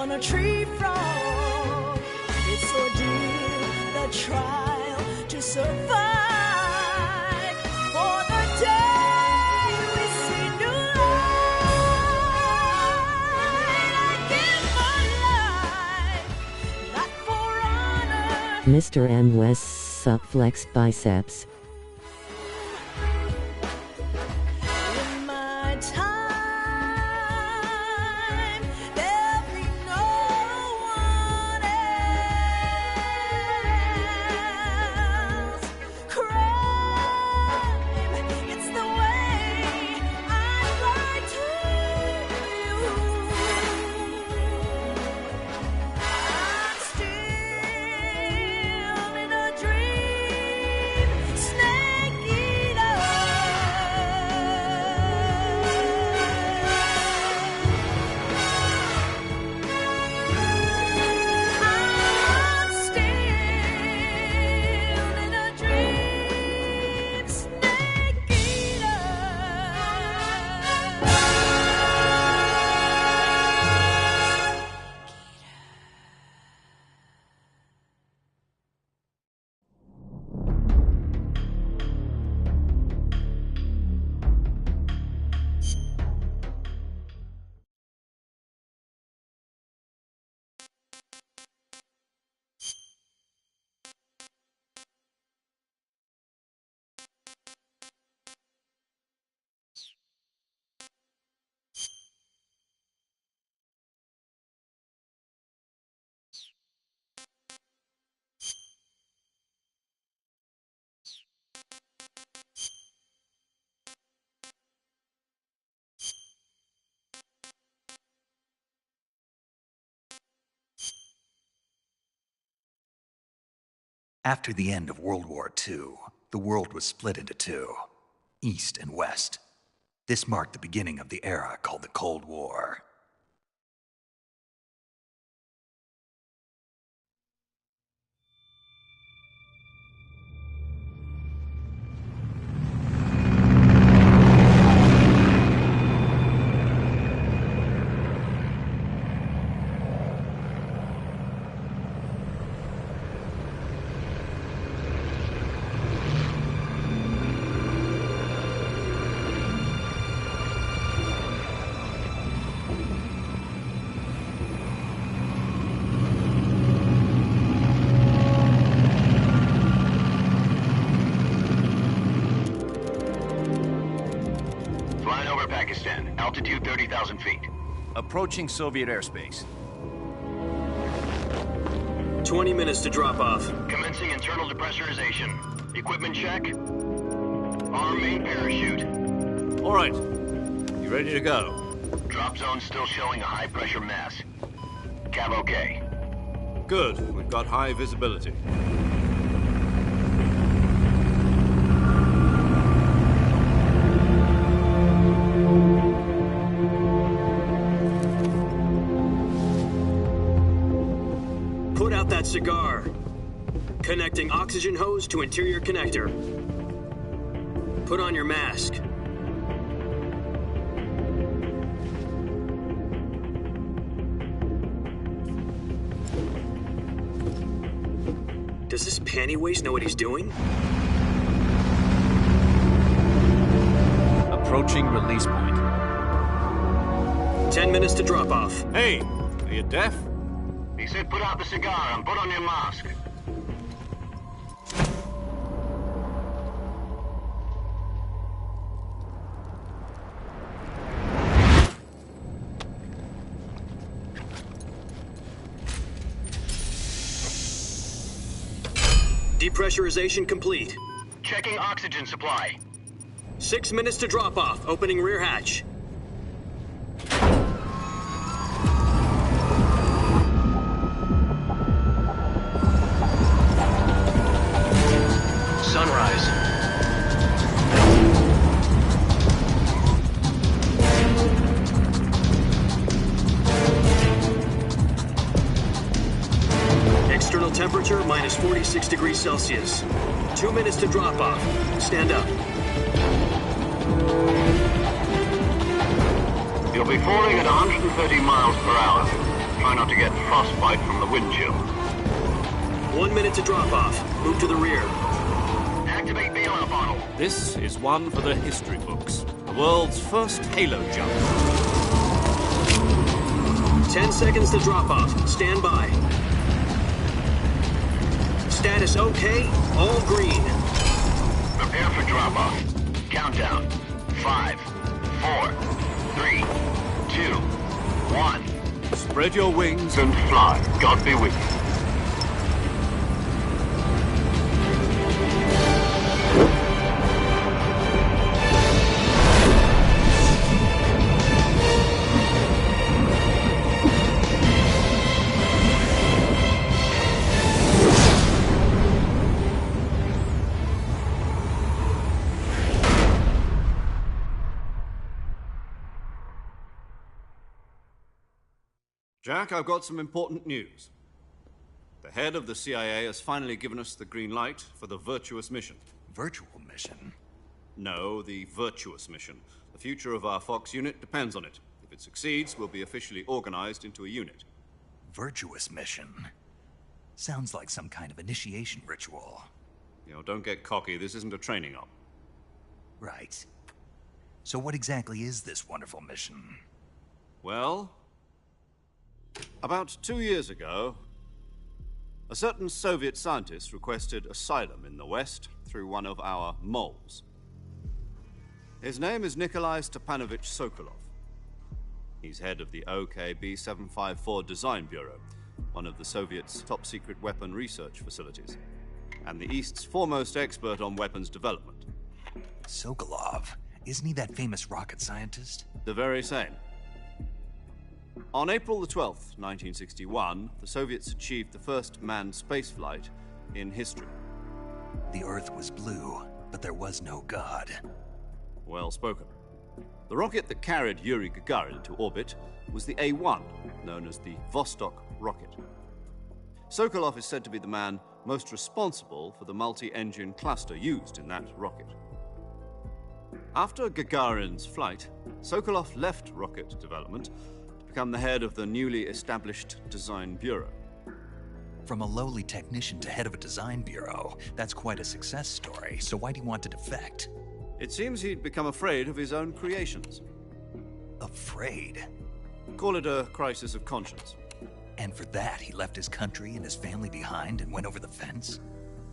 on a tree frog. It's ordeal, the trial to survive. For the day we see new light, I give my life, not for honor. Mr. M. West's flexed biceps. In my time, there'll be no one else. Crime, it's the way I lie to you. I'm still in a dream, snake eater. I'm still in a dream, snake eater. After the end of World War II, the world was split into two, East and West. This marked the beginning of the era called the Cold War. Flying over Pakistan, altitude 30,000 feet. Approaching Soviet airspace. 20 minutes to drop off. Commencing internal depressurization. Equipment check. Arm main parachute. All right. You ready to go? Drop zone still showing a high pressure mass. Cav okay. Good. We've got high visibility. Put out that cigar. Connecting oxygen hose to interior connector. Put on your mask. Does this pantywaist know what he's doing? Approaching release point. 10 minutes to drop off. Hey, are you deaf? He said put out the cigar and put on your mask. Depressurization complete. Checking oxygen supply. 6 minutes to drop off. Opening rear hatch. Sunrise. External temperature minus 46 degrees Celsius. 2 minutes to drop off. Stand up. You'll be falling at 130 miles per hour. Try Try not to get frostbite from the wind chill. 1 minute to drop off. Move to the rear. Activate bailout bottle. This is one for the history books. The world's first halo jump. 10 seconds to drop off. Stand by. Status okay. All green. Prepare for drop off. Countdown. 5, 4, 3, 2, 1. Spread your wings And fly. God be with you. Jack, I've got some important news. The head of the CIA has finally given us the green light for the virtuous mission. Virtual mission? No, the virtuous mission. The future of our Fox unit depends on it. If it succeeds, we'll be officially organized into a unit. Virtuous mission? Sounds like some kind of initiation ritual. You know, don't get cocky. This isn't a training op. Right. So what exactly is this wonderful mission? Well, about 2 years ago, a certain Soviet scientist requested asylum in the West through one of our moles. His name is Nikolai Stepanovich Sokolov. He's head of the OKB-754 Design Bureau, one of the Soviets' top-secret weapon research facilities, and the East's foremost expert on weapons development. Sokolov? Isn't he that famous rocket scientist? The very same. On April the 12th, 1961, the Soviets achieved the first manned spaceflight in history. The Earth was blue, but there was no God. Well spoken. The rocket that carried Yuri Gagarin into orbit was the A-1, known as the Vostok rocket. Sokolov is said to be the man most responsible for the multi-engine cluster used in that rocket. After Gagarin's flight, Sokolov left rocket development to become the head of the newly established Design Bureau. From a lowly technician to head of a design bureau, that's quite a success story, so why do you want to defect? It seems he'd become afraid of his own creations. Afraid? Call it a crisis of conscience. And for that, he left his country and his family behind and went over the fence?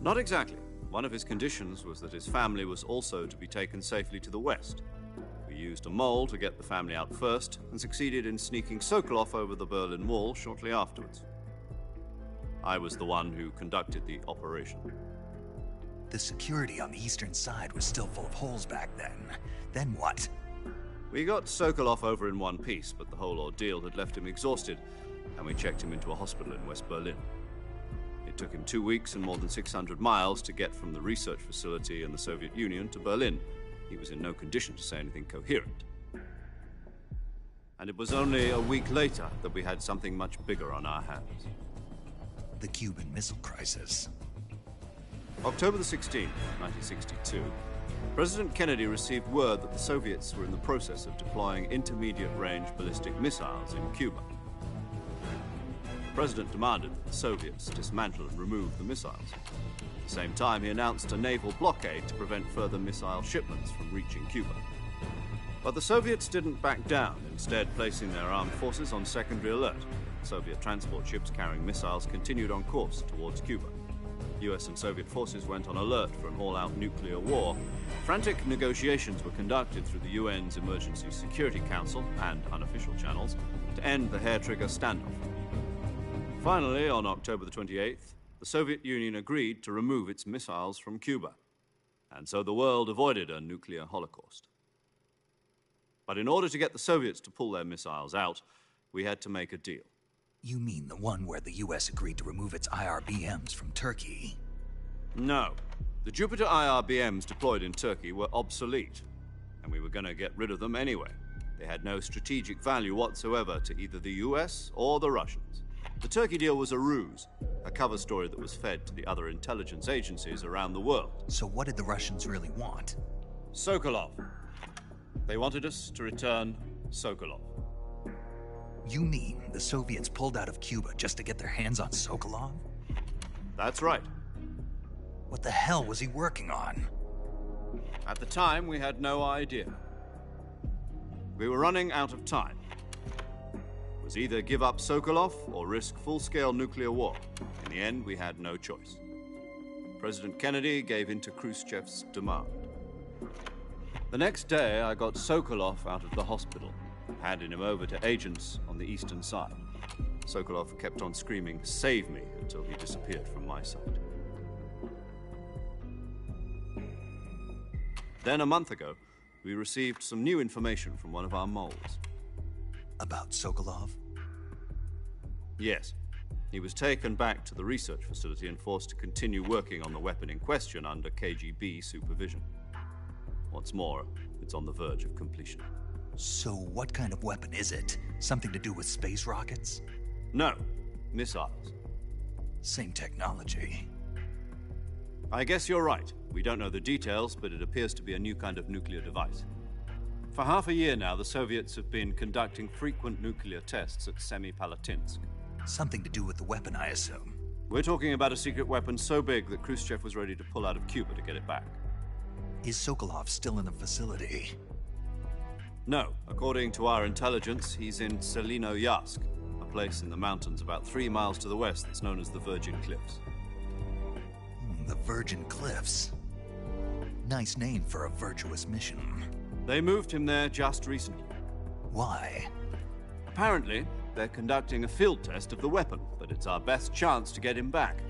Not exactly. One of his conditions was that his family was also to be taken safely to the West. We used a mole to get the family out first and succeeded in sneaking Sokolov over the Berlin Wall shortly afterwards. I was the one who conducted the operation. The security on the eastern side was still full of holes back then. Then what? We got Sokolov over in one piece, but the whole ordeal had left him exhausted, and we checked him into a hospital in West Berlin. It took him 2 weeks and more than 600 miles to get from the research facility in the Soviet Union to Berlin. He was in no condition to say anything coherent. And it was only a week later that we had something much bigger on our hands. The Cuban Missile Crisis. October the 16th, 1962, President Kennedy received word that the Soviets were in the process of deploying intermediate-range ballistic missiles in Cuba. The President demanded that the Soviets dismantle and remove the missiles. At the same time, he announced a naval blockade to prevent further missile shipments from reaching Cuba. But the Soviets didn't back down, instead placing their armed forces on secondary alert. Soviet transport ships carrying missiles continued on course towards Cuba. US and Soviet forces went on alert for an all-out nuclear war. Frantic negotiations were conducted through the UN's Emergency Security Council and unofficial channels to end the hair-trigger standoff. Finally, on October the 28th, the Soviet Union agreed to remove its missiles from Cuba. And so the world avoided a nuclear holocaust. But in order to get the Soviets to pull their missiles out, we had to make a deal. You mean the one where the US agreed to remove its IRBMs from Turkey? No. The Jupiter IRBMs deployed in Turkey were obsolete, and we were going to get rid of them anyway. They had no strategic value whatsoever to either the US or the Russians. The Turkey deal was a ruse, a cover story that was fed to the other intelligence agencies around the world. So what did the Russians really want? Sokolov. They wanted us to return Sokolov. You mean the Soviets pulled out of Cuba just to get their hands on Sokolov? That's right. What the hell was he working on? At the time, we had no idea. We were running out of time. It was either give up Sokolov or risk full-scale nuclear war. In the end, we had no choice. President Kennedy gave in to Khrushchev's demand. The next day, I got Sokolov out of the hospital, handed him over to agents on the eastern side. Sokolov kept on screaming, "Save me," until he disappeared from my sight. Then, a month ago, we received some new information from one of our moles. About Sokolov? Yes. He was taken back to the research facility and forced to continue working on the weapon in question under KGB supervision. What's more, it's on the verge of completion. So what kind of weapon is it? Something to do with space rockets? No, missiles. Same technology. I guess you're right. We don't know the details, but it appears to be a new kind of nuclear device. For half a year now, the Soviets have been conducting frequent nuclear tests at Semipalatinsk. Something to do with the weapon, I assume. We're talking about a secret weapon so big that Khrushchev was ready to pull out of Cuba to get it back. Is Sokolov still in the facility? No. According to our intelligence, he's in Selino-Yarsk, a place in the mountains about 3 miles to the west that's known as the Virgin Cliffs. The Virgin Cliffs. Nice name for a virtuous mission. They moved him there just recently. Why? Apparently, they're conducting a field test of the weapon, but it's our best chance to get him back.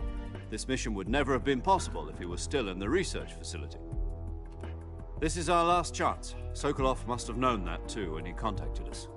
This mission would never have been possible if he was still in the research facility. This is our last chance. Sokolov must have known that too when he contacted us.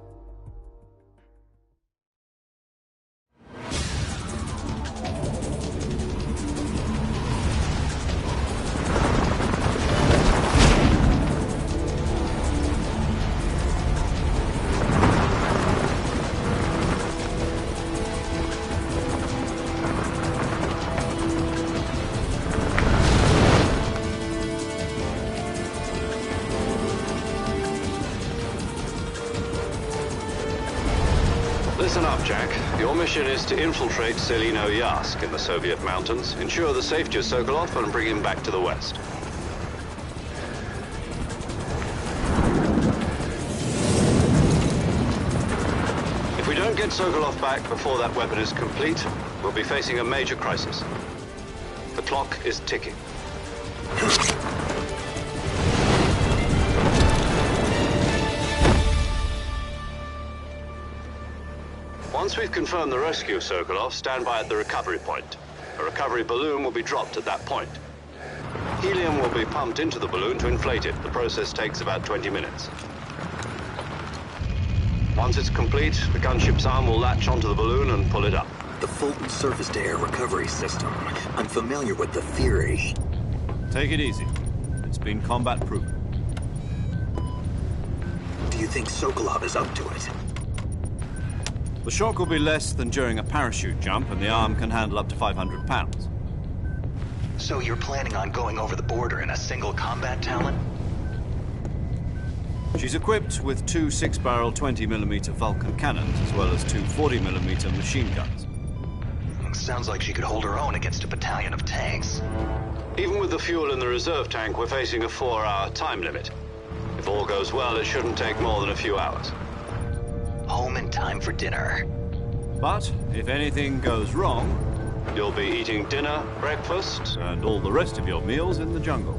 Listen up, Jack. Your mission is to infiltrate Selino-Yarsk in the Soviet mountains, ensure the safety of Sokolov, and bring him back to the west. If we don't get Sokolov back before that weapon is complete, we'll be facing a major crisis. The clock is ticking. Once we've confirmed the rescue of Sokolov, stand by at the recovery point. A recovery balloon will be dropped at that point. Helium will be pumped into the balloon to inflate it. The process takes about 20 minutes. Once it's complete, the gunship's arm will latch onto the balloon and pull it up. The Fulton surface-to-air recovery system. I'm familiar with the theory. Take it easy. It's been combat-proven. Do you think Sokolov is up to it? The shock will be less than during a parachute jump, and the arm can handle up to 500 pounds. So you're planning on going over the border in a single combat Talon? She's equipped with 2 6-barrel 20mm Vulcan cannons, as well as 2 40mm machine guns. Sounds like she could hold her own against a battalion of tanks. Even with the fuel in the reserve tank, we're facing a 4-hour time limit. If all goes well, it shouldn't take more than a few hours. Home in time for dinner. But if anything goes wrong, you'll be eating dinner, breakfast, and all the rest of your meals in the jungle.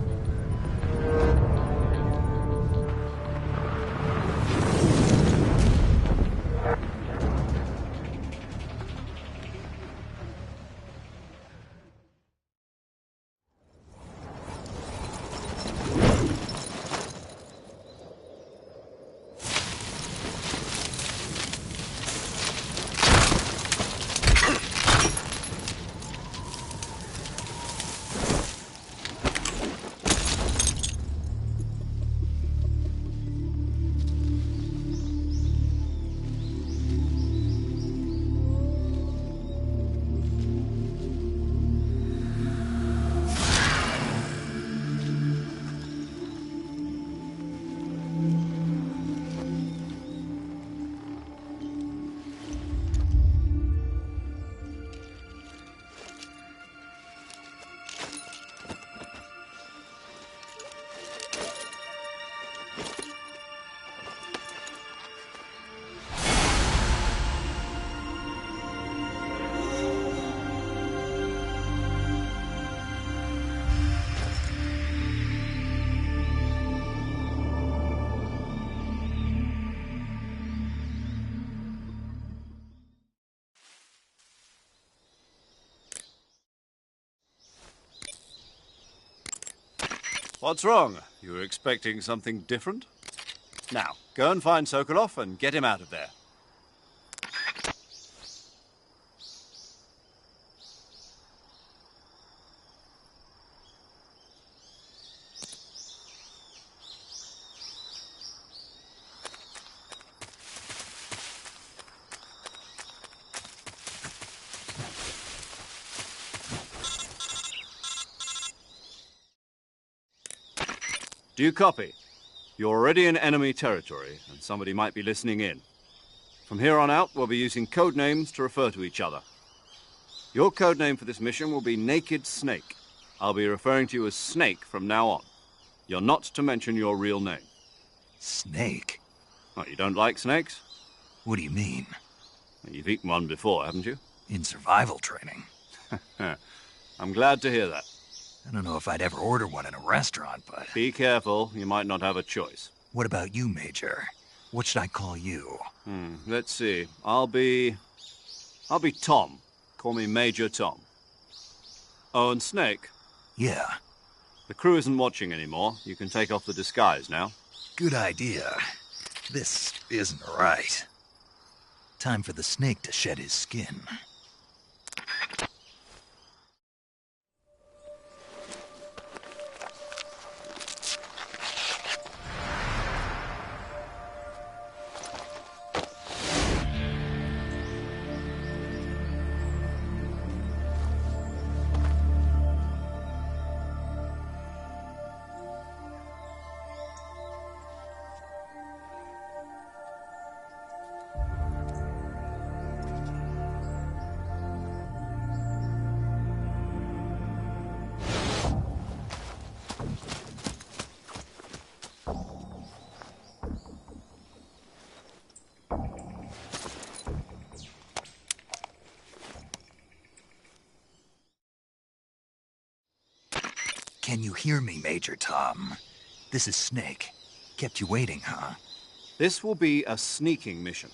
What's wrong? You were expecting something different? Now, go and find Sokolov and get him out of there. Do you copy? You're already in enemy territory, and somebody might be listening in. From here on out, we'll be using code names to refer to each other. Your code name for this mission will be Naked Snake. I'll be referring to you as Snake from now on. You're not to mention your real name. Snake? Oh, you don't like snakes? What do you mean? Well, you've eaten one before, haven't you? In survival training. I'm glad to hear that. I don't know if I'd ever order one in a restaurant, but... Be careful, you might not have a choice. What about you, Major? What should I call you? Let's see. I'll be Tom. Call me Major Tom. Oh, and Snake? Yeah. The crew isn't watching anymore. You can take off the disguise now. Good idea. This isn't right. Time for the snake to shed his skin. Can you hear me, Major Tom? This is Snake. Kept you waiting, huh? This will be a sneaking mission.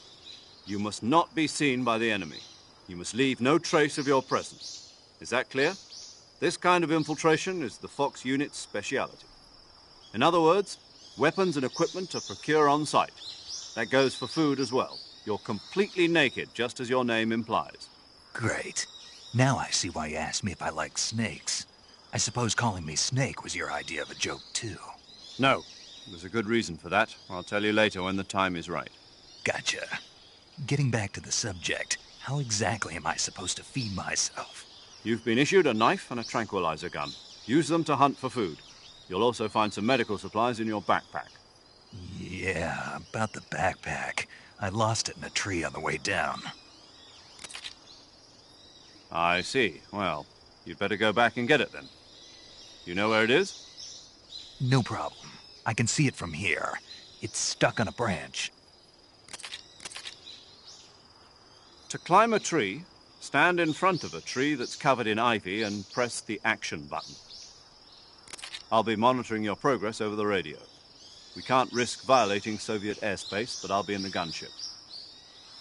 You must not be seen by the enemy. You must leave no trace of your presence. Is that clear? This kind of infiltration is the Fox unit's speciality. In other words, weapons and equipment are procure on site. That goes for food as well. You're completely naked, just as your name implies. Great. Now I see why you asked me if I like snakes. I suppose calling me Snake was your idea of a joke, too. No. There's a good reason for that. I'll tell you later when the time is right. Gotcha. Getting back to the subject, how exactly am I supposed to feed myself? You've been issued a knife and a tranquilizer gun. Use them to hunt for food. You'll also find some medical supplies in your backpack. Yeah, about the backpack. I lost it in a tree on the way down. I see. Well, you'd better go back and get it then. You know where it is? No problem. I can see it from here. It's stuck on a branch. To climb a tree, stand in front of a tree that's covered in ivy and press the action button. I'll be monitoring your progress over the radio. We can't risk violating Soviet airspace, but I'll be in the gunship.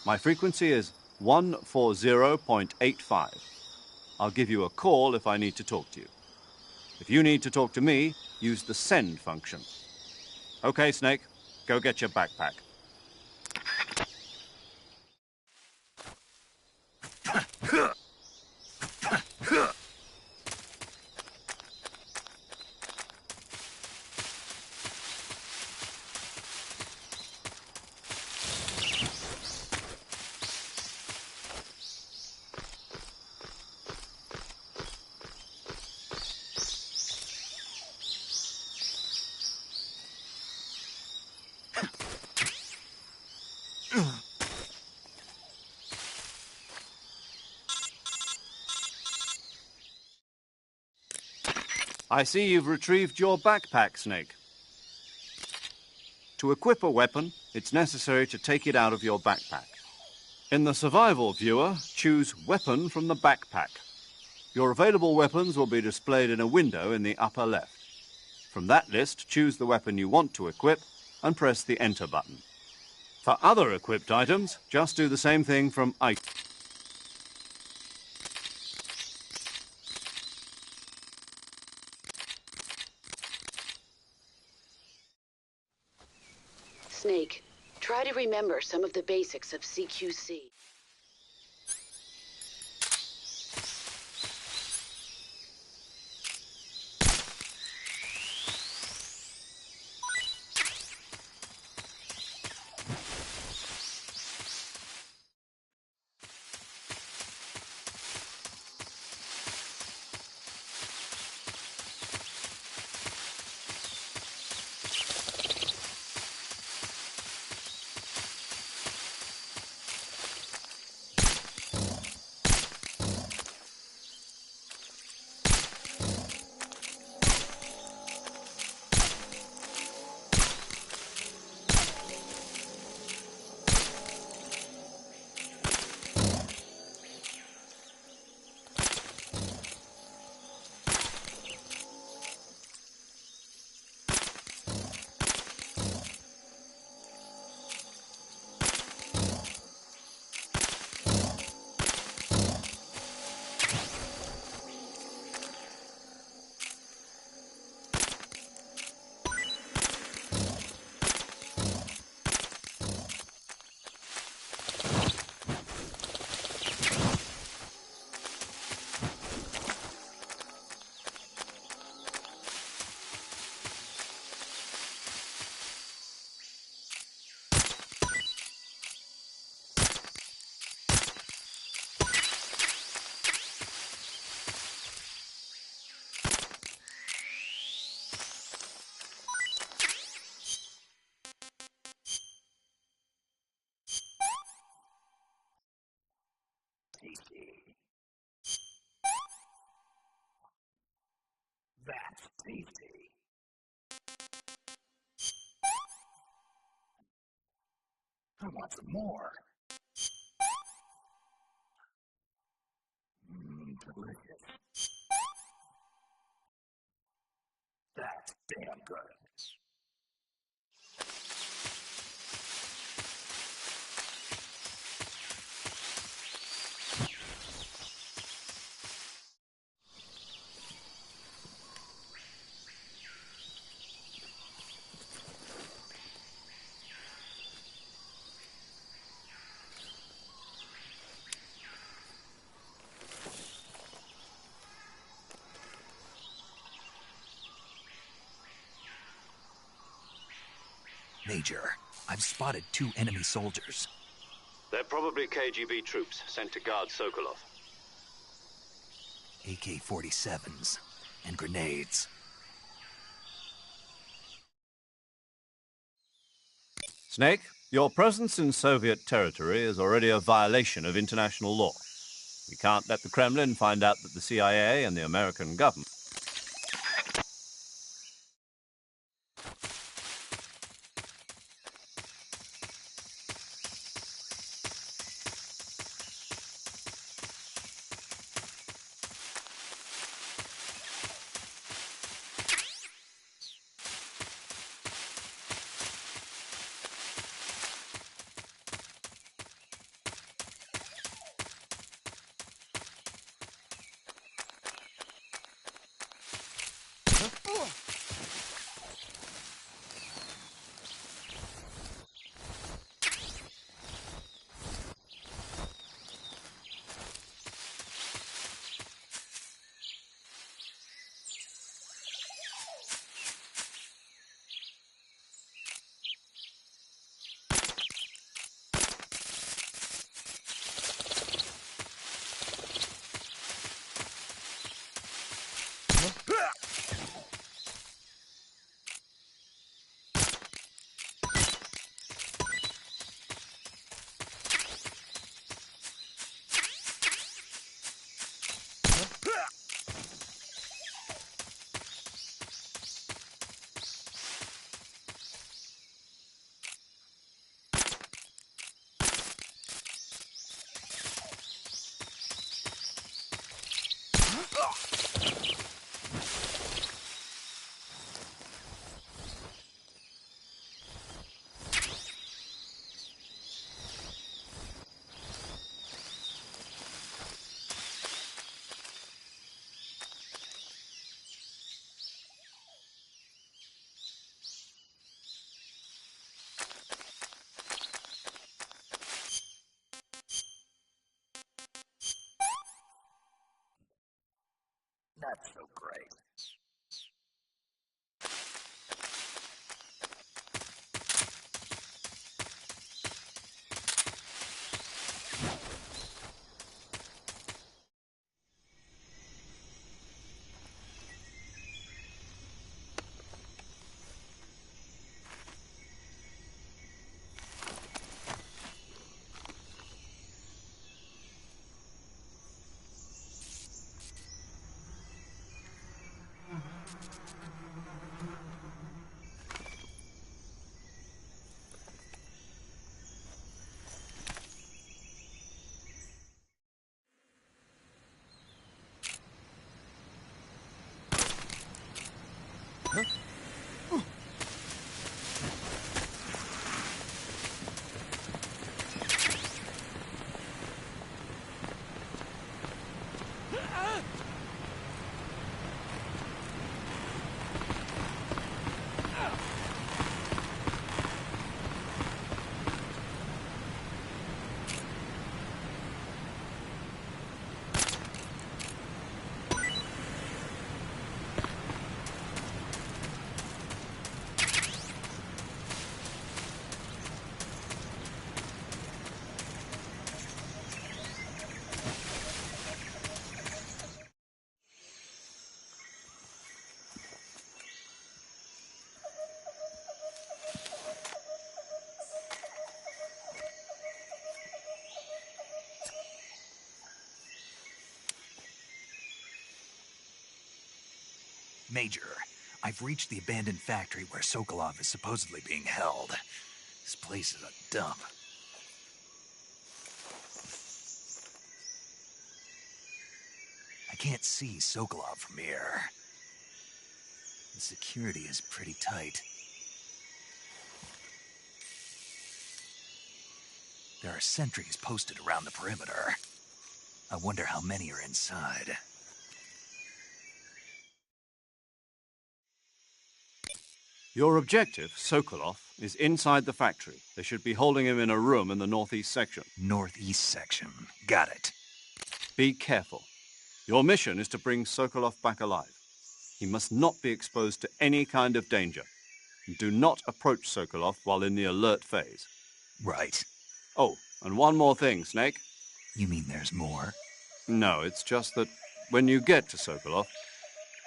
My frequency is 140.85. I'll give you a call if I need to talk to you. If you need to talk to me, use the send function. Okay, Snake, go get your backpack. I see you've retrieved your backpack, Snake. To equip a weapon, it's necessary to take it out of your backpack. In the survival viewer, choose Weapon from the backpack. Your available weapons will be displayed in a window in the upper left. From that list, choose the weapon you want to equip and press the Enter button. For other equipped items, just do the same thing from Item. remember some of the basics of CQC. That's tasty. I want some more. Delicious. That's damn good. Major, I've spotted 2 enemy soldiers. They're probably KGB troops sent to guard Sokolov. AK-47s and grenades. Snake, your presence in Soviet territory is already a violation of international law. We can't let the Kremlin find out that the CIA and the American government... That's so great. Major, I've reached the abandoned factory where Sokolov is supposedly being held. This place is a dump. I can't see Sokolov from here. The security is pretty tight. There are sentries posted around the perimeter. I wonder how many are inside. Your objective, Sokolov, is inside the factory. They should be holding him in a room in the northeast section. Northeast section. Got it. Be careful. Your mission is to bring Sokolov back alive. He must not be exposed to any kind of danger. And do not approach Sokolov while in the alert phase. Right. Oh, and one more thing, Snake. You mean there's more? No, it's just that when you get to Sokolov,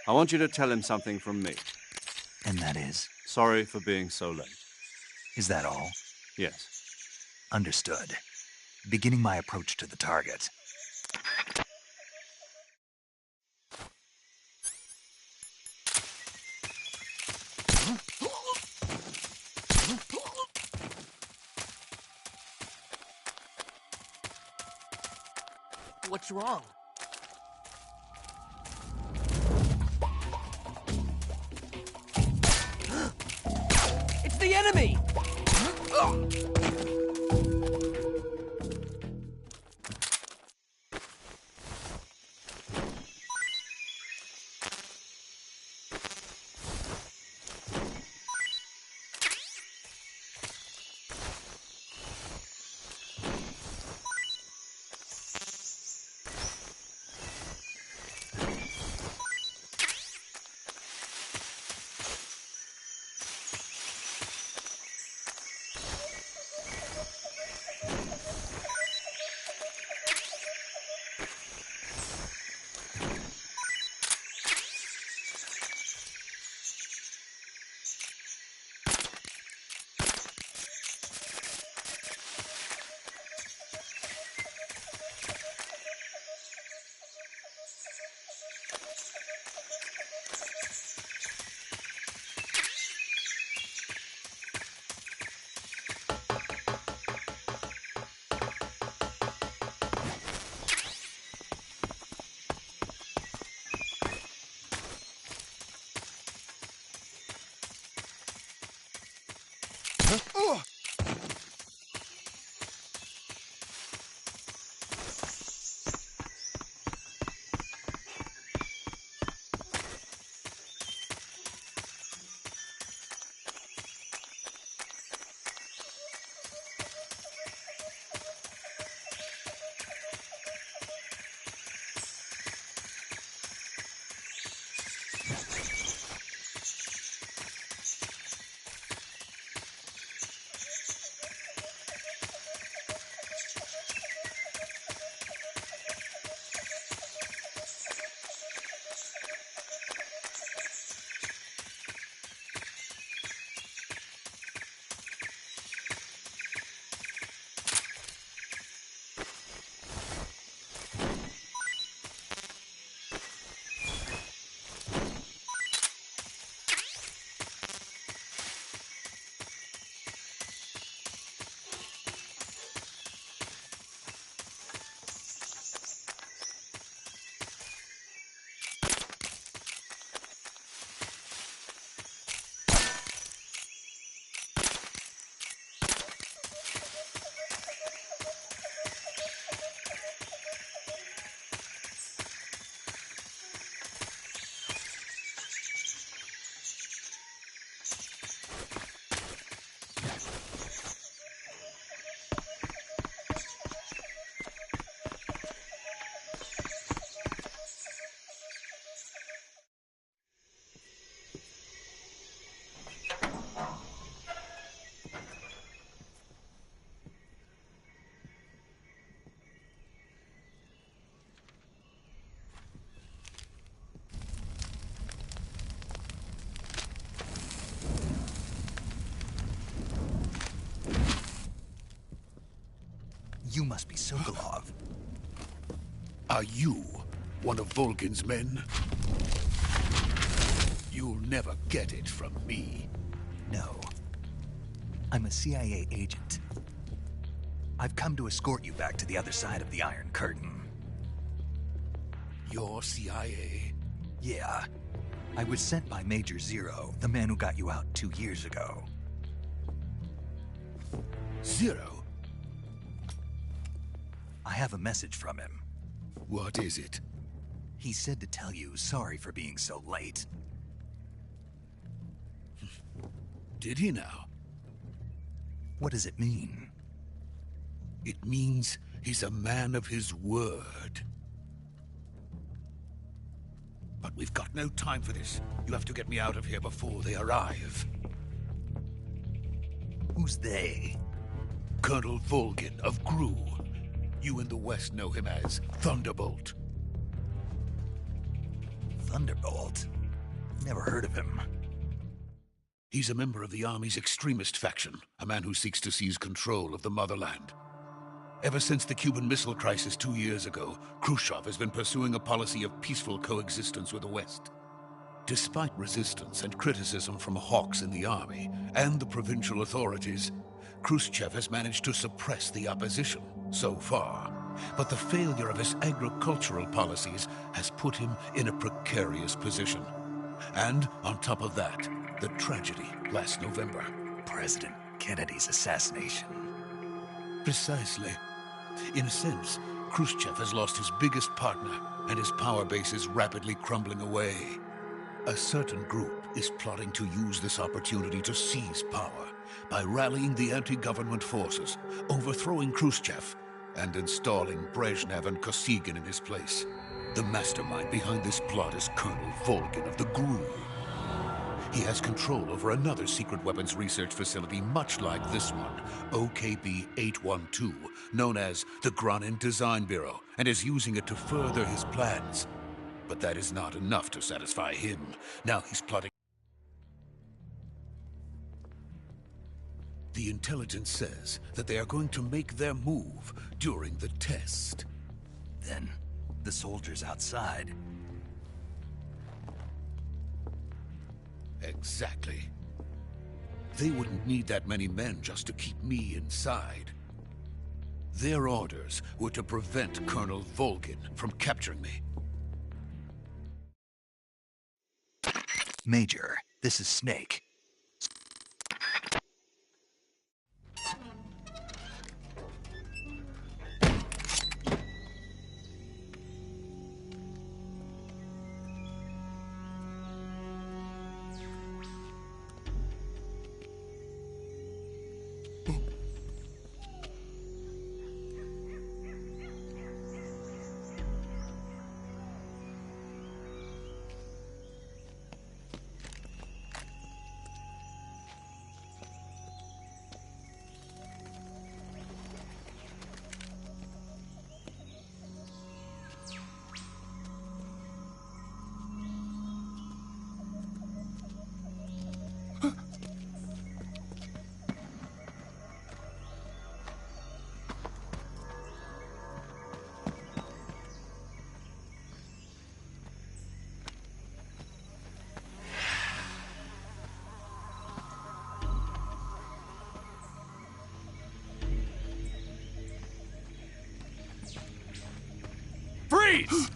I want you to tell him something from me. And that is? Sorry for being so late. Is that all? Yes. Understood. Beginning my approach to the target. What's wrong? It's the enemy! You must be Sokolov. Are you one of Volgin's men? You'll never get it from me. No. I'm a CIA agent. I've come to escort you back to the other side of the Iron Curtain. You're CIA? Yeah. I was sent by Major Zero, the man who got you out 2 years ago. Zero? I have a message from him. What is it? He said to tell you sorry for being so late. Did he now? What does it mean? It means he's a man of his word. But we've got no time for this. You have to get me out of here before they arrive. Who's they? Colonel Volgin of GRU. You in the West know him as Thunderbolt. Thunderbolt? Never heard of him. He's a member of the Army's extremist faction, a man who seeks to seize control of the motherland. Ever since the Cuban Missile Crisis 2 years ago, Khrushchev has been pursuing a policy of peaceful coexistence with the West. Despite resistance and criticism from hawks in the army and the provincial authorities, Khrushchev has managed to suppress the opposition so far. But the failure of his agricultural policies has put him in a precarious position. And on top of that, the tragedy last November. President Kennedy's assassination. Precisely. In a sense, Khrushchev has lost his biggest partner, and his power base is rapidly crumbling away. A certain group is plotting to use this opportunity to seize power by rallying the anti-government forces, overthrowing Khrushchev, and installing Brezhnev and Kosygin in his place. The mastermind behind this plot is Colonel Volgin of the GRU. He has control over another secret weapons research facility much like this one, OKB-812, known as the Granin Design Bureau, and is using it to further his plans. But that is not enough to satisfy him. Now he's plotting. The intelligence says that they are going to make their move during the test. Then, the soldiers outside. Exactly. They wouldn't need that many men just to keep me inside. Their orders were to prevent Colonel Volgin from capturing me. Major, this is Snake. Freeze!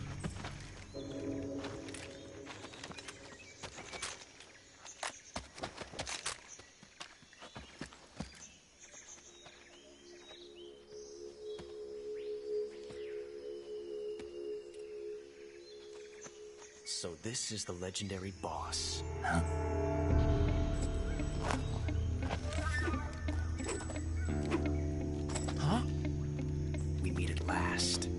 So this is the legendary boss. Huh? Huh? We meet at last.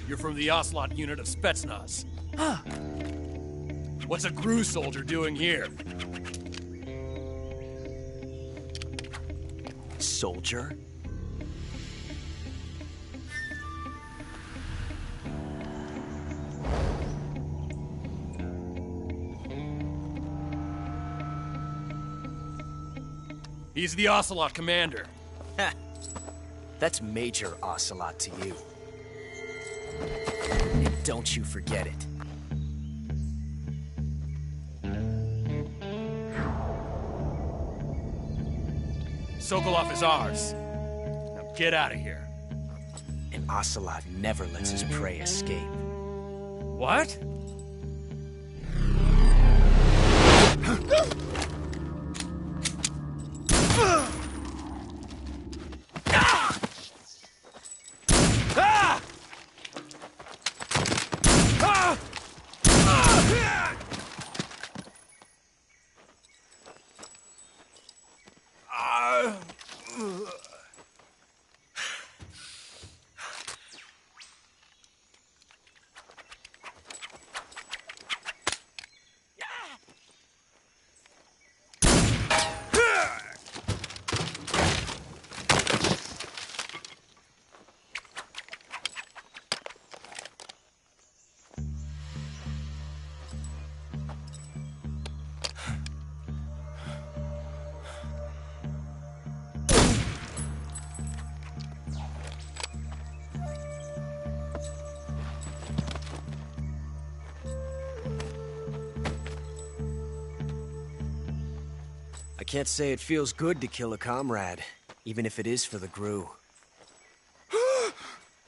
You're from the Ocelot unit of Spetsnaz. Huh. What's a GRU soldier doing here? Soldier? He's the Ocelot commander. Ha! That's Major Ocelot to you. And don't you forget it. Sokolov is ours. Now get out of here. And Ocelot never lets his prey escape. What? I can't say it feels good to kill a comrade, even if it is for the GRU.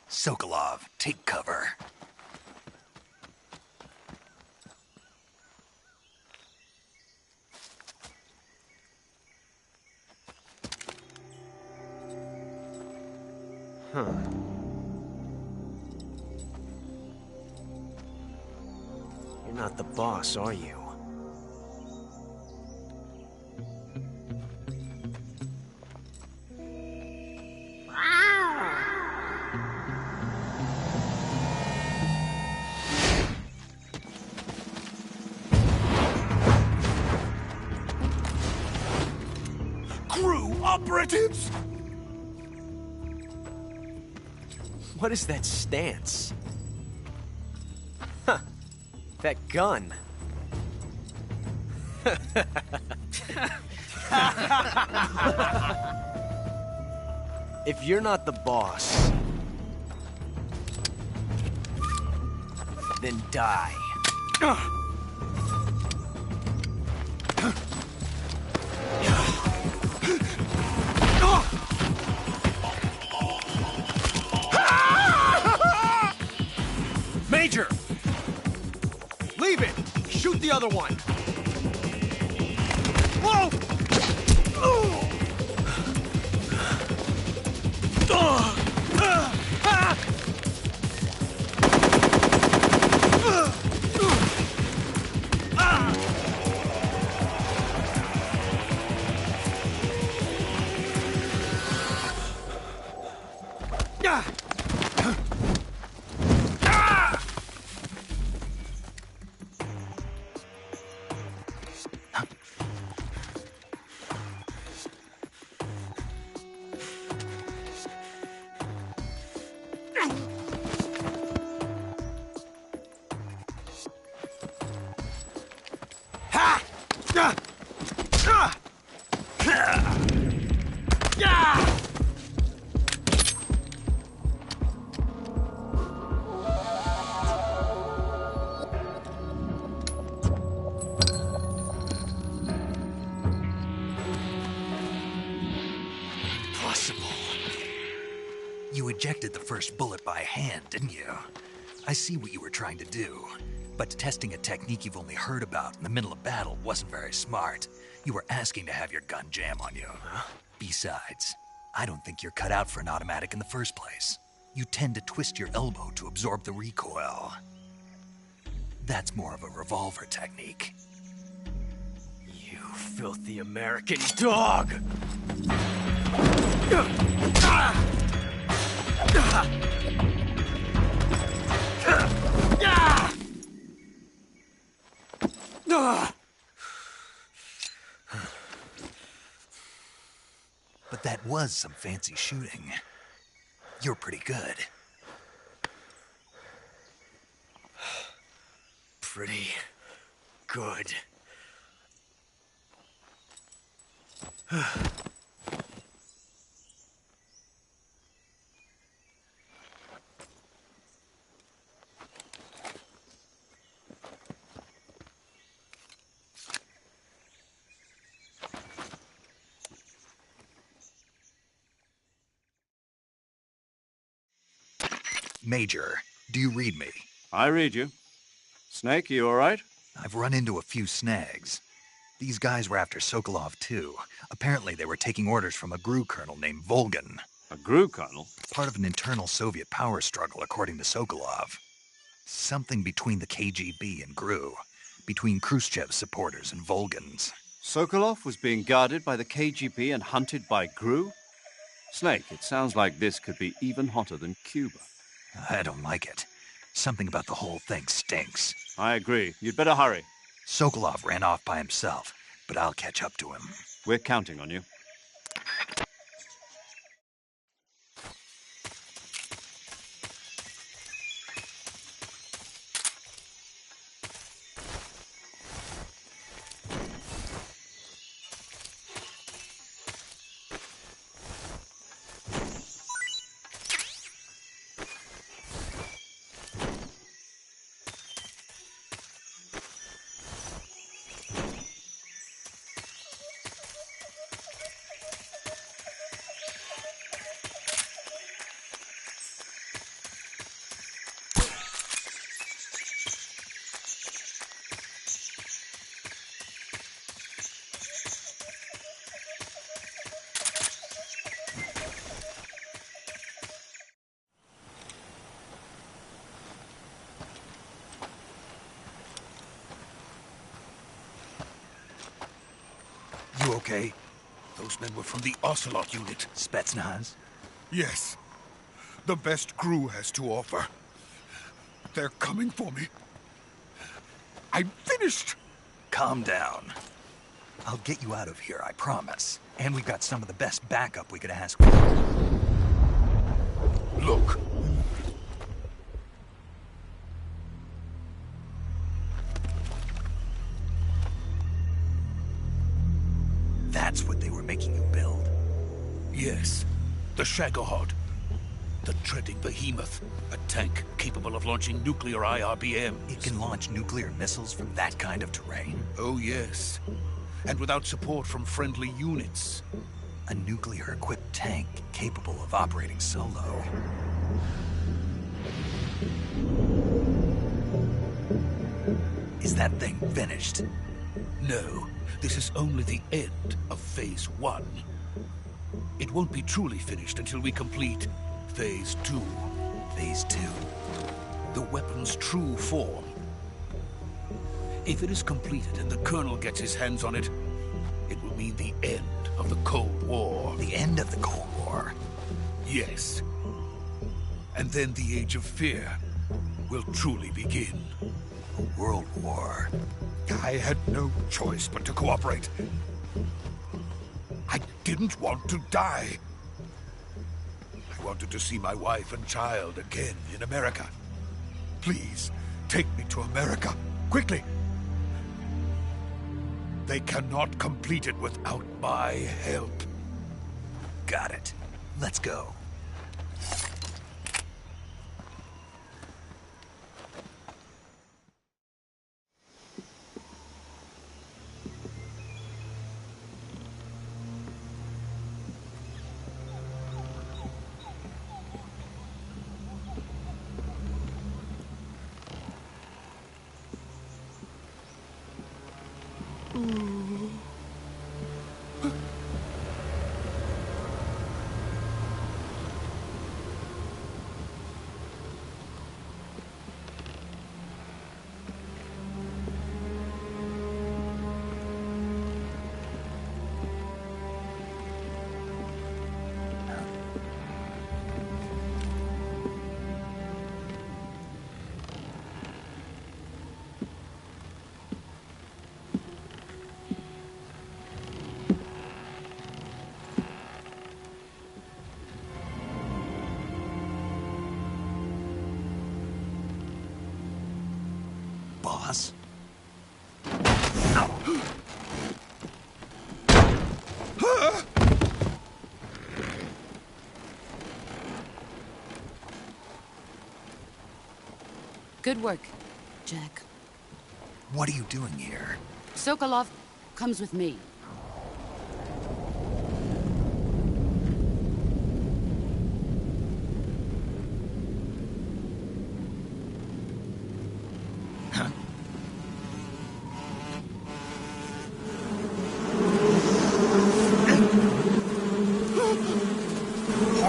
Sokolov, take cover. Huh. You're not the boss, are you? GRU operatives! What is that stance? Huh. That gun. If you're not the boss, then die. Major! Leave it! Shoot the other one! Whoa! You ejected the first bullet by hand, didn't you? I see what you were trying to do. But testing a technique you've only heard about in the middle of battle wasn't very smart. You were asking to have your gun jam on you. Huh? Besides, I don't think you're cut out for an automatic in the first place. You tend to twist your elbow to absorb the recoil. That's more of a revolver technique. You filthy American dog! But that was some fancy shooting. You're pretty good. Pretty good. Major, do you read me? I read you. Snake, you all right? I've run into a few snags. These guys were after Sokolov, too. Apparently they were taking orders from a GRU colonel named Volgan. A GRU colonel? Part of an internal Soviet power struggle, according to Sokolov. Something between the KGB and GRU. Between Khrushchev's supporters and Volgan's. Sokolov was being guarded by the KGB and hunted by GRU? Snake, it sounds like this could be even hotter than Cuba. I don't like it. Something about the whole thing stinks. I agree. You'd better hurry. Sokolov ran off by himself, but I'll catch up to him. We're counting on you. You okay? Those men were from the Ocelot unit. Spetsnaz? Yes. The best GRU has to offer. They're coming for me. I'm finished! Calm down. I'll get you out of here, I promise. And we've got some of the best backup we could ask for. Look. That's what they were making you build? Yes. The Shagohod. The treading behemoth. A tank capable of launching nuclear IRBMs. It can launch nuclear missiles from that kind of terrain? Oh, yes. And without support from friendly units. A nuclear-equipped tank capable of operating solo. Is that thing finished? No. This is only the end of Phase 1. It won't be truly finished until we complete Phase 2. Phase 2? The weapon's true form. If it is completed and the Colonel gets his hands on it, it will mean the end of the Cold War. The end of the Cold War? Yes. And then the Age of Fear will truly begin. A world war. I had no choice but to cooperate. I didn't want to die. I wanted to see my wife and child again in America. Please, take me to America, quickly. They cannot complete it without my help. Got it. Let's go. Boss? Good work, Jack. What are you doing here? Sokolov comes with me.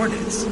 Hornets.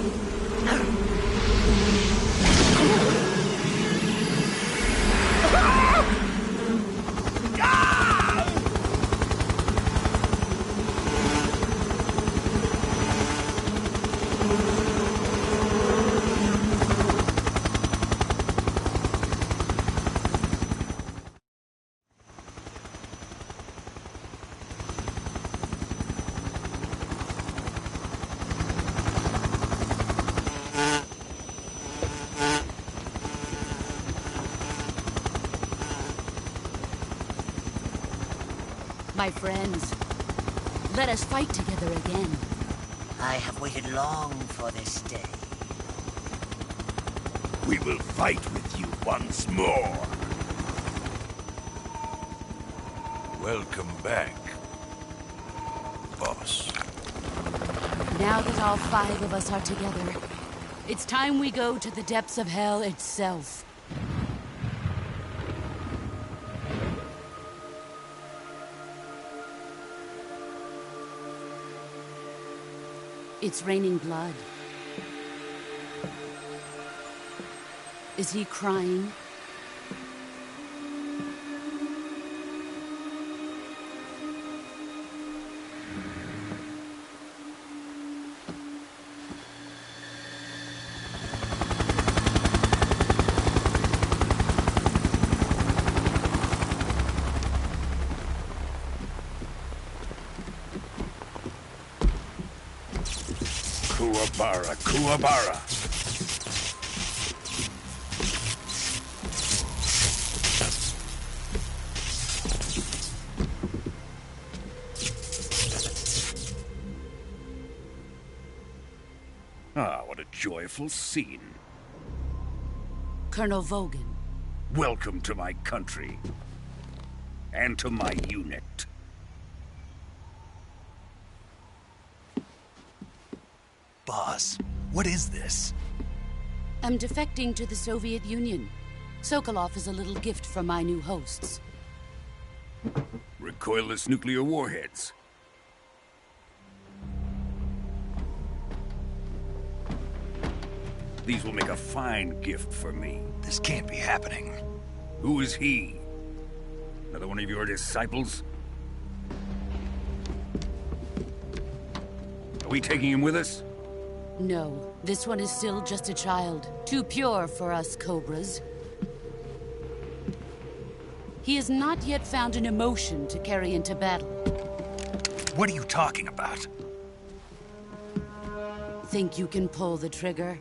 My friends, let us fight together again. I have waited long for this day. We will fight with you once more. Welcome back, boss. Now that all 5 of us are together, it's time we go to the depths of hell itself. It's raining blood. Is he crying? Kuwabara, Kuwabara. Ah, what a joyful scene. Colonel Vogan. Welcome to my country. And to my unit. Boss, what is this? I'm defecting to the Soviet Union. Sokolov is a little gift from my new hosts. Recoilless nuclear warheads. These will make a fine gift for me. This can't be happening. Who is he? Another one of your disciples? Are we taking him with us? No, this one is still just a child. Too pure for us Cobras. He has not yet found an emotion to carry into battle. What are you talking about? Think you can pull the trigger?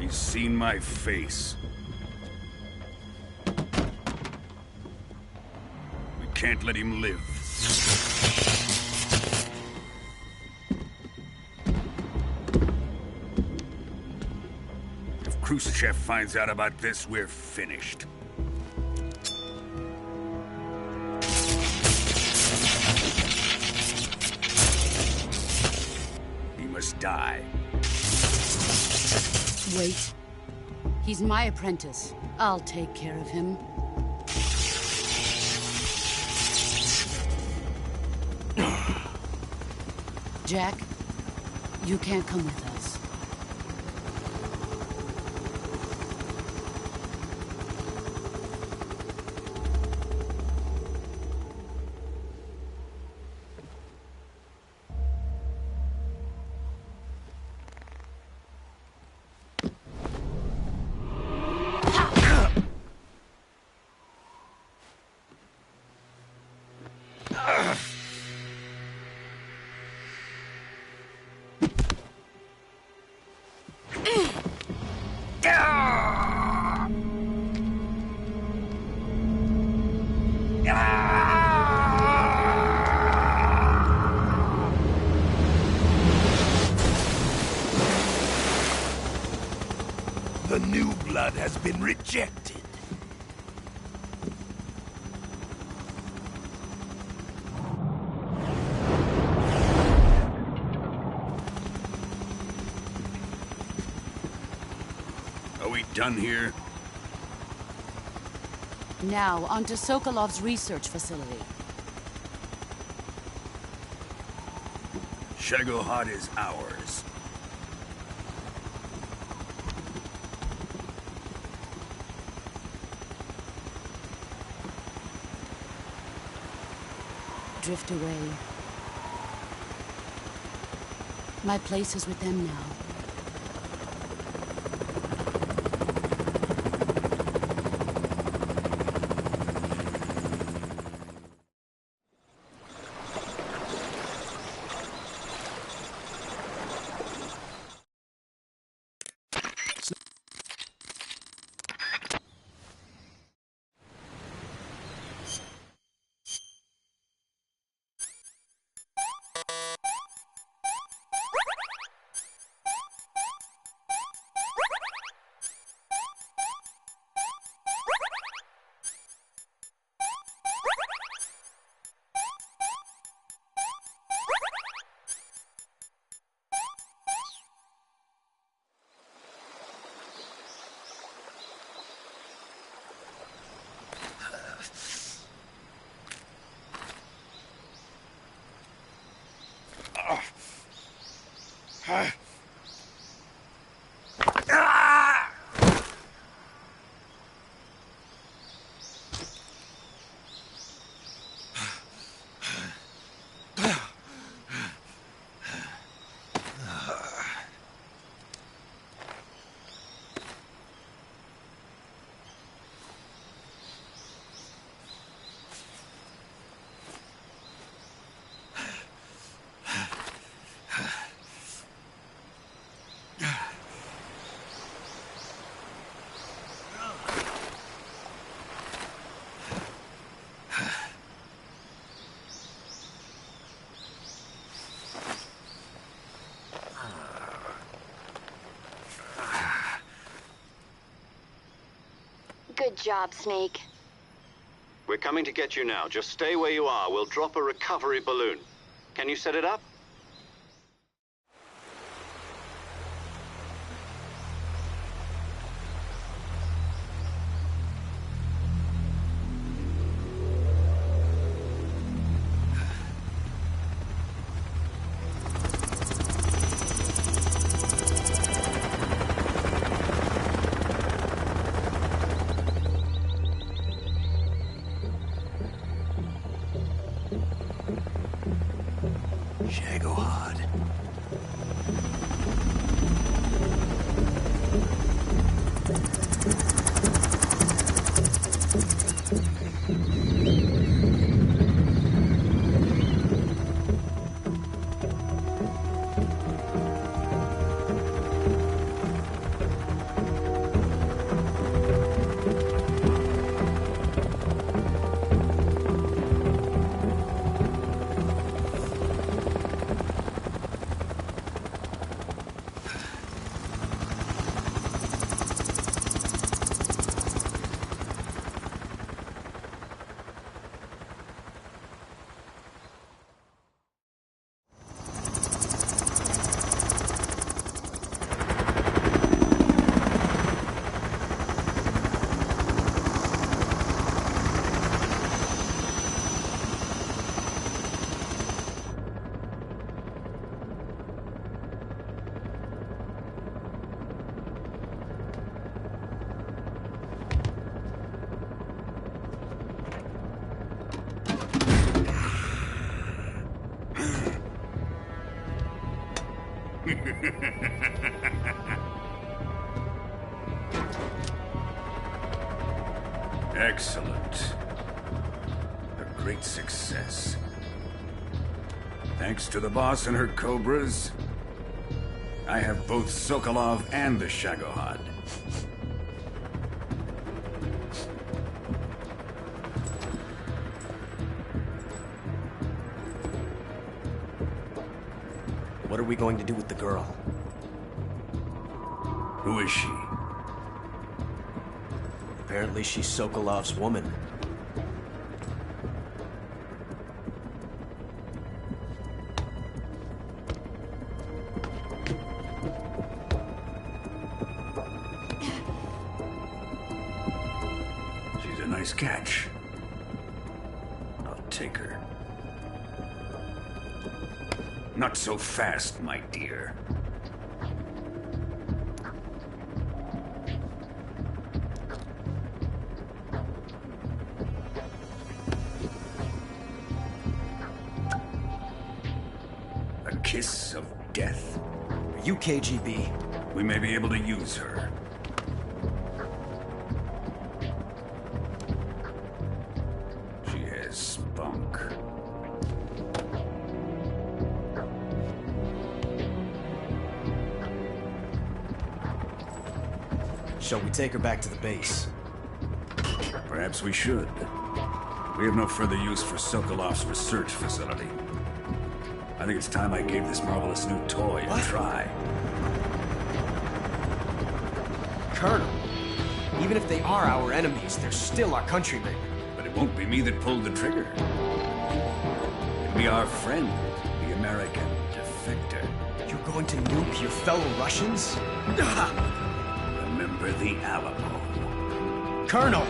He's seen my face. We can't let him live. If Khrushchev finds out about this, we're finished. He must die. Wait. He's my apprentice. I'll take care of him. Jack, you can't come with us. The new blood has been rejected. Are we done here? Now, onto Sokolov's research facility. Shagohod is ours. Drift away. My place is with them now. Good job, Snake. We're coming to get you now. Just stay where you are. We'll drop a recovery balloon. Can you set it up? Shagohod. Excellent. A great success. Thanks to the boss and her cobras, I have both Sokolov and the Shagohod. What are we going to do with the girl? Who is she? Apparently she's Sokolov's woman. She's a nice catch. I'll take her. Not so fast, my dear. A kiss of death. Are you KGB? We may be able to use her. She has spunk. Shall we take her back to the base? Perhaps we should. We have no further use for Sokolov's research facility. I think it's time I gave this marvelous new toy a try. Colonel, even if they are our enemies, they're still our countrymen. But it won't be me that pulled the trigger. It'll be our friend, the American defector. You're going to nuke your fellow Russians? Remember the Alamo. Colonel!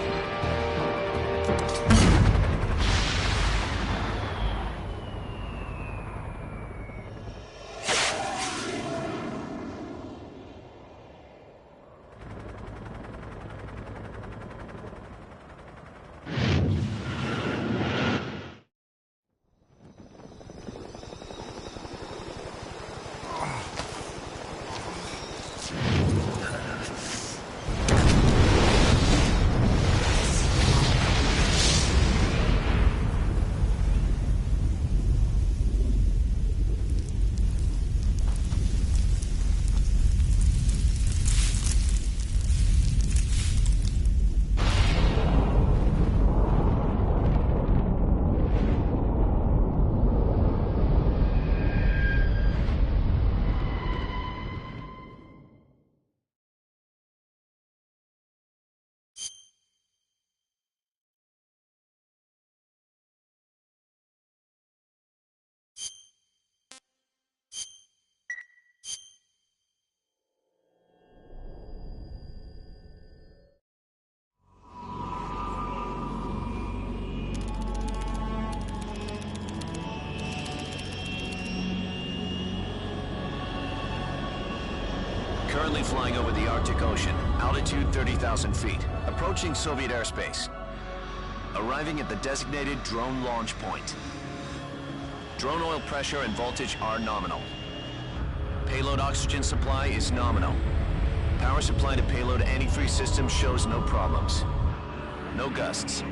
Currently flying over the Arctic Ocean, altitude 30,000 feet, approaching Soviet airspace. Arriving at the designated drone launch point. Drone oil pressure and voltage are nominal. Payload oxygen supply is nominal. Power supply to payload antifreeze system shows no problems. No gusts.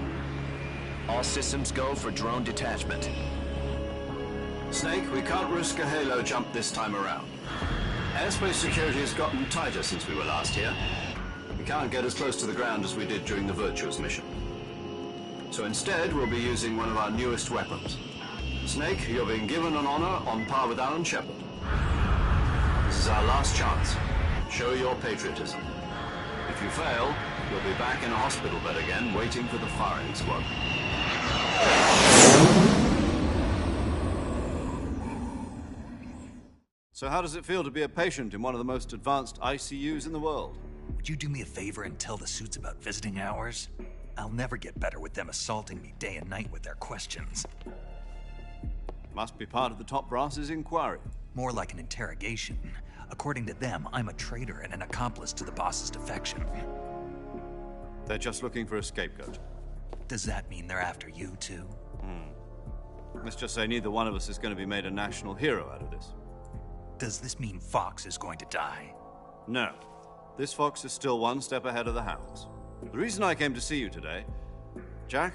All systems go for drone detachment. Snake, we can't risk a halo jump this time around. Airspace security has gotten tighter since we were last here. We can't get as close to the ground as we did during the Virtuous mission. So instead, we'll be using one of our newest weapons. Snake, you're being given an honor on par with Alan Shepard. This is our last chance. Show your patriotism. If you fail, you'll be back in a hospital bed again, waiting for the firing squad. So how does it feel to be a patient in one of the most advanced ICUs in the world? Would you do me a favor and tell the suits about visiting hours? I'll never get better with them assaulting me day and night with their questions. Must be part of the top brass's inquiry. More like an interrogation. According to them, I'm a traitor and an accomplice to the boss's defection. They're just looking for a scapegoat. Does that mean they're after you, too? Let's just say neither one of us is going to be made a national hero out of this. Does this mean Fox is going to die? No. This fox is still one step ahead of the hounds. The reason I came to see you today, Jack,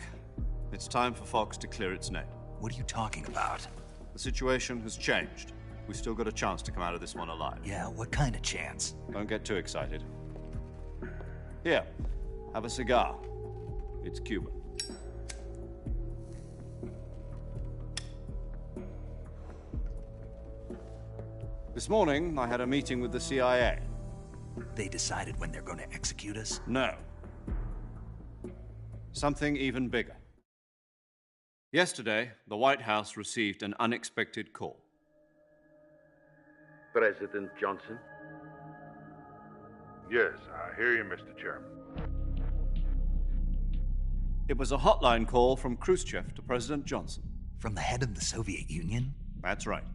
it's time for Fox to clear its name. What are you talking about? The situation has changed. We've still got a chance to come out of this one alive. Yeah, what kind of chance? Don't get too excited. Here, have a cigar. It's Cuban. This morning, I had a meeting with the CIA. They decided when they're going to execute us? No. something even bigger. Yesterday, the White House received an unexpected call. President Johnson? Yes, I hear you, Mr. Chairman. It was a hotline call from Khrushchev to President Johnson. From the head of the Soviet Union? That's right.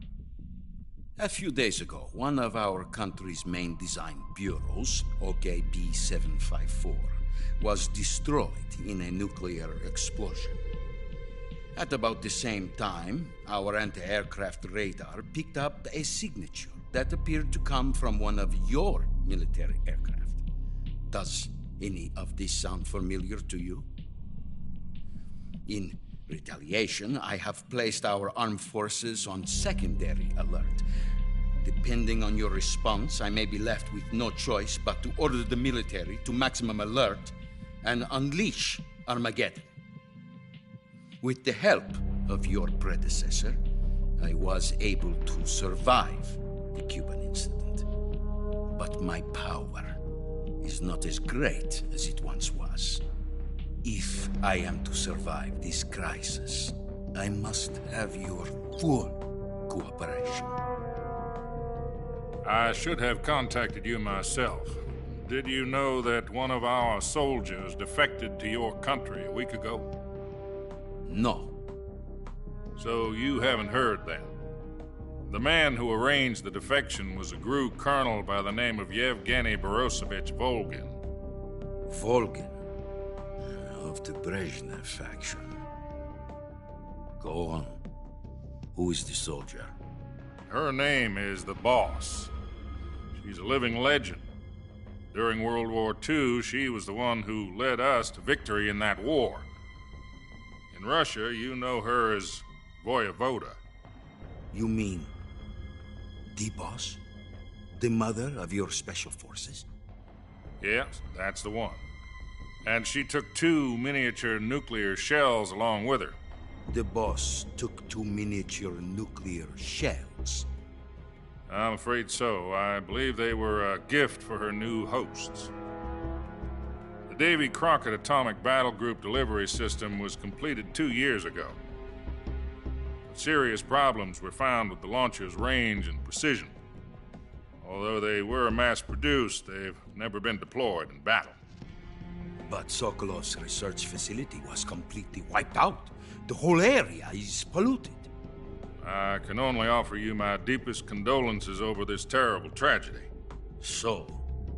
A few days ago, one of our country's main design bureaus, OKB 754, was destroyed in a nuclear explosion. At about the same time, our anti-aircraft radar picked up a signature that appeared to come from one of your military aircraft. Does any of this sound familiar to you? In retaliation, I have placed our armed forces on secondary alert. Depending on your response, I may be left with no choice but to order the military to maximum alert and unleash Armageddon. With the help of your predecessor, I was able to survive the Cuban incident. But my power is not as great as it once was. If I am to survive this crisis, I must have your full cooperation. I should have contacted you myself. Did you know that one of our soldiers defected to your country a week ago? No. So you haven't heard then? The man who arranged the defection was a GRU colonel by the name of Yevgeny Borisovich Volgin. Volgin? Of the Brezhnev faction. Go on. Who is the soldier? Her name is the Boss. She's a living legend. During World War II, she was the one who led us to victory in that war. In Russia, you know her as Voyevoda. You mean the Boss? The mother of your special forces? Yes, that's the one. And she took 2 miniature nuclear shells along with her. The Boss took 2 miniature nuclear shells? I'm afraid so. I believe they were a gift for her new hosts. The Davy Crockett Atomic Battle Group delivery system was completed 2 years ago. But serious problems were found with the launcher's range and precision. Although they were mass-produced, they've never been deployed in battle. But Sokolov's research facility was completely wiped out. The whole area is polluted. I can only offer you my deepest condolences over this terrible tragedy. So,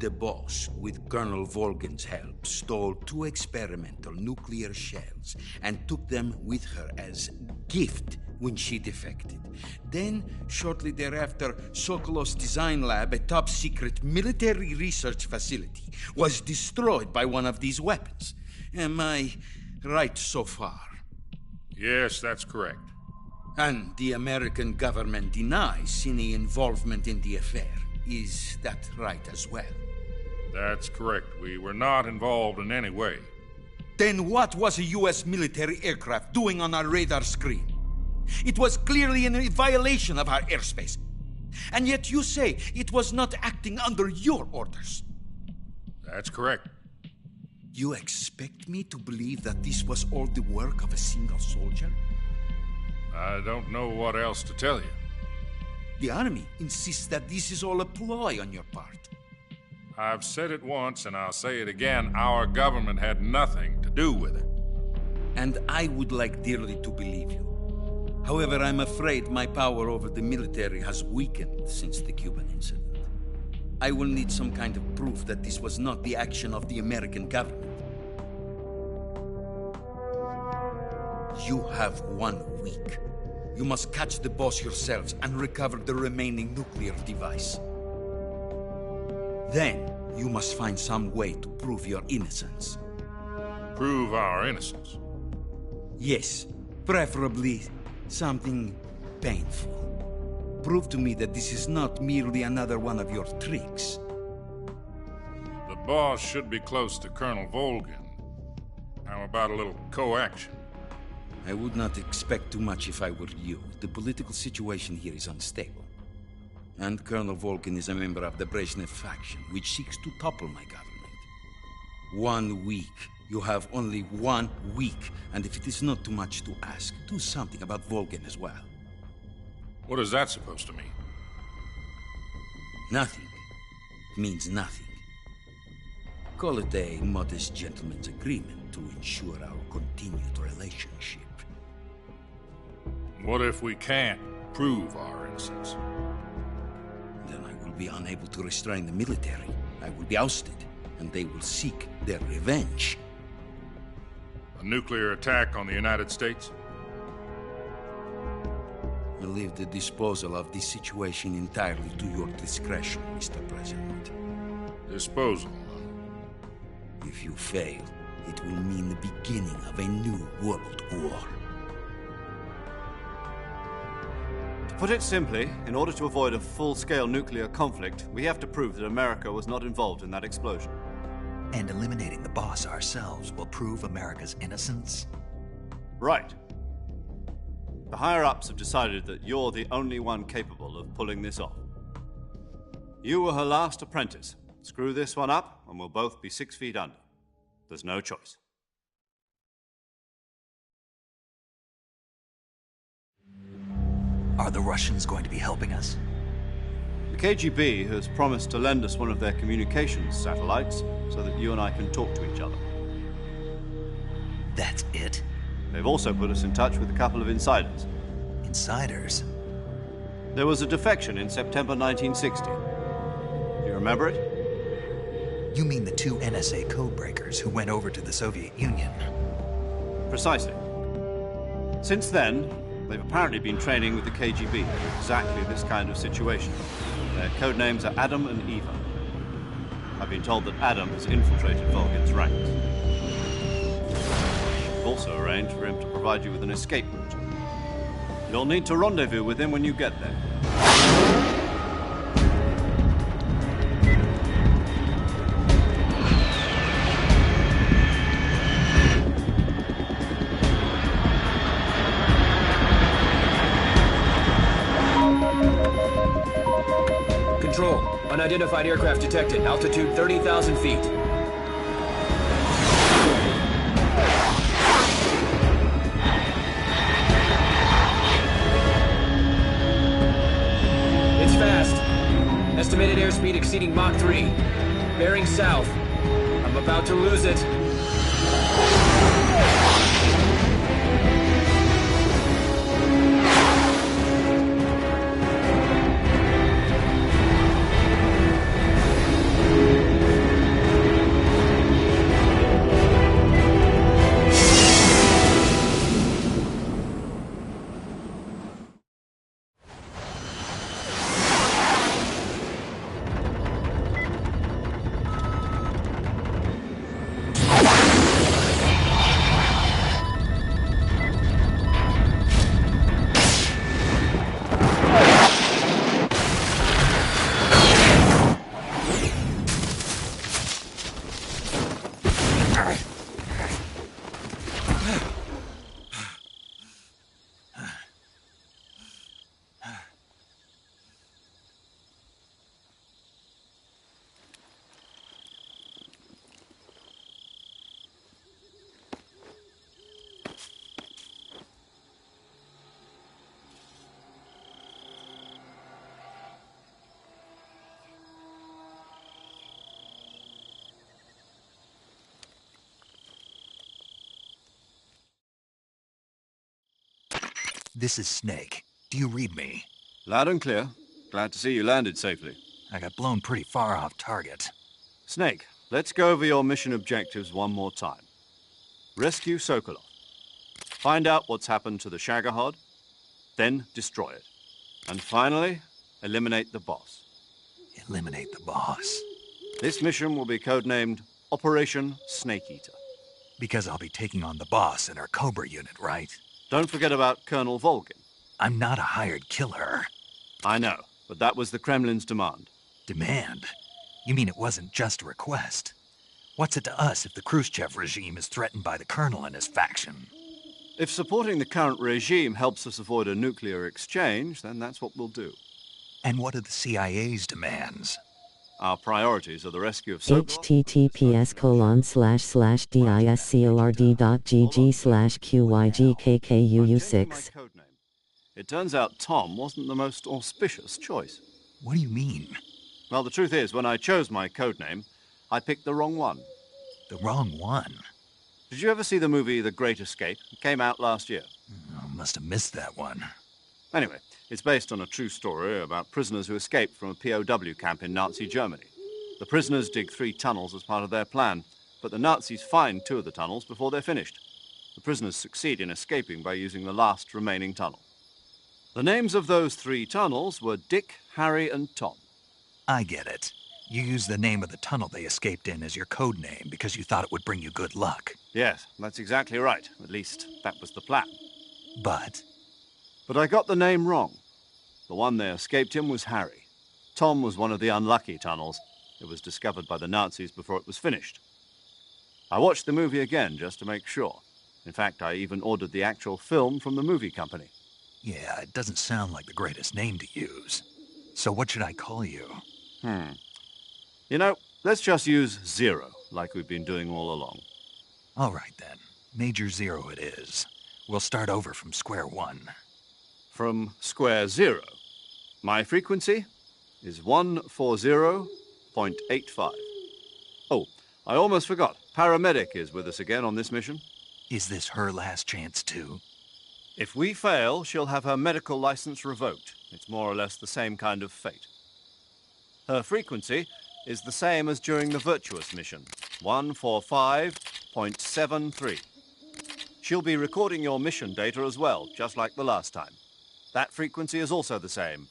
the Boss, with Colonel Volgin's help, stole 2 experimental nuclear shells and took them with her as gift when she defected. Then, shortly thereafter, Sokolov's design lab, a top-secret military research facility, was destroyed by one of these weapons. Am I right so far? Yes, that's correct. And the American government denies any involvement in the affair. Is that right as well? That's correct. We were not involved in any way. Then what was a U.S. military aircraft doing on our radar screen? It was clearly in a violation of our airspace. And yet you say it was not acting under your orders. That's correct. You expect me to believe that this was all the work of a single soldier? I don't know what else to tell you. The Army insists that this is all a ploy on your part. I've said it once and I'll say it again. Our government had nothing to do with it. And I would like dearly to believe you. However, I'm afraid my power over the military has weakened since the Cuban incident. I will need some kind of proof that this was not the action of the American government. You have 1 week. You must catch the Boss yourselves and recover the remaining nuclear device. Then, you must find some way to prove your innocence. Prove our innocence? Yes, preferably something painful. Prove to me that this is not merely another one of your tricks. The Boss should be close to Colonel Volgin. How about a little co-action? I would not expect too much if I were you. The political situation here is unstable. And Colonel Volgin is a member of the Brezhnev faction, which seeks to topple my government. 1 week You have only 1 week, and if it is not too much to ask, do something about Volgin as well. What is that supposed to mean? Nothing. It means nothing. Call it a modest gentleman's agreement to ensure our continued relationship. What if we can't prove our innocence? Then I will be unable to restrain the military. I will be ousted, and they will seek their revenge. A nuclear attack on the United States? I leave the disposal of this situation entirely to your discretion, Mr. President. Disposal? If you fail, it will mean the beginning of a new world war. To put it simply, in order to avoid a full-scale nuclear conflict, we have to prove that America was not involved in that explosion. And eliminating the boss ourselves will prove America's innocence? Right. The higher-ups have decided that you're the only one capable of pulling this off. You were her last apprentice. Screw this one up, and we'll both be 6 feet under. There's no choice. Are the Russians going to be helping us? The KGB has promised to lend us one of their communications satellites so that you and I can talk to each other. That's it? They've also put us in touch with a couple of insiders. Insiders? There was a defection in September 1960. Do you remember it? You mean the 2 NSA codebreakers who went over to the Soviet Union? Precisely. Since then, they've apparently been training with the KGB for exactly this kind of situation. Their code names are Adam and Eva. I've been told that Adam has infiltrated Volgin's ranks. We've also arranged for him to provide you with an escape route. You'll need to rendezvous with him when you get there. Control. Unidentified aircraft detected. Altitude 30,000 feet. It's fast. Estimated airspeed exceeding Mach 3. Bearing south. I'm about to lose it. This is Snake. Do you read me? Loud and clear. Glad to see you landed safely. I got blown pretty far off target. Snake, let's go over your mission objectives one more time. Rescue Sokolov. Find out what's happened to the Shagohod, then destroy it. And finally, eliminate the boss. Eliminate the boss? This mission will be codenamed Operation Snake Eater. Because I'll be taking on the boss in our Cobra unit, right? Don't forget about Colonel Volgin. I'm not a hired killer. I know, but that was the Kremlin's demand. Demand? You mean it wasn't just a request? What's it to us if the Khrushchev regime is threatened by the Colonel and his faction? If supporting the current regime helps us avoid a nuclear exchange, then that's what we'll do. And what are the CIA's demands? Our priorities are the rescue of Sokolov. https://discord.gg/qygkkuU6. It turns out Tom wasn't the most auspicious choice. What do you mean? Well, the truth is, when I chose my codename, I picked the wrong one. The wrong one? Did you ever see the movie The Great Escape? It came out last year. Oh, must have missed that one. Anyway, it's based on a true story about prisoners who escaped from a POW camp in Nazi Germany. The prisoners dig 3 tunnels as part of their plan, but the Nazis find 2 of the tunnels before they're finished. The prisoners succeed in escaping by using the last remaining tunnel. The names of those 3 tunnels were Dick, Harry, and Tom. I get it. You used the name of the tunnel they escaped in as your code name because you thought it would bring you good luck. Yes, that's exactly right. At least, that was the plan. But I got the name wrong. The one they escaped in was Harry. Tom was one of the unlucky tunnels. It was discovered by the Nazis before it was finished. I watched the movie again just to make sure. In fact, I even ordered the actual film from the movie company. yeah, it doesn't sound like the greatest name to use. So what should I call you? You know, let's just use Zero, like we've been doing all along. All right, then. Major Zero it is. We'll start over from square one. From square zero. My frequency is 140.85. Oh, I almost forgot. Paramedic is with us again on this mission. Is this her last chance, too? If we fail, she'll have her medical license revoked. It's more or less the same kind of fate. Her frequency is the same as during the Virtuous mission, 145.73. She'll be recording your mission data as well, just like the last time. That frequency is also the same,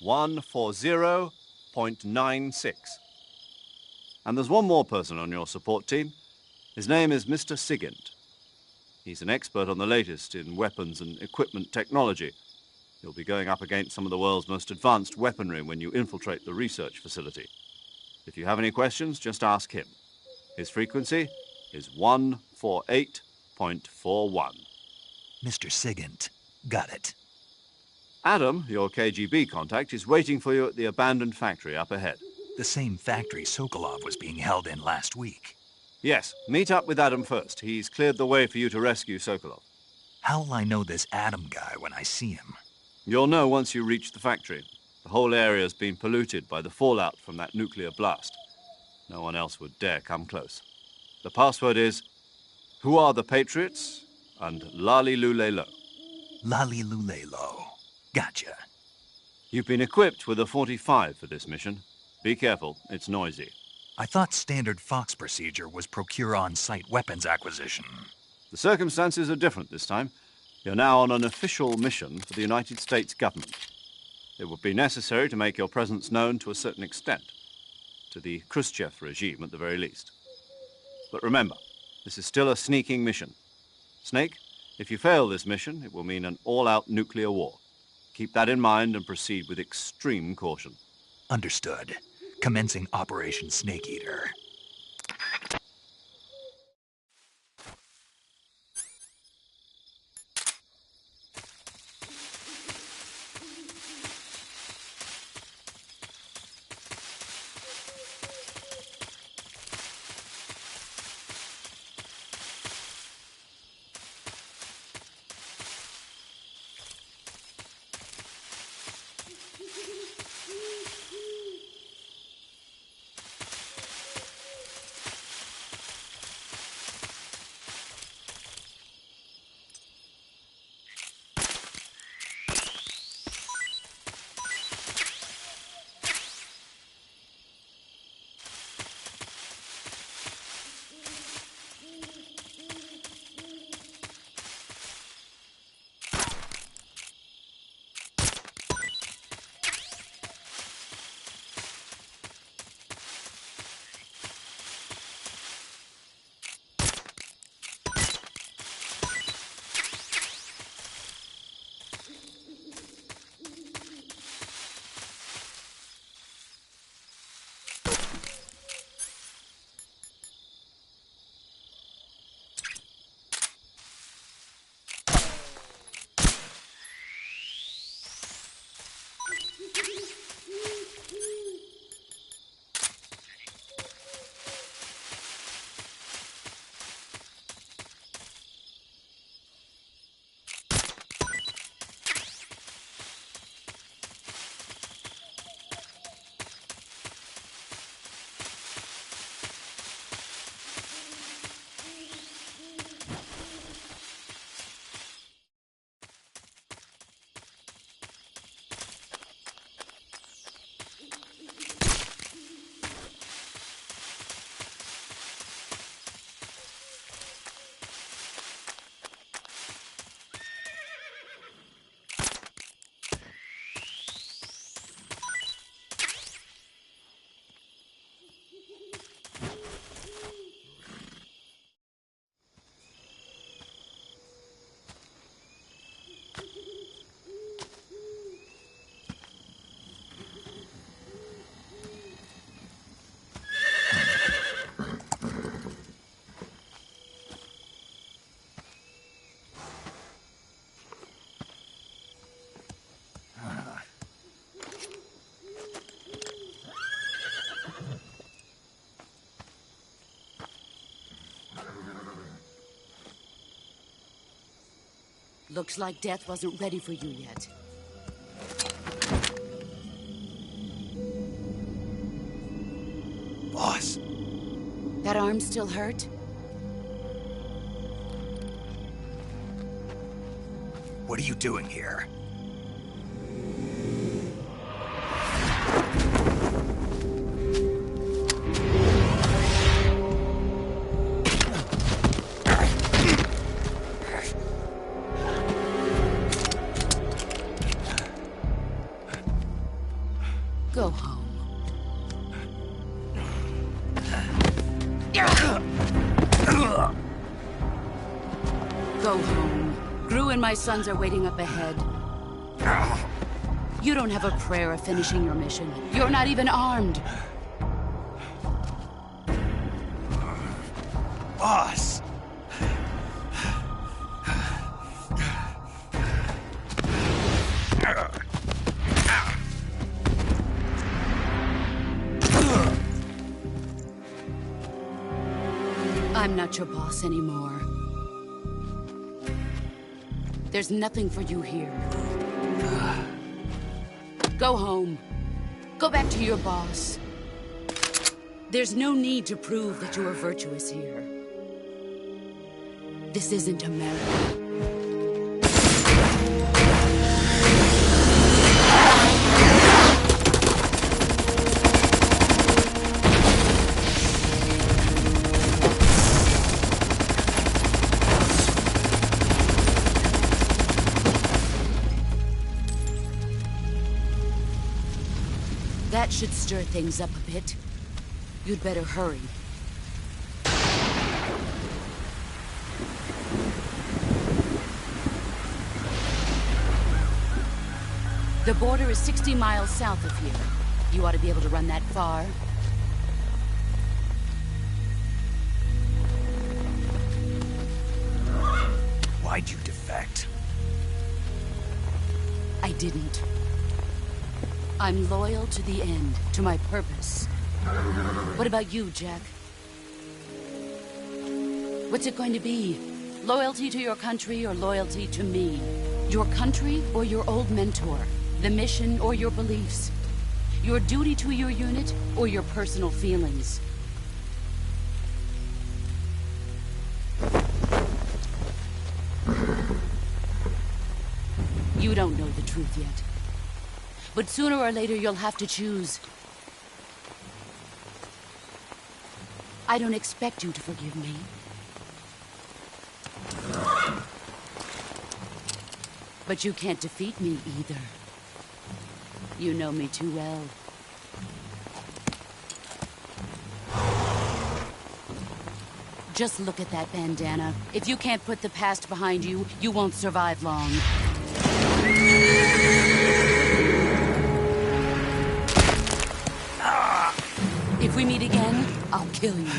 140.96. And there's one more person on your support team. His name is Mr. Sigint. He's an expert on the latest in weapons and equipment technology. You'll be going up against some of the world's most advanced weaponry when you infiltrate the research facility. If you have any questions, just ask him. His frequency is 148.41. Mr. Sigint. Got it. Adam, your KGB contact, is waiting for you at the abandoned factory up ahead. The same factory Sokolov was being held in last week. Yes, meet up with Adam first. He's cleared the way for you to rescue Sokolov. How'll I know this Adam guy when I see him? You'll know once you reach the factory. The whole area's been polluted by the fallout from that nuclear blast. No one else would dare come close. The password is, "Who are the Patriots?" and "Lali Lule Lo." Lali Lule Lo. Gotcha. You've been equipped with a 45 for this mission. Be careful, it's noisy. I thought standard Fox procedure was procure on-site weapons acquisition. The circumstances are different this time. You're now on an official mission for the United States government. It would be necessary to make your presence known to a certain extent, to the Khrushchev regime at the very least. But remember, this is still a sneaking mission. Snake, if you fail this mission, it will mean an all-out nuclear war. Keep that in mind and proceed with extreme caution. Understood. Commencing Operation Snake Eater. Looks like death wasn't ready for you yet. Boss! That arm still hurt? What are you doing here? Go home. Go home. Gru and my sons are waiting up ahead. You don't have a prayer of finishing your mission. You're not even armed. Boss! I'm not your boss anymore. There's nothing for you here. Go home. Go back to your boss. There's no need to prove that you are virtuous here. This isn't America. That should stir things up a bit. You'd better hurry. The border is 60 miles south of here. You ought to be able to run that far. Why'd you defect? I didn't. I'm loyal to the end, to my purpose. What about you, Jack? What's it going to be? Loyalty to your country or loyalty to me? Your country or your old mentor? The mission or your beliefs? Your duty to your unit or your personal feelings? You don't know the truth yet. But sooner or later, you'll have to choose. I don't expect you to forgive me. But you can't defeat me either. You know me too well. Just look at that bandana. If you can't put the past behind you, you won't survive long. If we meet again, I'll kill you.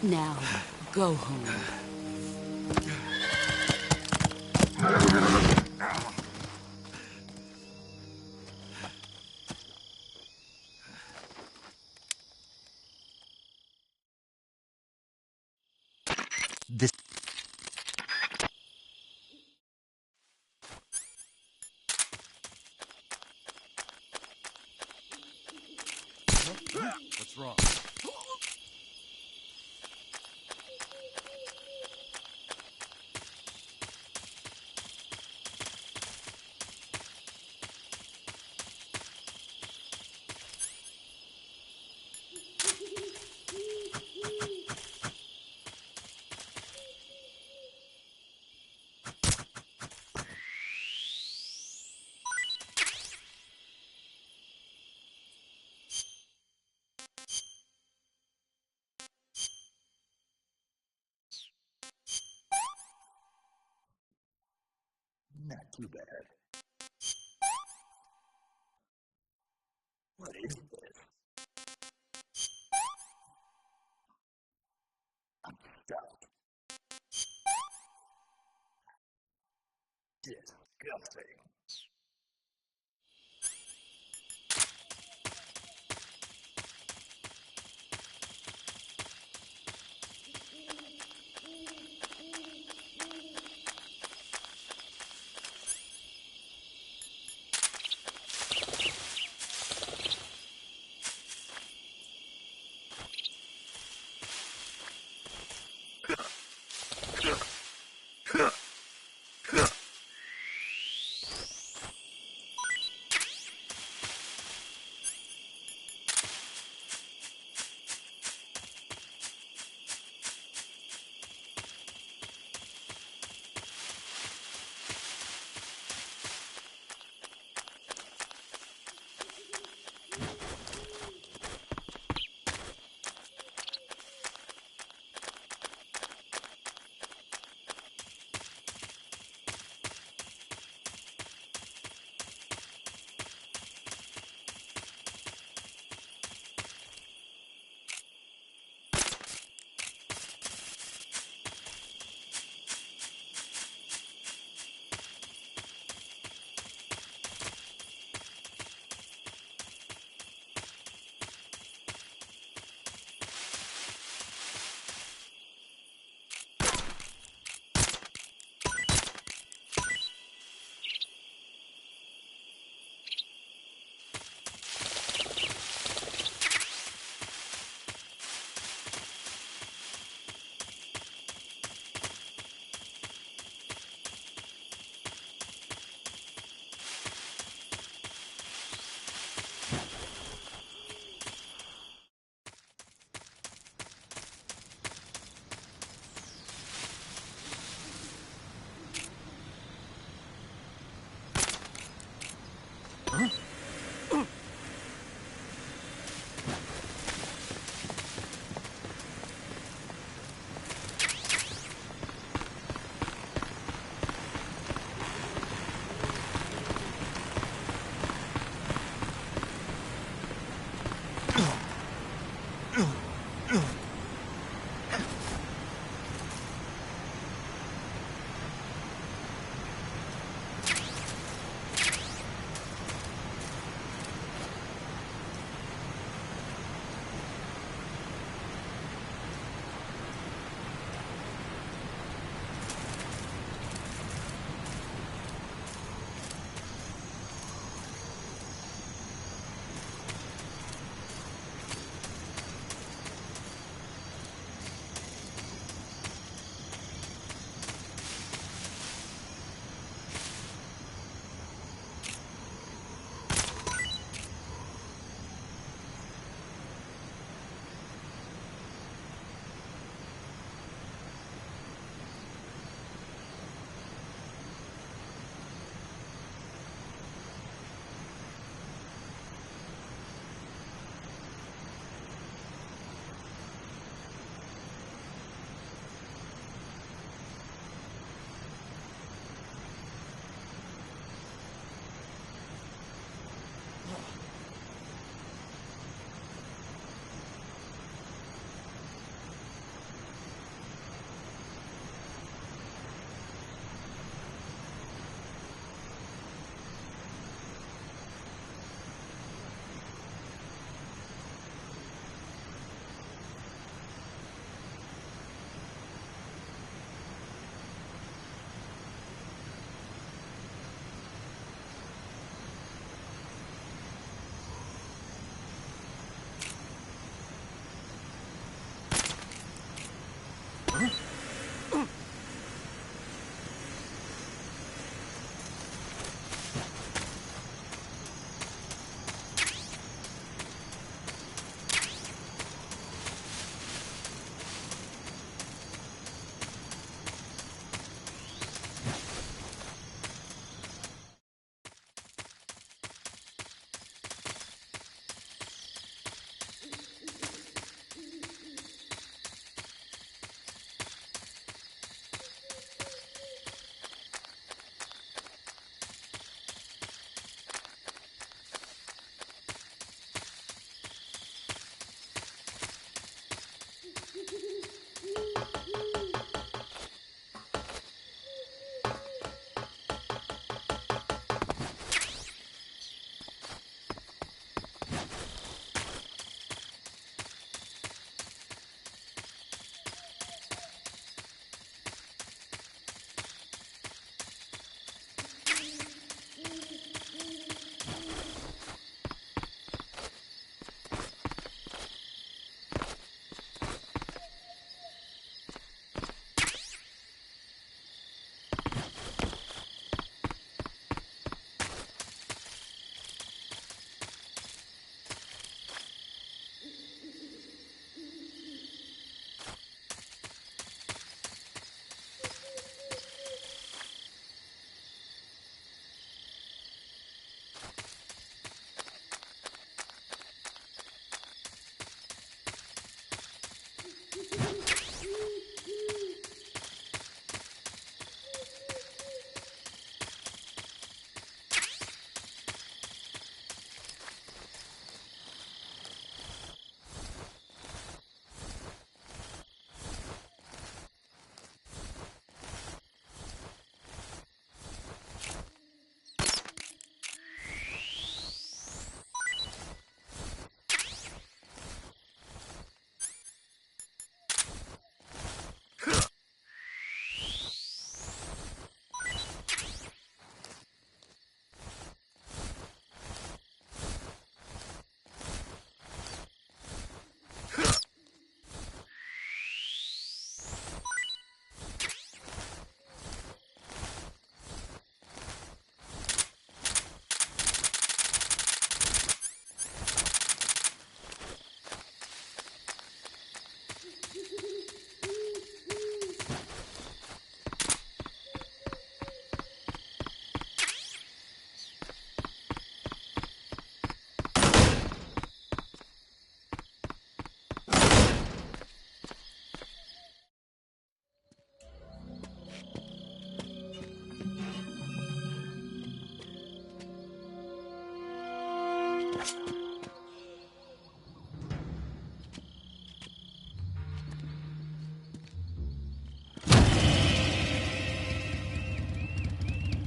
Now, go home. This... What's wrong? Not too bad. What is this? I'm stuck. Disgusting.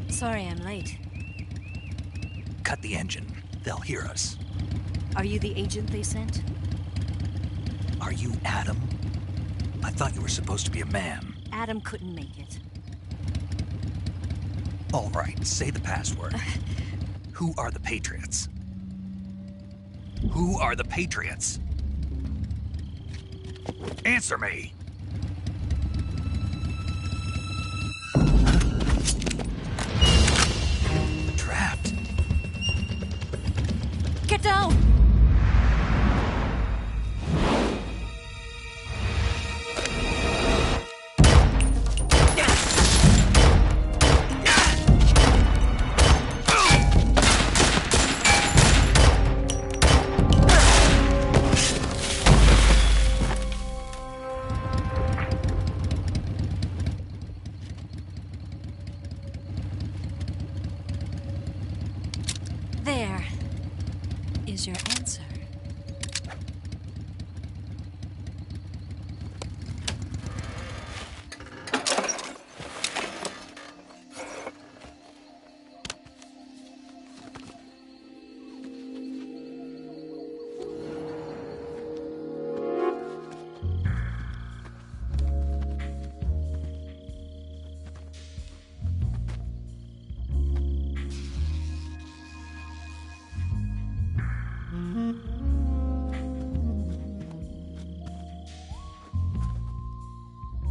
Sorry I'm late. Cut the engine. They'll hear us. Are you the agent they sent? Are you Adam? I thought you were supposed to be a man. Adam couldn't make it. All right, say the password. Who are the Patriots? Who are the Patriots? Answer me! Trapped. Get down! There is your answer.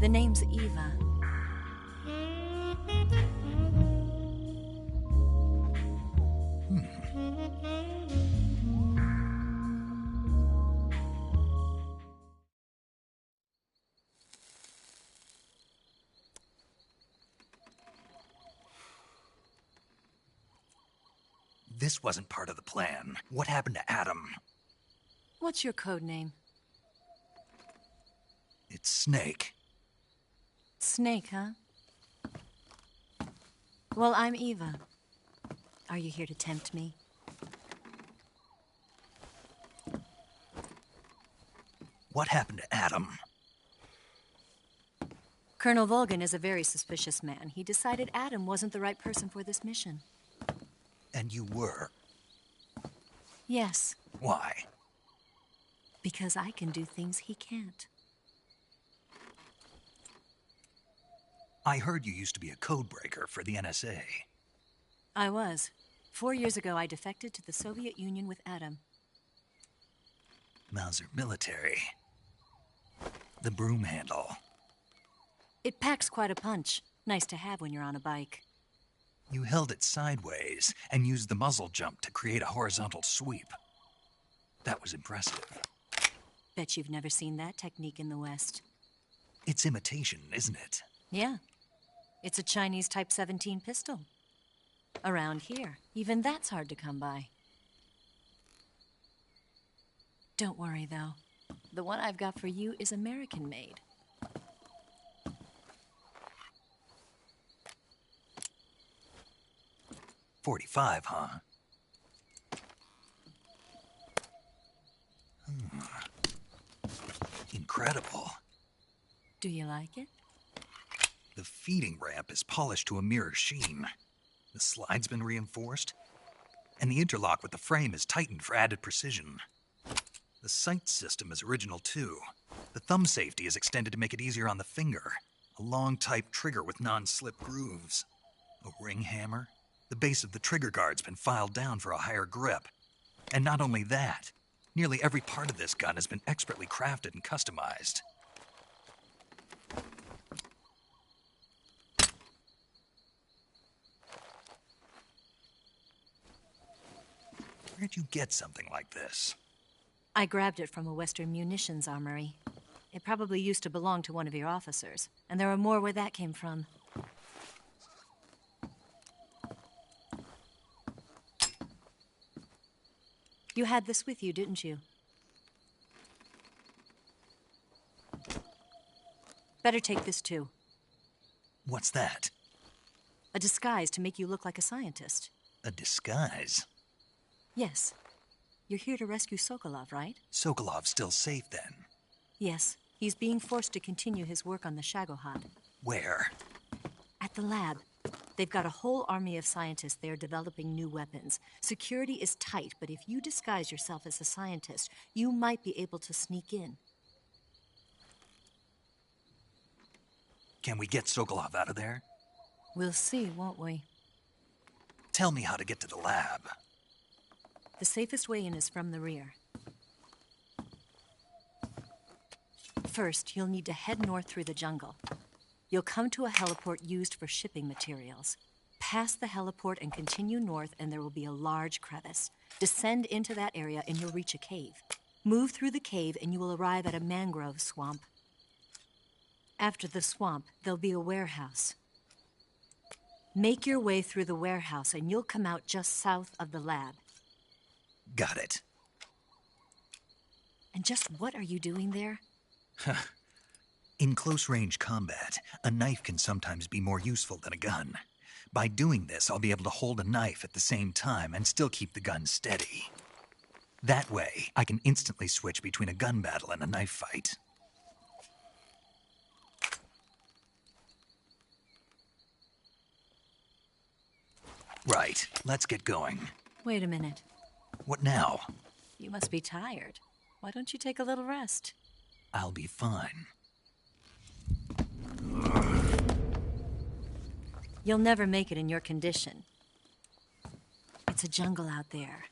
The name's Eva. This wasn't part of the plan. What happened to Adam? What's your code name? It's Snake. Snake, huh? Well, I'm Eva. Are you here to tempt me? What happened to Adam? Colonel Volgan is a very suspicious man. He decided Adam wasn't the right person for this mission. And you were? Yes. Why? Because I can do things he can't. I heard you used to be a codebreaker for the NSA. I was. 4 years ago, I defected to the Soviet Union with Adam. Mauser military. The broom handle. It packs quite a punch. Nice to have when you're on a bike. You held it sideways and used the muzzle jump to create a horizontal sweep. That was impressive. Bet you've never seen that technique in the West. It's imitation, isn't it? Yeah. It's a Chinese Type 17 pistol. Around here, even that's hard to come by. Don't worry, though. The one I've got for you is American-made. .45, huh? Incredible. Do you like it? The feeding ramp is polished to a mirror sheen. The slide's been reinforced, and the interlock with the frame is tightened for added precision. The sight system is original too. The thumb safety is extended to make it easier on the finger. A long type trigger with non-slip grooves. A ring hammer. The base of the trigger guard's been filed down for a higher grip. And not only that, nearly every part of this gun has been expertly crafted and customized. Where'd you get something like this? I grabbed it from a Western munitions armory. It probably used to belong to one of your officers, and there are more where that came from. You had this with you, didn't you? Better take this too. What's that? A disguise to make you look like a scientist. A disguise? Yes. You're here to rescue Sokolov, right? Sokolov's still safe then? Yes. He's being forced to continue his work on the Shagohod. Where? At the lab. They've got a whole army of scientists there developing new weapons. Security is tight, but if you disguise yourself as a scientist, you might be able to sneak in. Can we get Sokolov out of there? We'll see, won't we? Tell me how to get to the lab. The safest way in is from the rear. First, you'll need to head north through the jungle. You'll come to a heliport used for shipping materials. Pass the heliport and continue north, and there will be a large crevice. Descend into that area and you'll reach a cave. Move through the cave and you will arrive at a mangrove swamp. After the swamp, there'll be a warehouse. Make your way through the warehouse and you'll come out just south of the lab. Got it. And just what are you doing there? In close-range combat, a knife can sometimes be more useful than a gun. By doing this, I'll be able to hold a knife at the same time and still keep the gun steady. That way, I can instantly switch between a gun battle and a knife fight. Right, let's get going. Wait a minute. What now? You must be tired. Why don't you take a little rest? I'll be fine. You'll never make it in your condition. It's a jungle out there.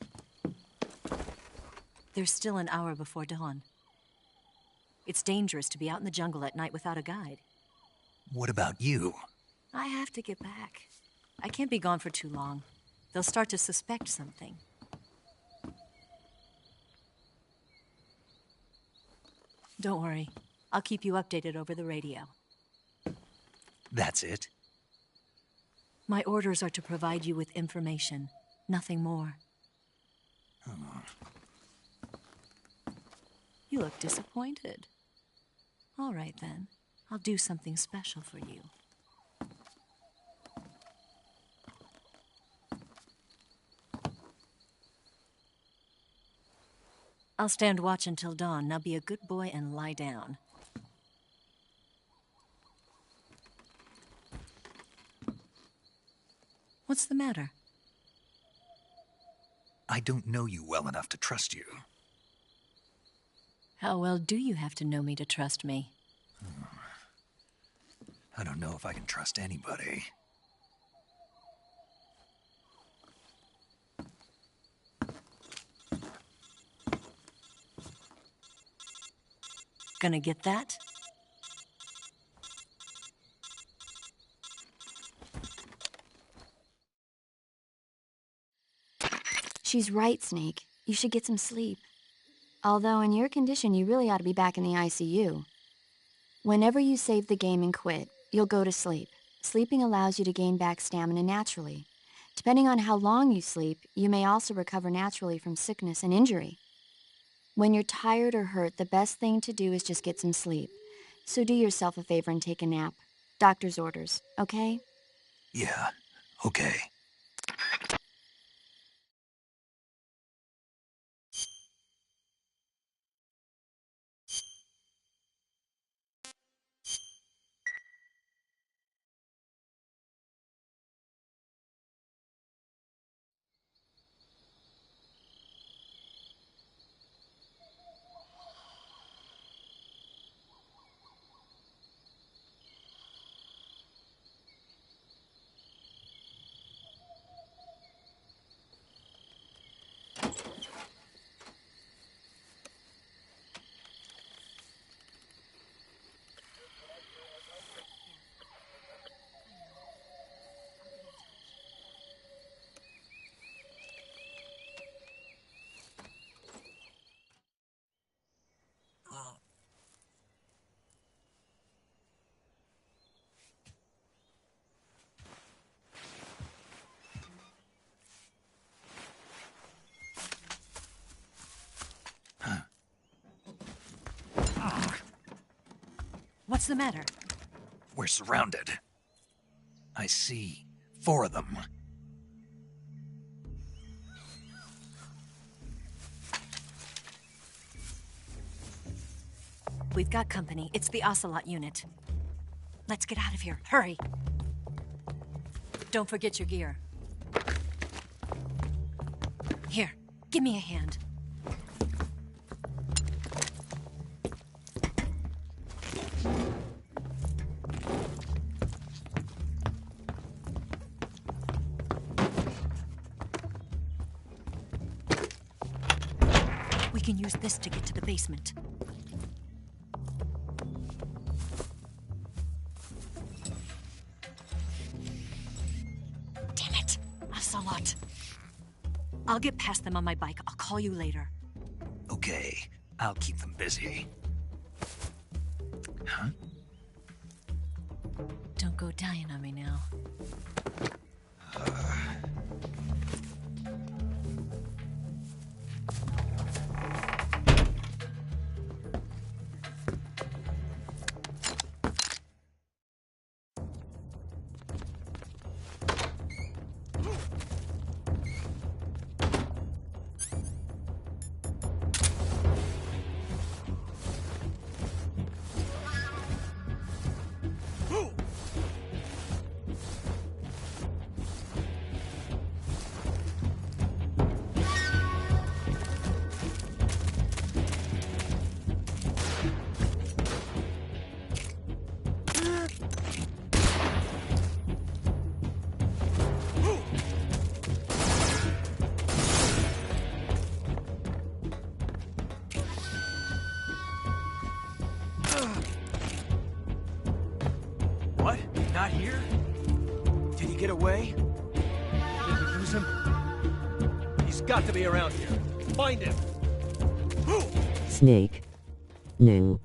There's still an hour before dawn. It's dangerous to be out in the jungle at night without a guide. What about you? I have to get back. I can't be gone for too long. They'll start to suspect something. Don't worry. I'll keep you updated over the radio. That's it? My orders are to provide you with information. Nothing more. Oh. You look disappointed. All right, then. I'll do something special for you. I'll stand watch until dawn. Now be a good boy and lie down. What's the matter? I don't know you well enough to trust you. How well do you have to know me to trust me? I don't know if I can trust anybody. Gonna get that? She's right, Snake. You should get some sleep. Although in your condition, you really ought to be back in the ICU. Whenever you save the game and quit, you'll go to sleep. Sleeping allows you to gain back stamina naturally. Depending on how long you sleep, you may also recover naturally from sickness and injury. When you're tired or hurt, the best thing to do is just get some sleep. So do yourself a favor and take a nap. Doctor's orders, okay? Yeah, okay. What's the matter? We're surrounded. I see 4 of them. We've got company. It's the Ocelot unit. Let's get out of here. Hurry! Don't forget your gear. Here, give me a hand. We can use this to get to the basement. Damn it! Ocelot. I'll get past them on my bike. I'll call you later. Okay, I'll keep them busy. Huh? Don't go dying on me now. What? Not here? Did he get away? Did we lose him? He's got to be around here. Find him! Snake. No.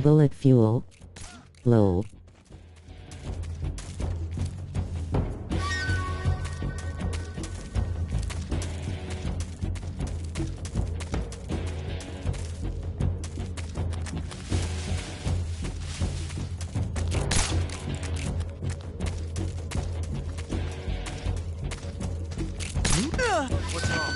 Bullet fuel. Low. What's wrong?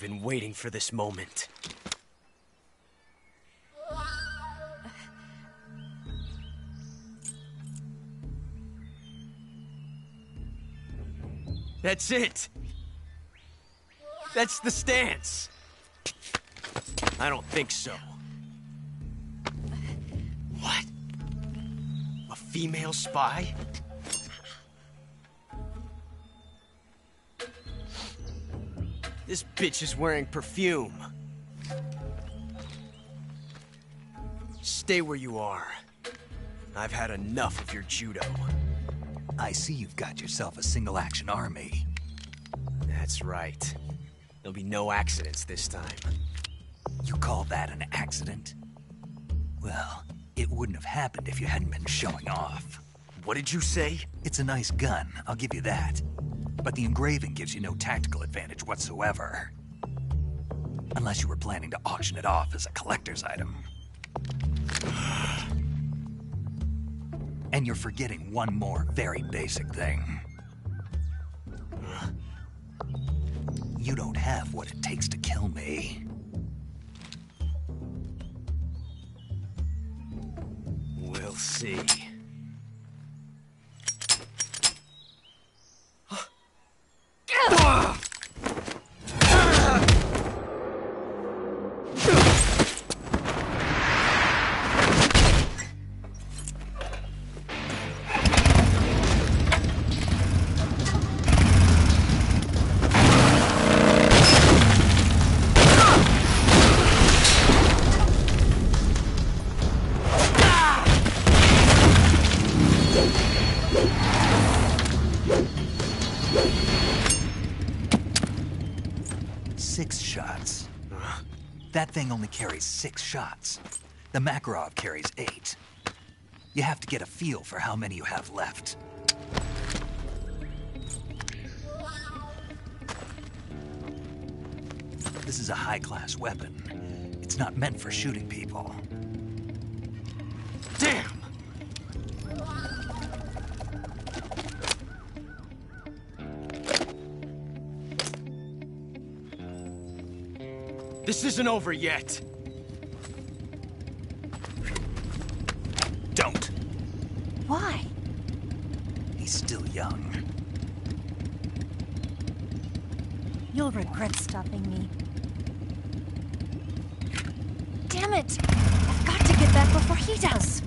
been waiting for this moment. That's it! That's the stance! I don't think so. What? A female spy? This bitch is wearing perfume. Stay where you are. I've had enough of your judo. I see you've got yourself a single-action army. That's right. There'll be no accidents this time. You call that an accident? Well, it wouldn't have happened if you hadn't been showing off. What did you say? It's a nice gun, I'll give you that. But the engraving gives you no tactical advantage whatsoever. Unless you were planning to auction it off as a collector's item. And you're forgetting one more very basic thing. You don't have what it takes to kill me. We'll see. That thing only carries 6 shots. The Makarov carries 8. You have to get a feel for how many you have left. This is a high-class weapon. It's not meant for shooting people. Damn! This isn't over yet. Don't. Why? He's still young. You'll regret stopping me. Damn it! I've got to get back before he does.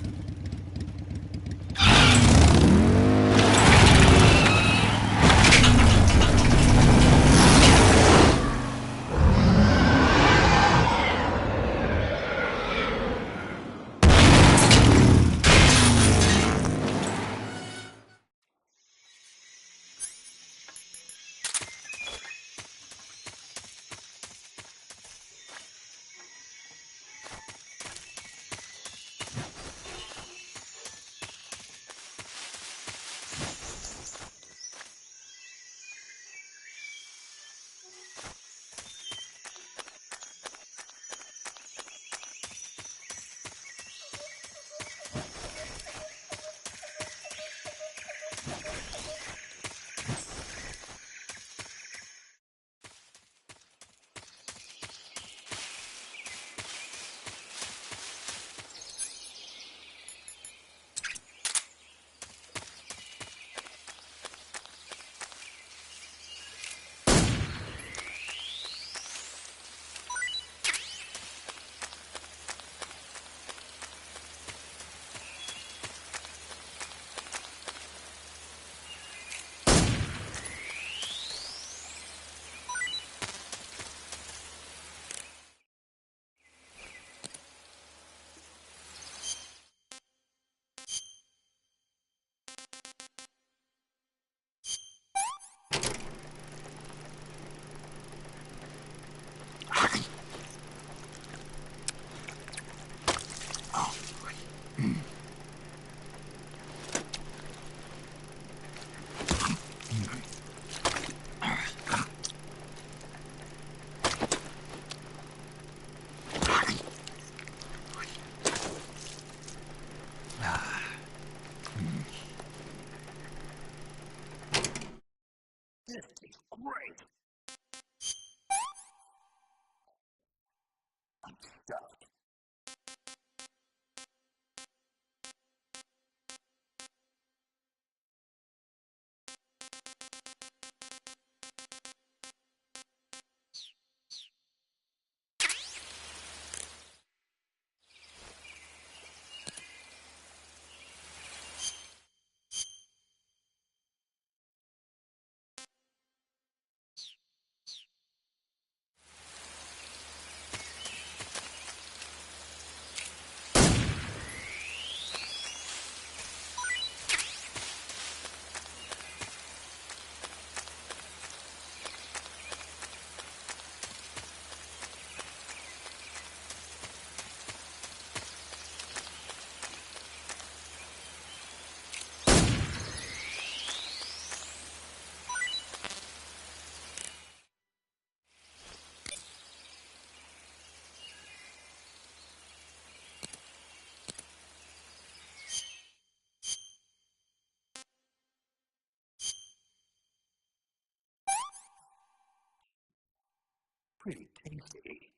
Easy.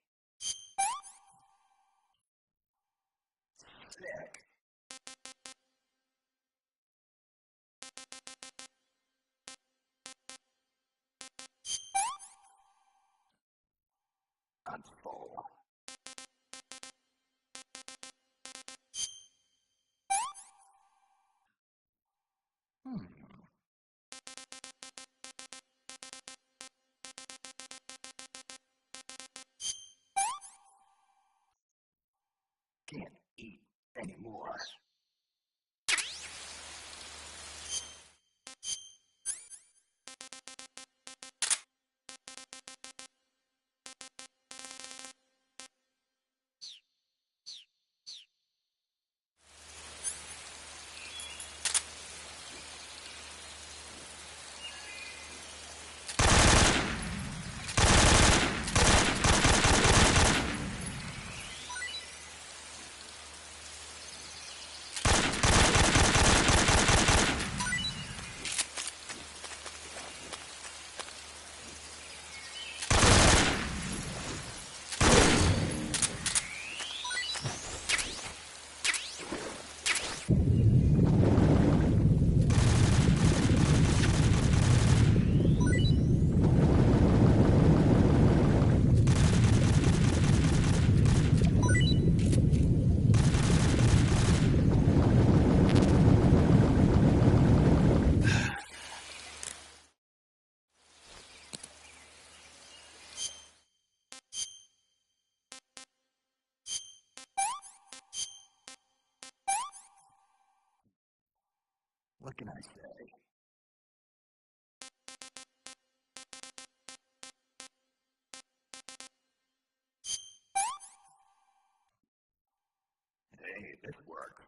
Sick. I'm full. Can't eat anymore. What can I say? Hey, this worked.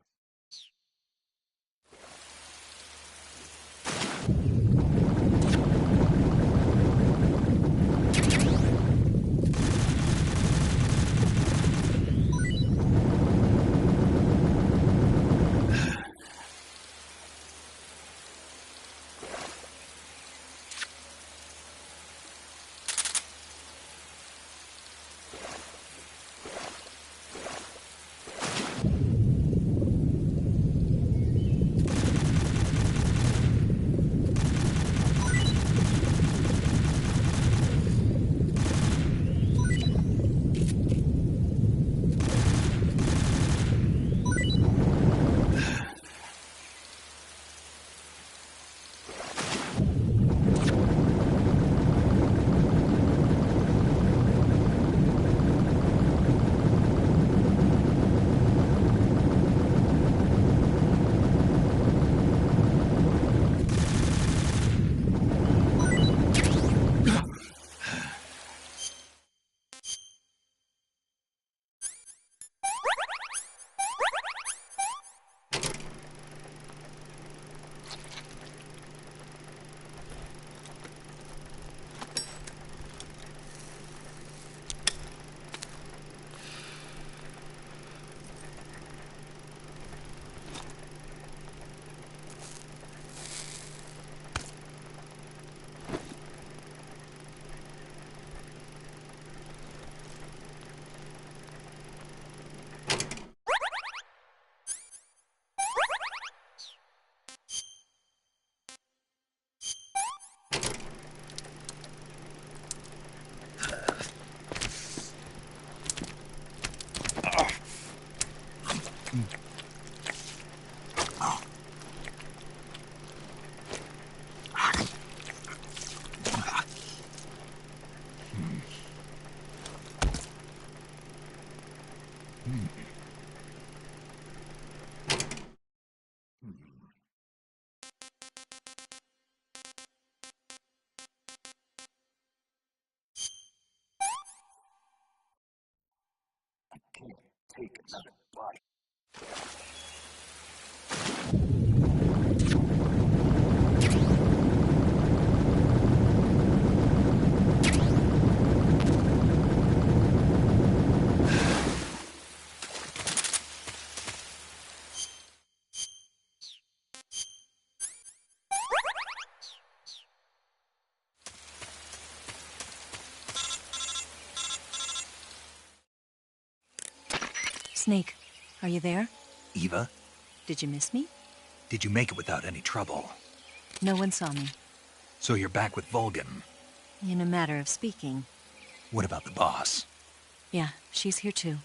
Snake, are you there? Eva, Did you miss me? did you make it without any trouble? No one saw me. So you're back with Vulcan. In a matter of speaking. What about the boss? Yeah, she's here too.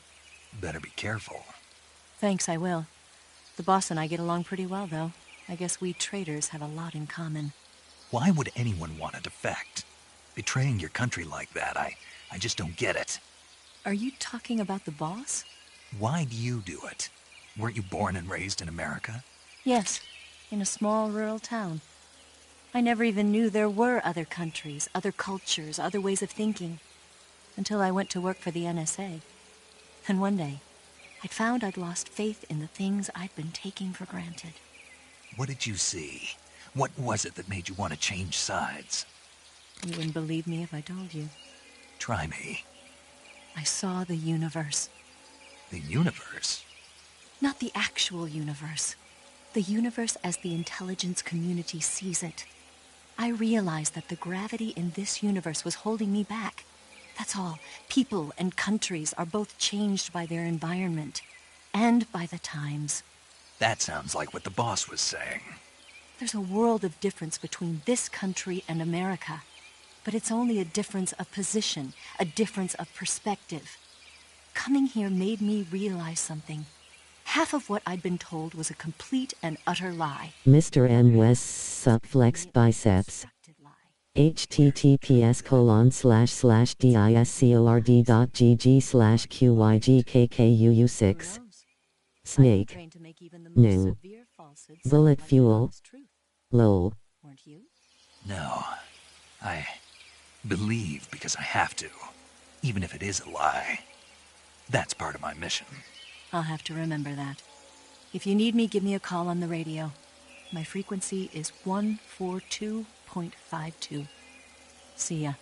Better be careful. Thanks, I will. The boss and I get along pretty well, though. I guess we traitors have a lot in common. Why would anyone want to defect? Betraying your country like that, I just don't get it. Are you talking about the boss? Why do you do it? Weren't you born and raised in America? Yes, in a small rural town. I never even knew there were other countries, other cultures, other ways of thinking, until I went to work for the NSA. And one day, I'd found I'd lost faith in the things I'd been taking for granted. What did you see? What was it that made you want to change sides? You wouldn't believe me if I told you. Try me. I saw the universe. The universe? Not the actual universe. The universe as the intelligence community sees it. I realized that the gravity in this universe was holding me back. That's all. People and countries are both changed by their environment and by the times. That sounds like what the boss was saying. There's a world of difference between this country and America. But it's only a difference of position, a difference of perspective. Coming here made me realize something. Half of what I'd been told was a complete and utter lie. Mr. M. West's flexed biceps. https://discord.gg/qygkkuU6. Snake. New. Bullet fuel. Lol. No. I believe because I have to, even if it is a lie. That's part of my mission. I'll have to remember that. If you need me, give me a call on the radio. My frequency is 142.52. See ya.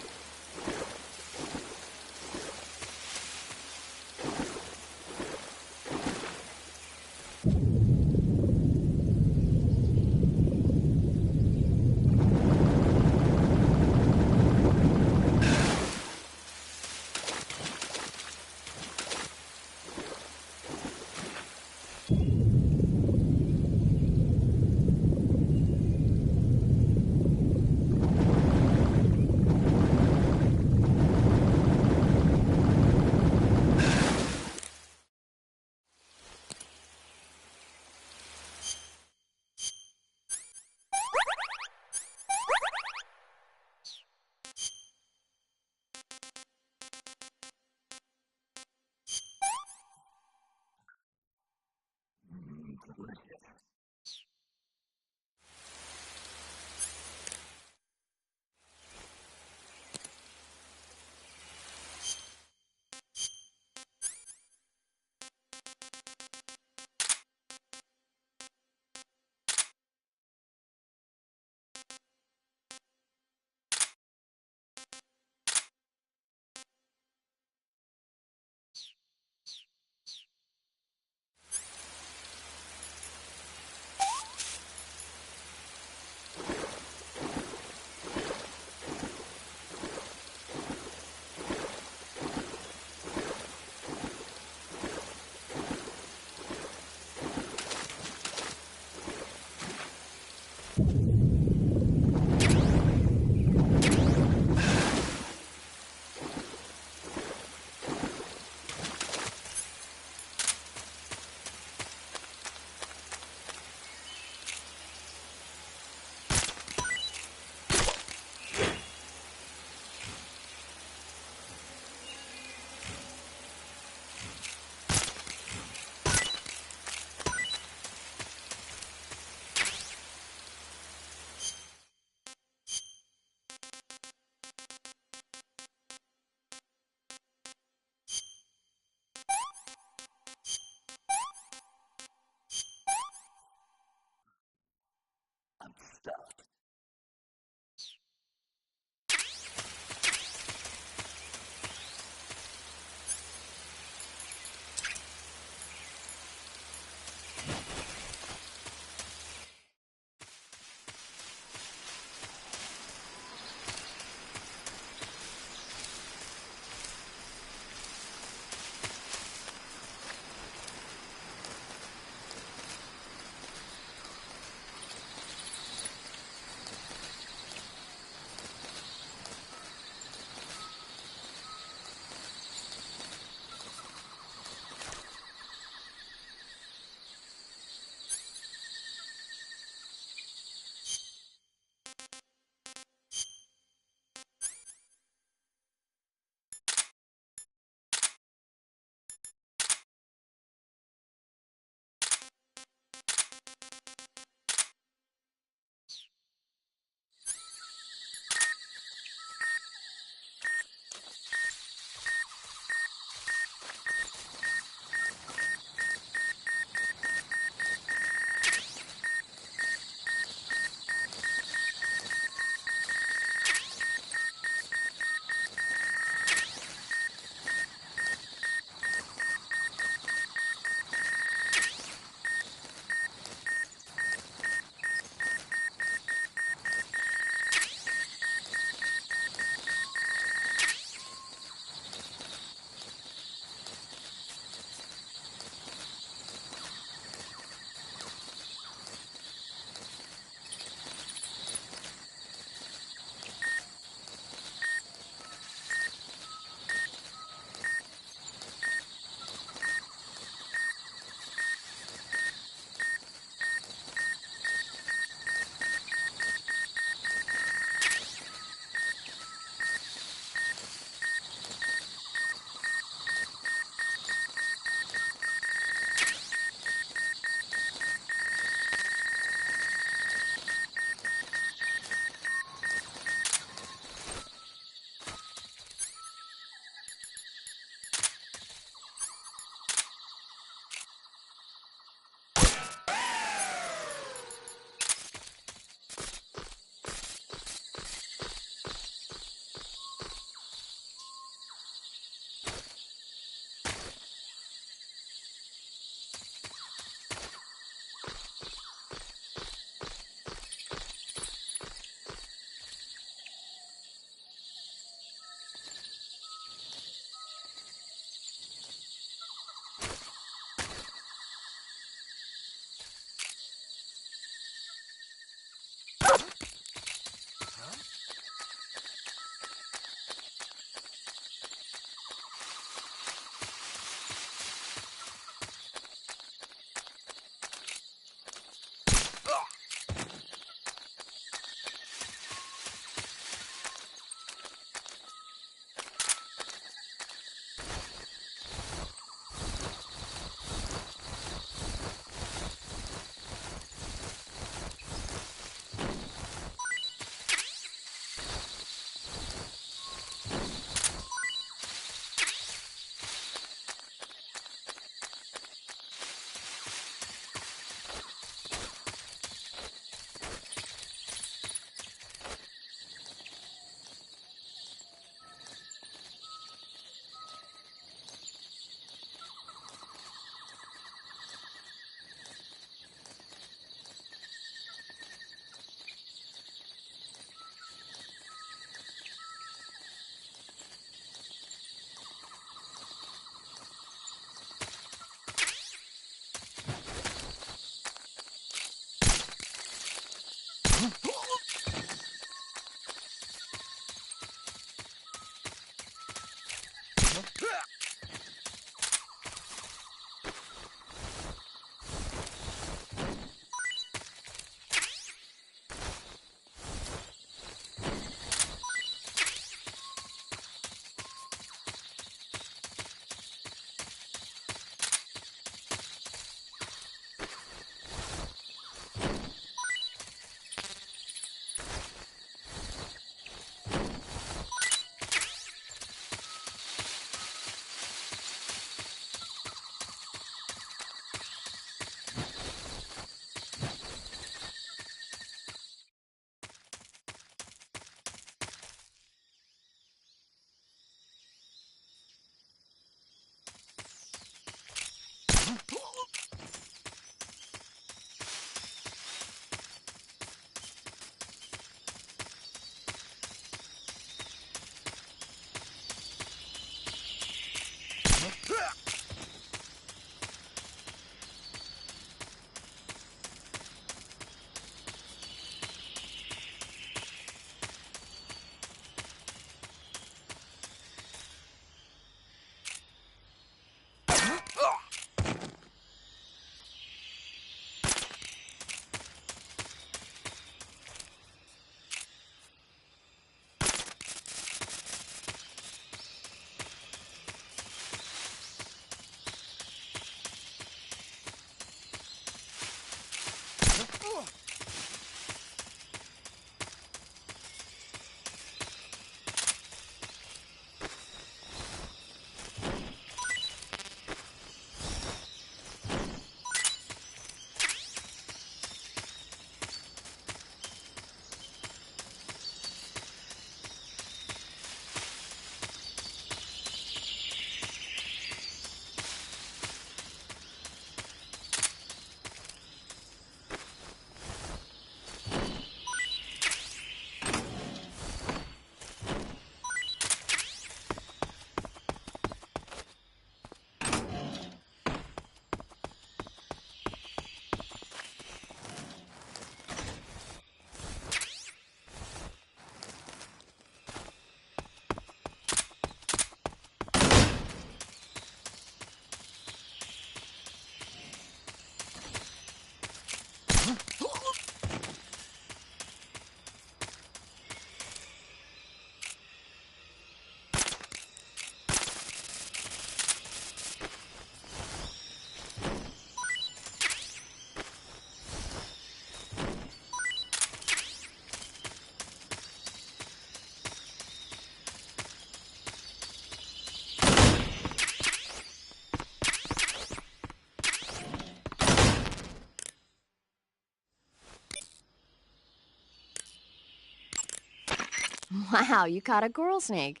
Wow, you caught a coral snake.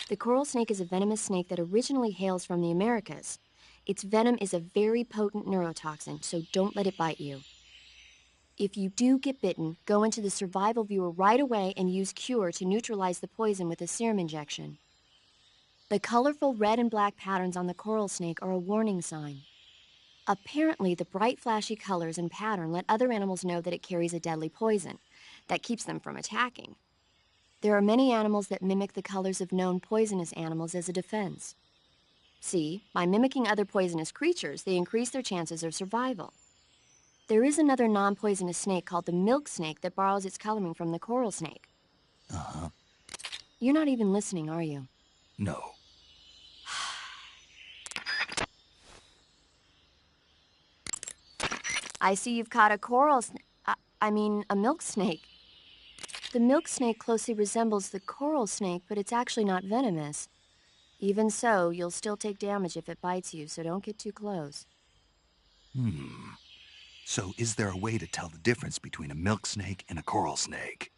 The coral snake is a venomous snake that originally hails from the Americas. Its venom is a very potent neurotoxin, so don't let it bite you. If you do get bitten, go into the survival viewer right away and use Cure to neutralize the poison with a serum injection. The colorful red and black patterns on the coral snake are a warning sign. Apparently, the bright flashy colors and pattern let other animals know that it carries a deadly poison that keeps them from attacking. There are many animals that mimic the colors of known poisonous animals as a defense. See, by mimicking other poisonous creatures, they increase their chances of survival. There is another non-poisonous snake called the milk snake that borrows its coloring from the coral snake. Uh-huh. You're not even listening, are you? No. I see you've caught a coral a milk snake. The milk snake closely resembles the coral snake, but it's actually not venomous. Even so, you'll still take damage if it bites you, so don't get too close. So is there a way to tell the difference between a milk snake and a coral snake?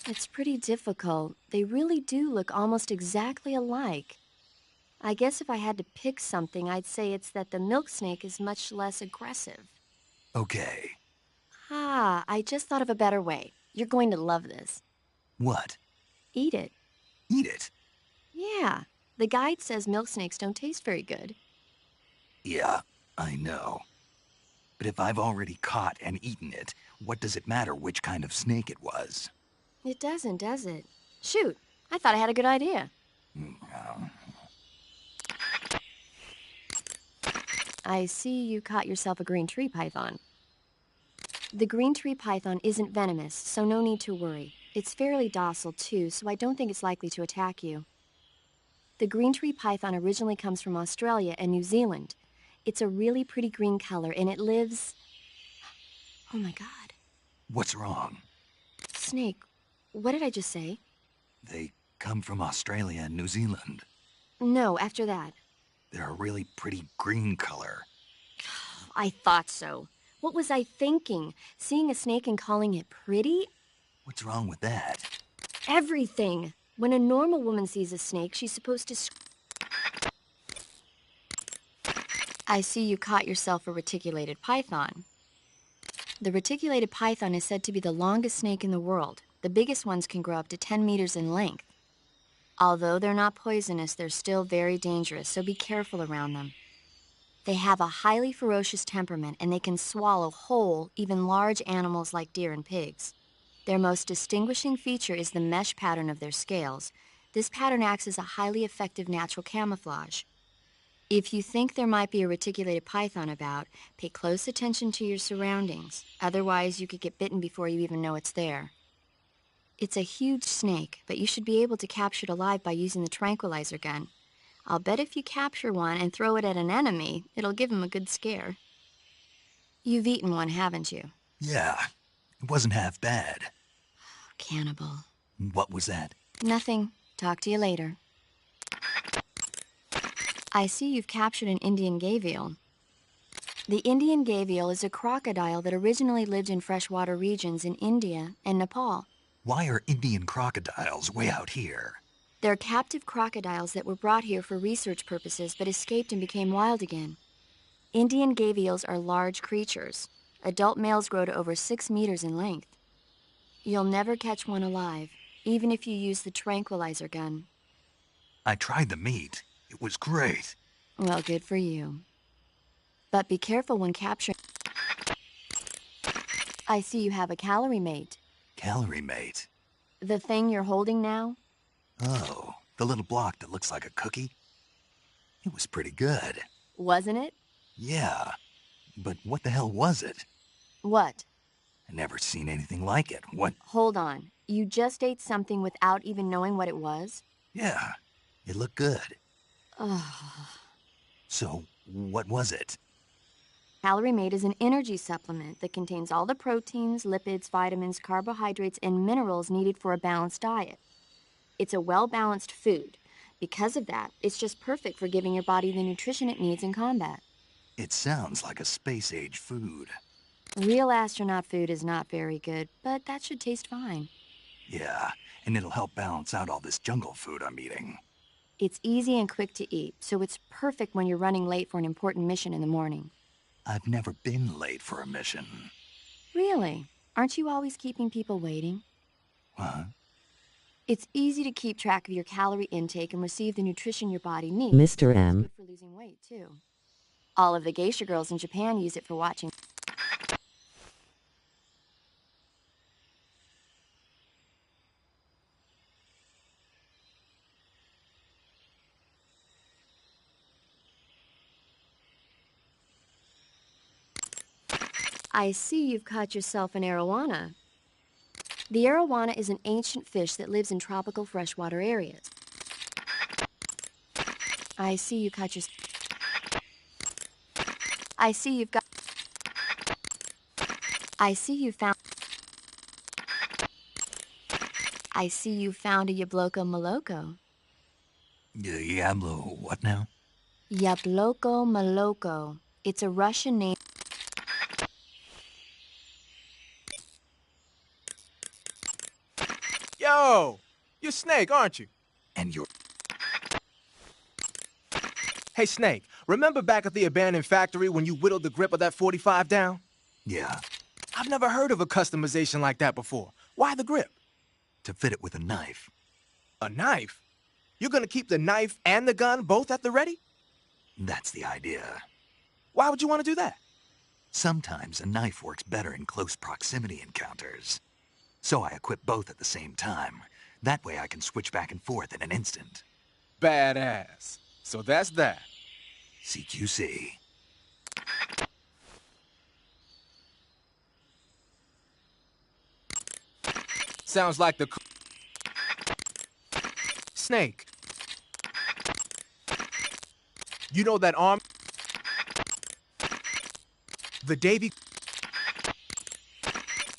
It's pretty difficult. They really do look almost exactly alike. I guess if I had to pick something, I'd say it's that the milk snake is much less aggressive. Okay. I just thought of a better way. You're going to love this. What? Eat it. Eat it? Yeah. The guide says milk snakes don't taste very good. Yeah, I know. But if I've already caught and eaten it, what does it matter which kind of snake it was? It doesn't, does it? Shoot, I thought I had a good idea. I see you caught yourself a green tree python. The green tree python isn't venomous, so no need to worry. It's fairly docile too, so I don't think it's likely to attack you. The green tree python originally comes from Australia and New Zealand. It's a really pretty green color, and it lives... Oh my God. What's wrong? Snake, what did I just say? They come from Australia and New Zealand. No, after that. They're a really pretty green color. I thought so. What was I thinking? Seeing a snake and calling it pretty? What's wrong with that? Everything. When a normal woman sees a snake, she's supposed to... I see you caught yourself a reticulated python. The reticulated python is said to be the longest snake in the world. The biggest ones can grow up to 10 meters in length. Although they're not poisonous, they're still very dangerous, so be careful around them. They have a highly ferocious temperament, and they can swallow whole, even large animals like deer and pigs. Their most distinguishing feature is the mesh pattern of their scales. This pattern acts as a highly effective natural camouflage. If you think there might be a reticulated python about, pay close attention to your surroundings. Otherwise, you could get bitten before you even know it's there. It's a huge snake, but you should be able to capture it alive by using the tranquilizer gun. I'll bet if you capture one and throw it at an enemy, it'll give him a good scare. You've eaten one, haven't you? Yeah, it wasn't half bad. Cannibal. What was that? Nothing. Talk to you later. I see you've captured an Indian gavial. The Indian gavial is a crocodile that originally lived in freshwater regions in India and Nepal. Why are Indian crocodiles way out here? They're captive crocodiles that were brought here for research purposes but escaped and became wild again. Indian gavials are large creatures. Adult males grow to over 6 meters in length. You'll never catch one alive, even if you use the tranquilizer gun. I tried the meat. It was great. Well, good for you. But be careful when capturing... I see you have a calorie mate. Calorie mate? The thing you're holding now? Oh, the little block that looks like a cookie? It was pretty good. Wasn't it? Yeah, but what the hell was it? What? I never seen anything like it. What? Hold on. You just ate something without even knowing what it was? Yeah, it looked good. Ugh. So, what was it? Calorie Mate is an energy supplement that contains all the proteins, lipids, vitamins, carbohydrates, and minerals needed for a balanced diet. It's a well-balanced food. Because of that, it's just perfect for giving your body the nutrition it needs in combat. It sounds like a space-age food. Real astronaut food is not very good, but that should taste fine. Yeah, and it'll help balance out all this jungle food I'm eating. It's easy and quick to eat, so it's perfect when you're running late for an important mission in the morning. I've never been late for a mission. Really? Aren't you always keeping people waiting? What? It's easy to keep track of your calorie intake and receive the nutrition your body needs. Mr. M. It's good for losing weight, too. All of the geisha girls in Japan use it for watching. I see you've caught yourself an arowana. The arowana is an ancient fish that lives in tropical freshwater areas. I see you caught your... I see you've got... I see you found... I see you found a Yabloko Maloko. Yablo what now? Yabloko Maloko. It's a Russian name. Yo! You're Snake, aren't you? And you're... Hey, Snake, remember back at the abandoned factory when you whittled the grip of that 45 down? Yeah. I've never heard of a customization like that before. Why the grip? To fit it with a knife. A knife? You're gonna keep the knife and the gun both at the ready? That's the idea. Why would you want to do that? Sometimes a knife works better in close proximity encounters. So I equip both at the same time. That way I can switch back and forth in an instant. Badass. So that's that. CQC. Sounds like the... Snake. You know that arm... The Davy...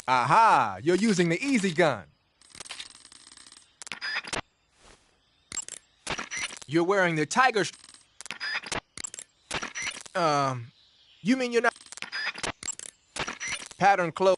Aha! You're using the easy gun. You're wearing the tiger... You mean you're not... Pattern clothes...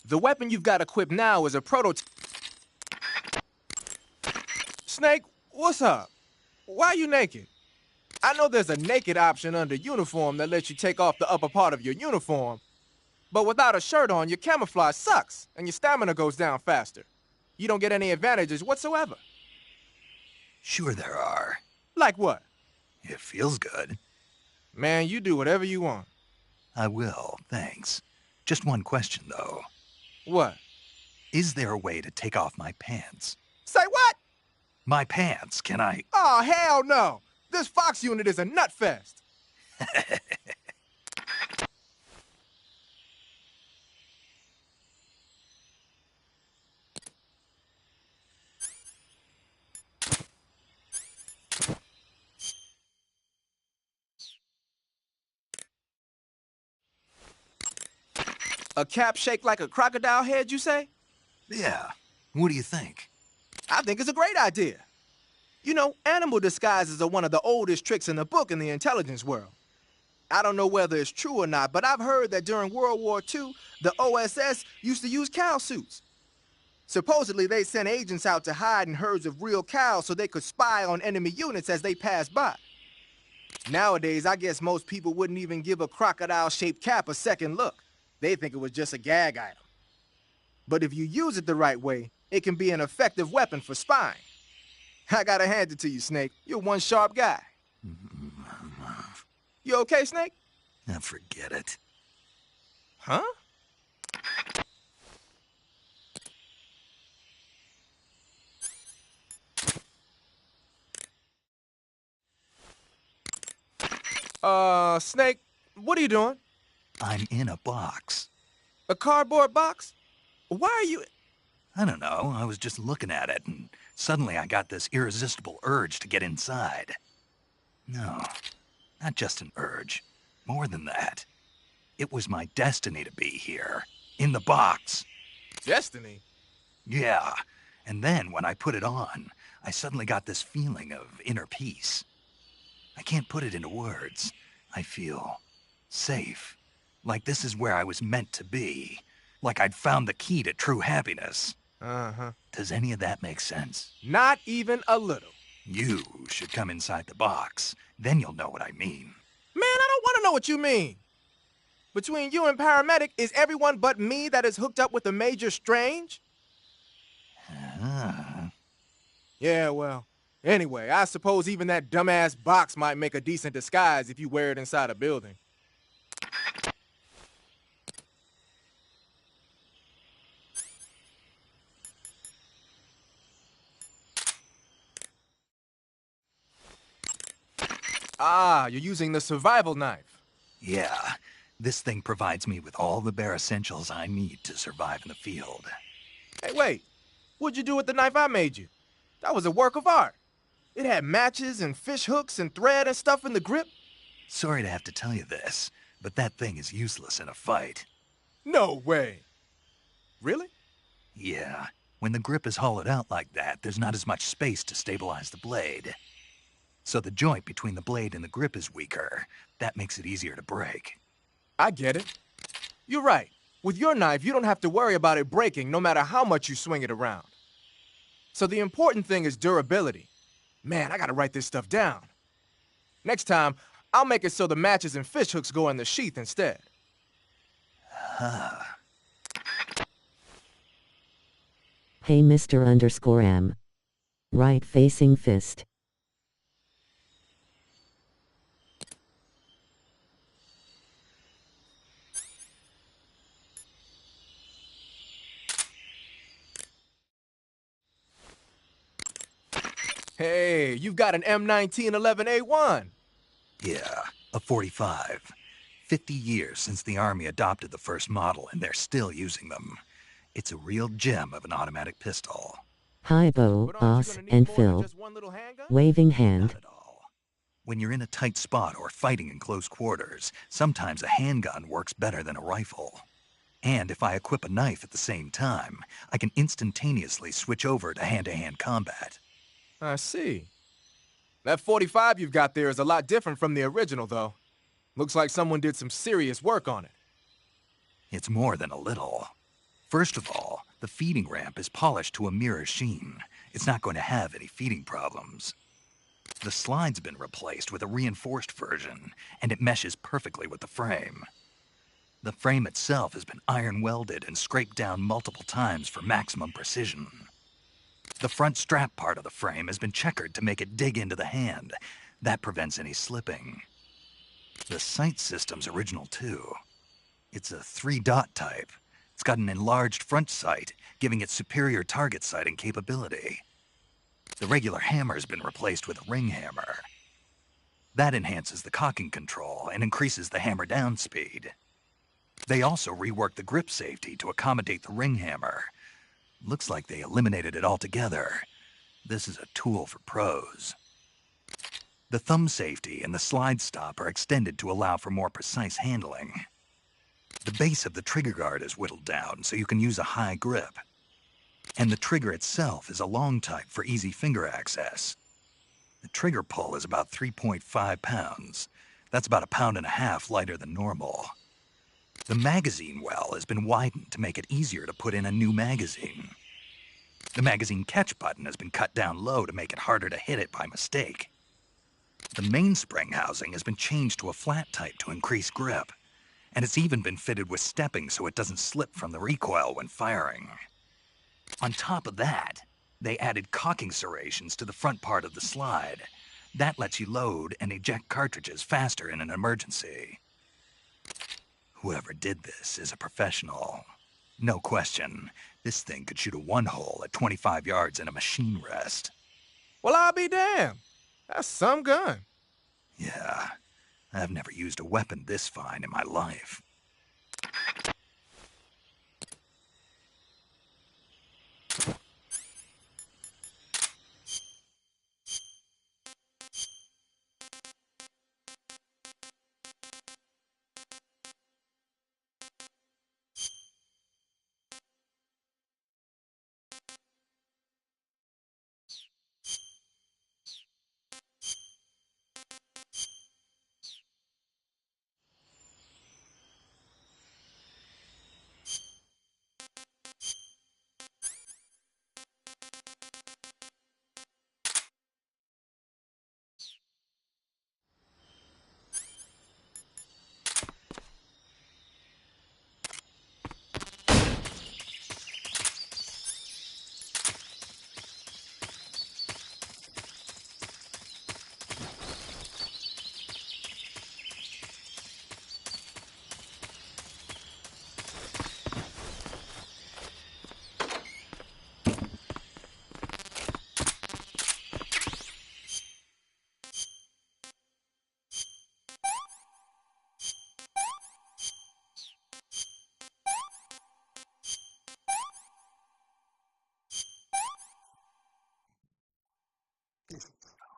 The weapon you've got equipped now is a prototype. Snake, what's up? Why are you naked? I know there's a naked option under uniform that lets you take off the upper part of your uniform, but without a shirt on, your camouflage sucks and your stamina goes down faster. You don't get any advantages whatsoever. Sure there are. Like what? It feels good. Man, you do whatever you want. I will, thanks. Just one question, though. What? Is there a way to take off my pants? Say what? My pants, can I... Oh, hell no! This Fox unit is a nut fest! A cap shaped like a crocodile head, you say? Yeah. What do you think? I think it's a great idea. You know, animal disguises are one of the oldest tricks in the book in the intelligence world. I don't know whether it's true or not, but I've heard that during World War II, the OSS used to use cow suits. Supposedly, they sent agents out to hide in herds of real cows so they could spy on enemy units as they passed by. Nowadays, I guess most people wouldn't even give a crocodile-shaped cap a second look. They think it was just a gag item. But if you use it the right way, it can be an effective weapon for spying. I gotta hand it to you, Snake. You're one sharp guy. You okay, Snake? Now forget it. Huh? Snake, what are you doing? I'm in a box. A cardboard box? Why are you... I don't know, I was just looking at it, and suddenly I got this irresistible urge to get inside. No, not just an urge. More than that. It was my destiny to be here. In the box. Destiny? Yeah, and then when I put it on, I suddenly got this feeling of inner peace. I can't put it into words. I feel safe. Like this is where I was meant to be. Like I'd found the key to true happiness. Uh-huh. Does any of that make sense? Not even a little. You should come inside the box. Then you'll know what I mean. Man, I don't want to know what you mean. Between you and Paramedic, is everyone but me that is hooked up with a Major Strange? Yeah, well, anyway, I suppose even that dumbass box might make a decent disguise if you wear it inside a building. Ah, you're using the survival knife. Yeah, this thing provides me with all the bare essentials I need to survive in the field. Hey, wait. What'd you do with the knife I made you? That was a work of art. It had matches and fish hooks and thread and stuff in the grip. Sorry to have to tell you this, but that thing is useless in a fight. No way. Really? Yeah. When the grip is hollowed out like that, there's not as much space to stabilize the blade. So the joint between the blade and the grip is weaker. That makes it easier to break. I get it. You're right. With your knife, you don't have to worry about it breaking no matter how much you swing it around. So the important thing is durability. Man, I gotta write this stuff down. Next time, I'll make it so the matches and fish hooks go in the sheath instead. Hey Mr_M. Right facing fist. Hey, you've got an M1911A1. Yeah, a 45. 50 years since the Army adopted the first model, and they're still using them. It's a real gem of an automatic pistol. Hi Bo, Boss, and Phil. Waving hand. When you're in a tight spot or fighting in close quarters, sometimes a handgun works better than a rifle. And if I equip a knife at the same time, I can instantaneously switch over to hand-to-hand combat. I see. That 45 you've got there is a lot different from the original, though. Looks like someone did some serious work on it. It's more than a little. First of all, the feeding ramp is polished to a mirror sheen. It's not going to have any feeding problems. The slide's been replaced with a reinforced version, and it meshes perfectly with the frame. The frame itself has been iron welded and scraped down multiple times for maximum precision. The front strap part of the frame has been checkered to make it dig into the hand. That prevents any slipping. The sight system's original too. It's a 3-dot type. It's got an enlarged front sight, giving it superior target sighting capability. The regular hammer's been replaced with a ring hammer. That enhances the cocking control and increases the hammer down speed. They also reworked the grip safety to accommodate the ring hammer. Looks like they eliminated it altogether. This is a tool for pros. The thumb safety and the slide stop are extended to allow for more precise handling. The base of the trigger guard is whittled down so you can use a high grip. And the trigger itself is a long type for easy finger access. The trigger pull is about 3.5 pounds. That's about 1.5 pounds lighter than normal. The magazine well has been widened to make it easier to put in a new magazine. The magazine catch button has been cut down low to make it harder to hit it by mistake. The mainspring housing has been changed to a flat type to increase grip, and it's even been fitted with stepping so it doesn't slip from the recoil when firing. On top of that, they added cocking serrations to the front part of the slide. That lets you load and eject cartridges faster in an emergency. Whoever did this is a professional. No question, this thing could shoot a one-hole at 25 yards in a machine rest. Well, I'll be damned. That's some gun. Yeah, I've never used a weapon this fine in my life.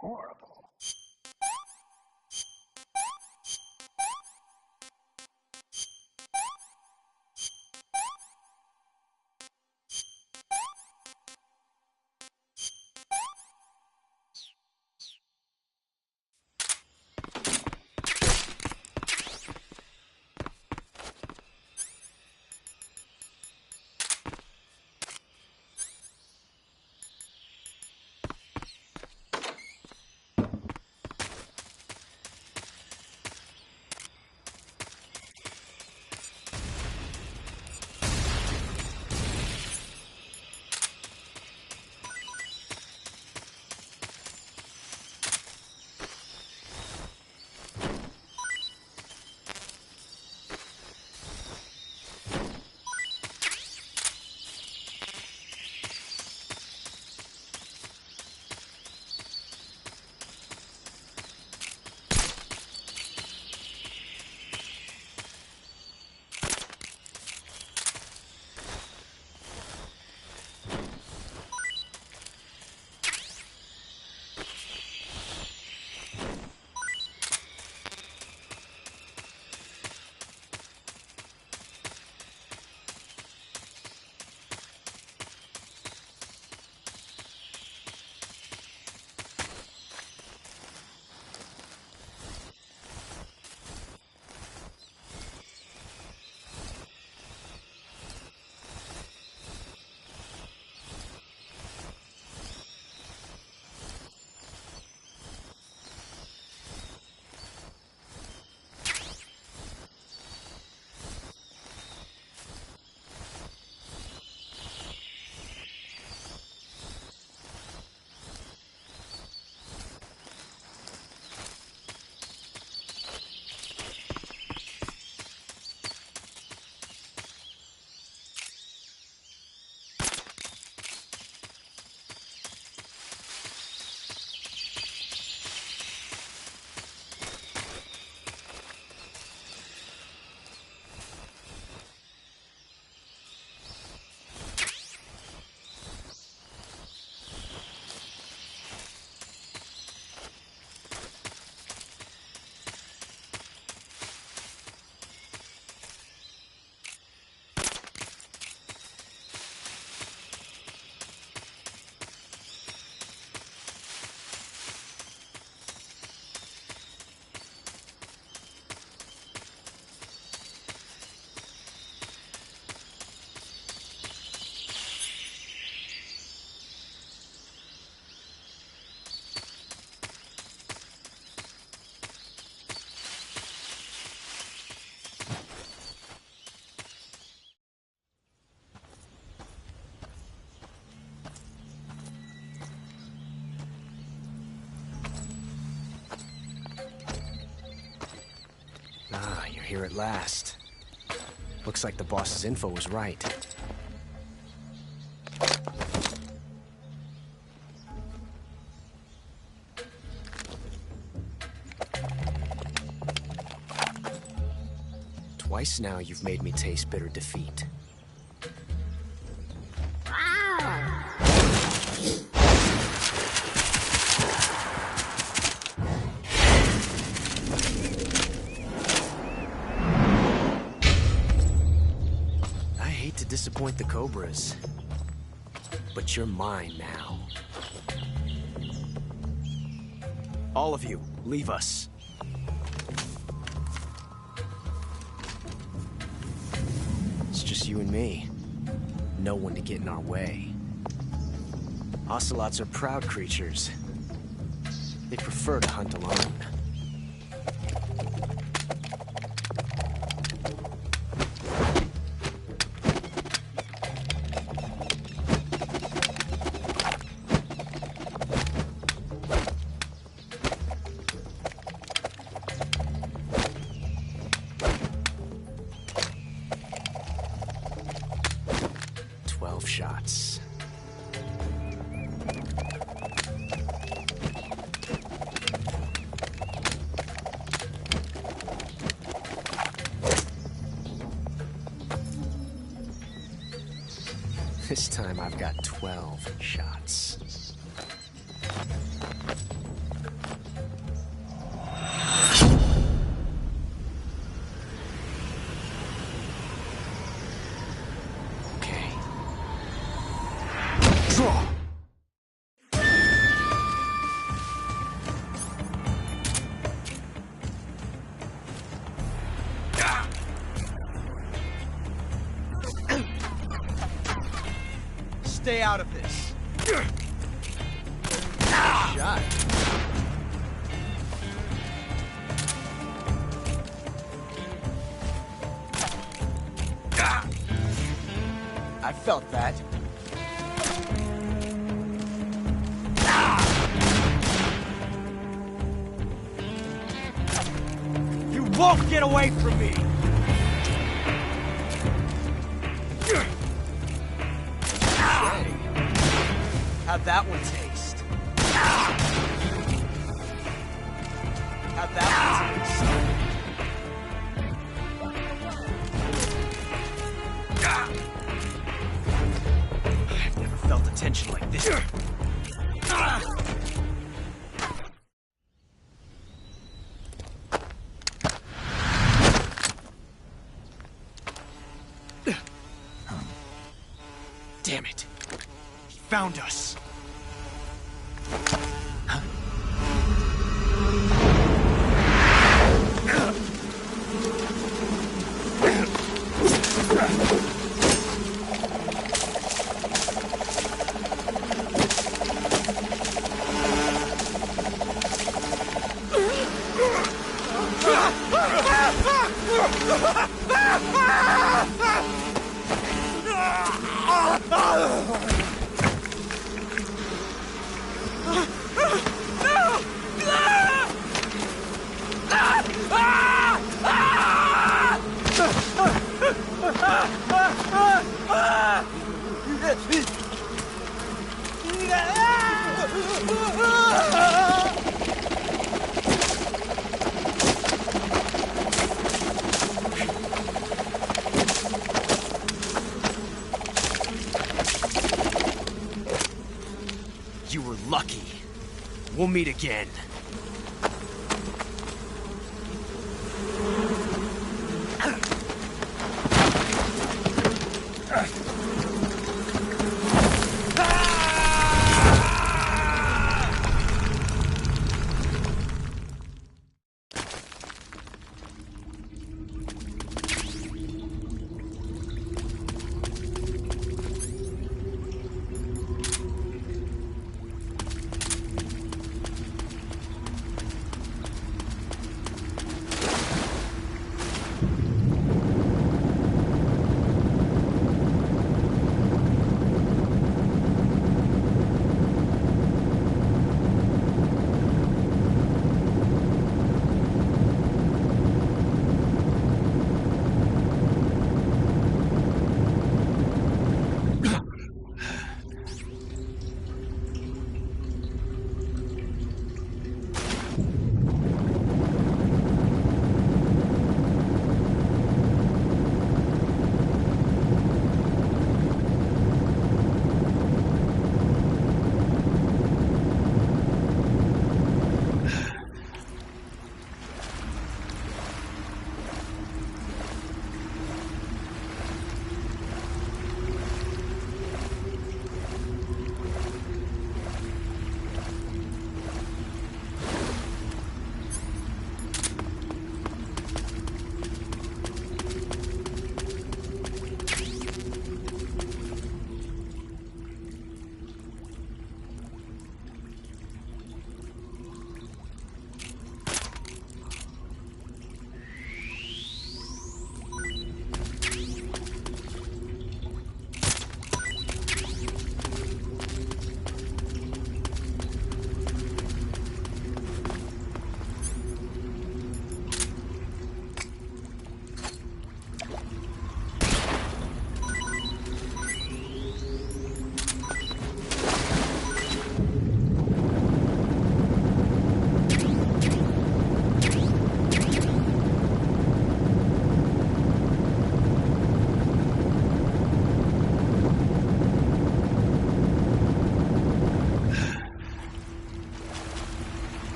Horrible. here at last. Looks like the boss's info was right. Twice now you've made me taste bitter defeat. I hate to disappoint the Cobras, but you're mine now. All of you, leave us. It's just you and me. No one to get in our way. Ocelots are proud creatures. They prefer to hunt alone. Shots. This time I've got 12 shots. Stay out of this. Shot. I felt that. You won't get away from me. How'd that one taste? How'd that one taste? I've never felt a tension like this. Damn it. He found us. You were lucky. We'll meet again.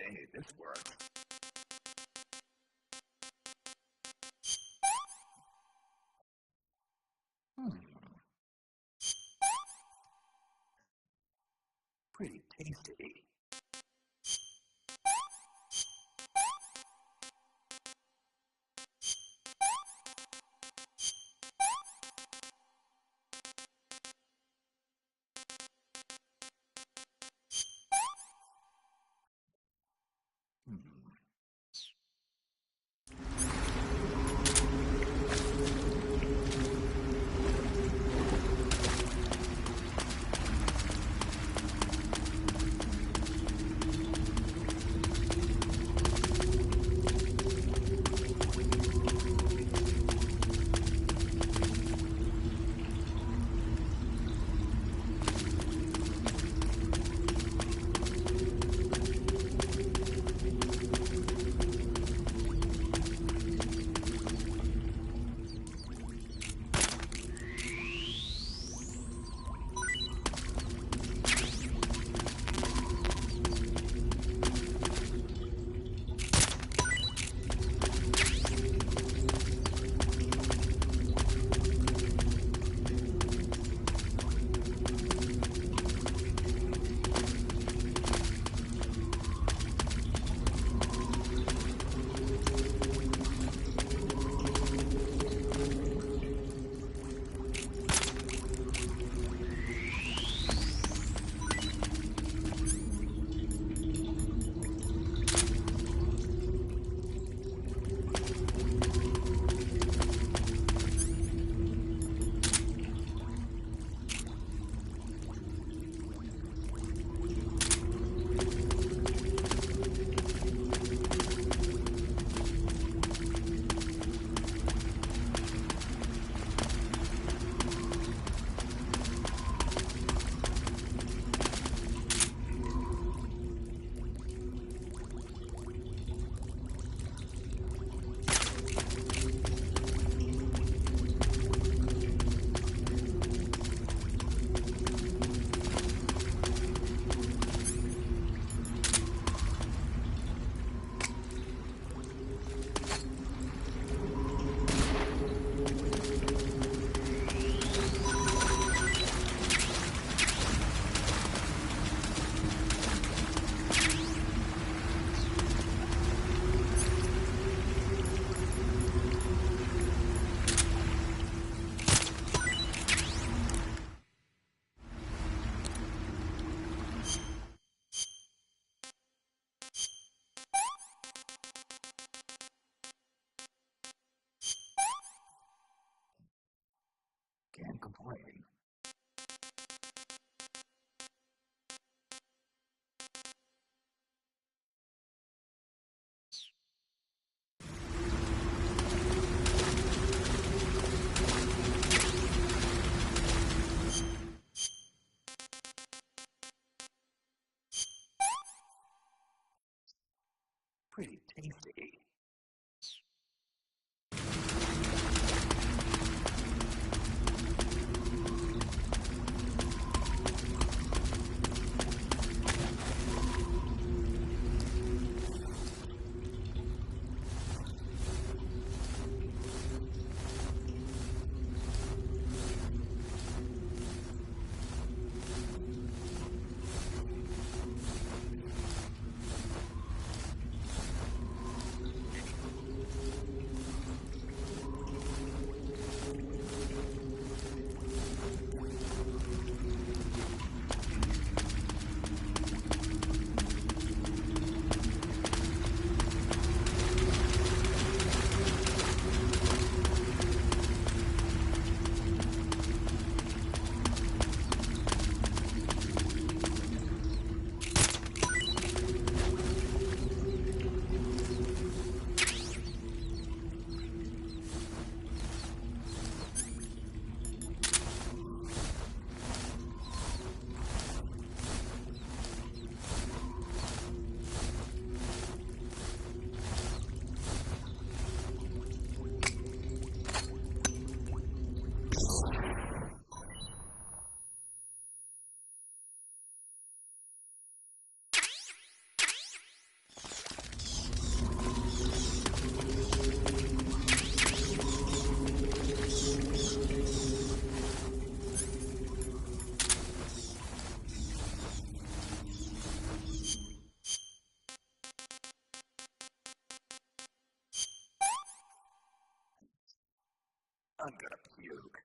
Hey, this works. Pretty tasty. Can't complain. Pretty tasty. I'm gonna puke.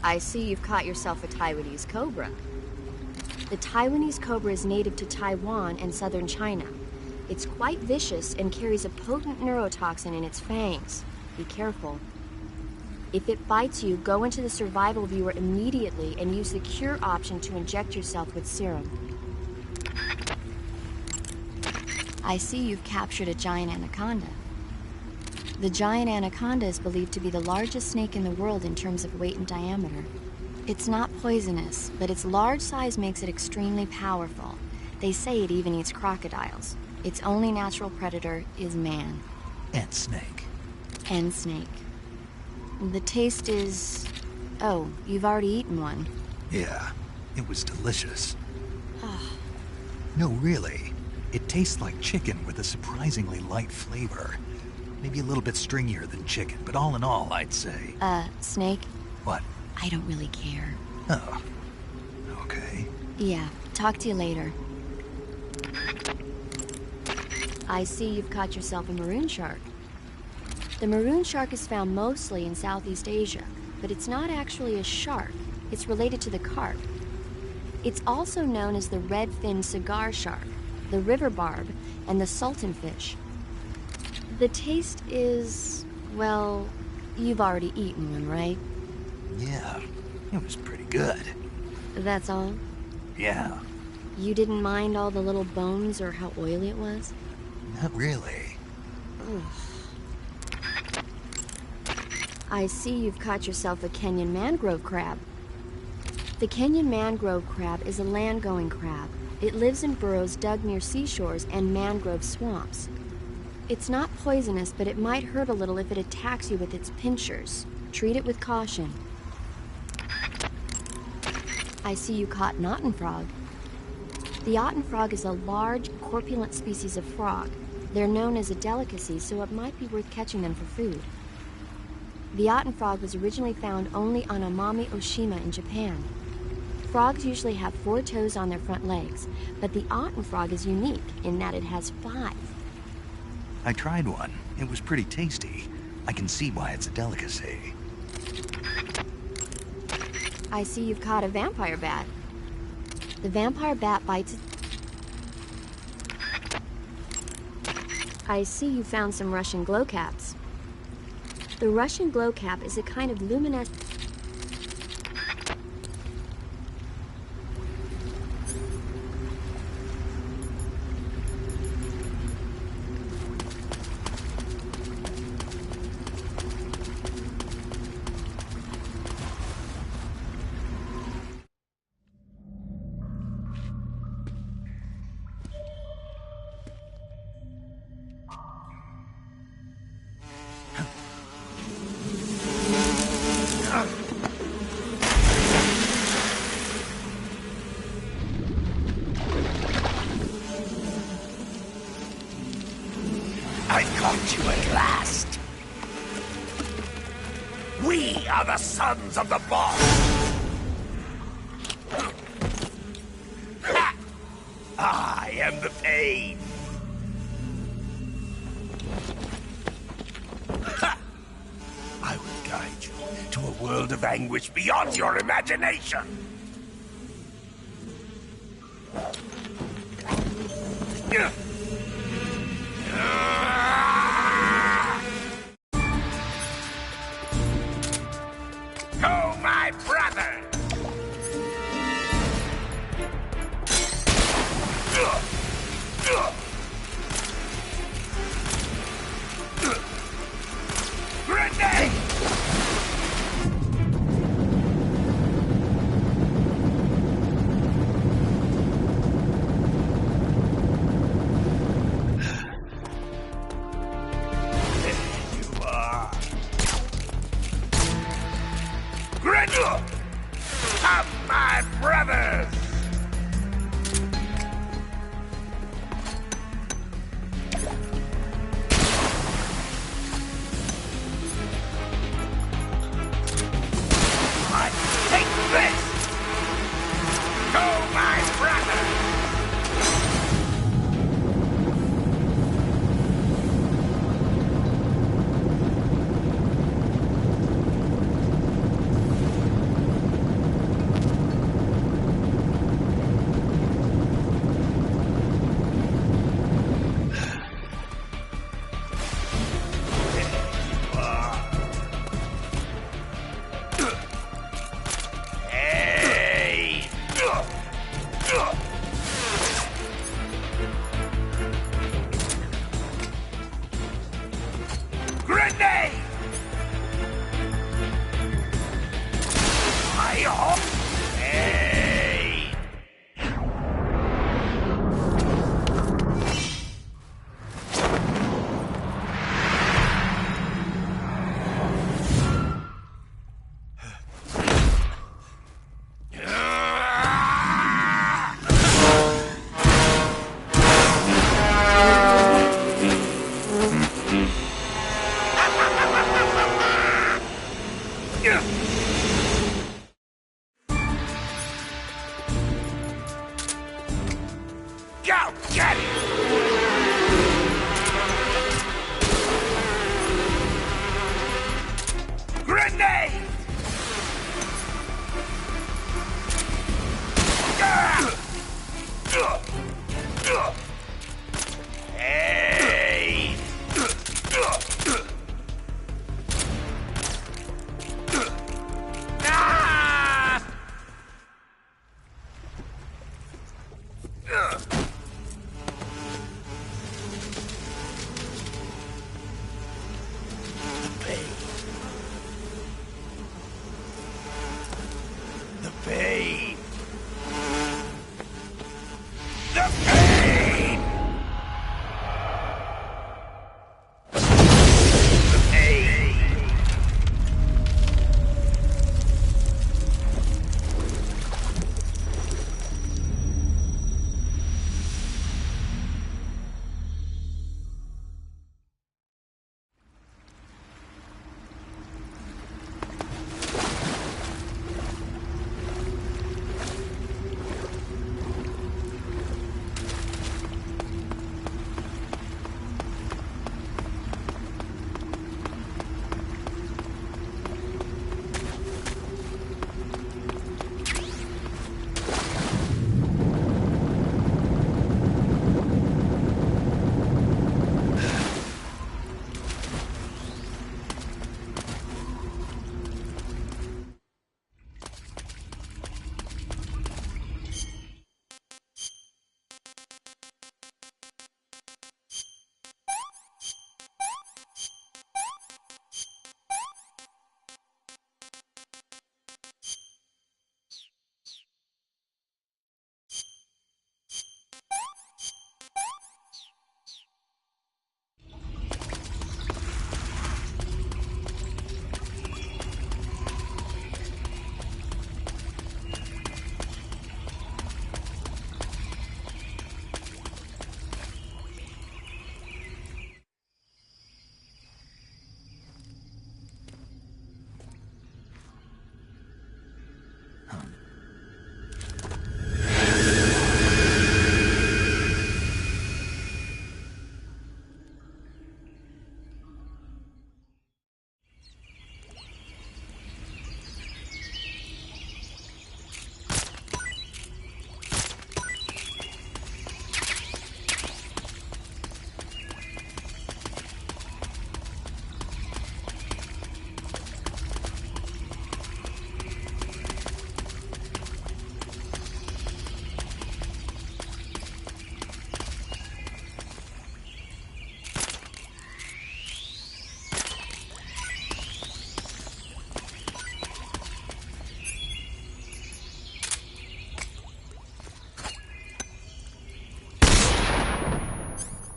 I see you've caught yourself a Taiwanese cobra. The Taiwanese cobra is native to Taiwan and southern China. It's quite vicious and carries a potent neurotoxin in its fangs. Be careful. If it bites you, go into the survival viewer immediately and use the cure option to inject yourself with serum. I see you've captured a giant anaconda. The giant anaconda is believed to be the largest snake in the world in terms of weight and diameter. It's not poisonous, but its large size makes it extremely powerful. They say it even eats crocodiles. Its only natural predator is man. And snake. And snake. The taste is... Oh, you've already eaten one. Yeah, it was delicious. No, really. It tastes like chicken with a surprisingly light flavor. Maybe a little bit stringier than chicken, but all in all, I'd say... Snake? What? I don't really care. Oh. Okay. Yeah, talk to you later. I see you've caught yourself a maroon shark. The maroon shark is found mostly in Southeast Asia, but it's not actually a shark. It's related to the carp. It's also known as the red-finned cigar shark, the river barb, and the sultan fish. The taste is... well, you've already eaten one, right? Yeah, it was pretty good. That's all? Yeah. You didn't mind all the little bones or how oily it was? Not really. Ugh. I see you've caught yourself a Kenyan mangrove crab. The Kenyan mangrove crab is a land-going crab. It lives in burrows dug near seashores and mangrove swamps. It's not poisonous, but it might hurt a little if it attacks you with its pinchers. Treat it with caution. I see you caught an otten frog. The otten frog is a large, corpulent species of frog. They're known as a delicacy, so it might be worth catching them for food. The otten frog was originally found only on Amami Oshima in Japan. Frogs usually have 4 toes on their front legs, but the otten frog is unique in that it has 5. I tried one. It was pretty tasty. I can see why it's a delicacy. I see you've caught a vampire bat. The vampire bat bites... I see you found some Russian glowcaps. The Russian glowcap is a kind of luminescent... I've caught you at last. We are the sons of the boss. Ha! I am the pain. Ha! I will guide you to a world of anguish beyond your imagination. Go, my brother! Grenade! ready! Grenade! Hey! Ah! The pain. The pain. The pain. The pain.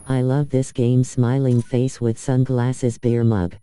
I love this game. Smiling face with sunglasses, beer mug.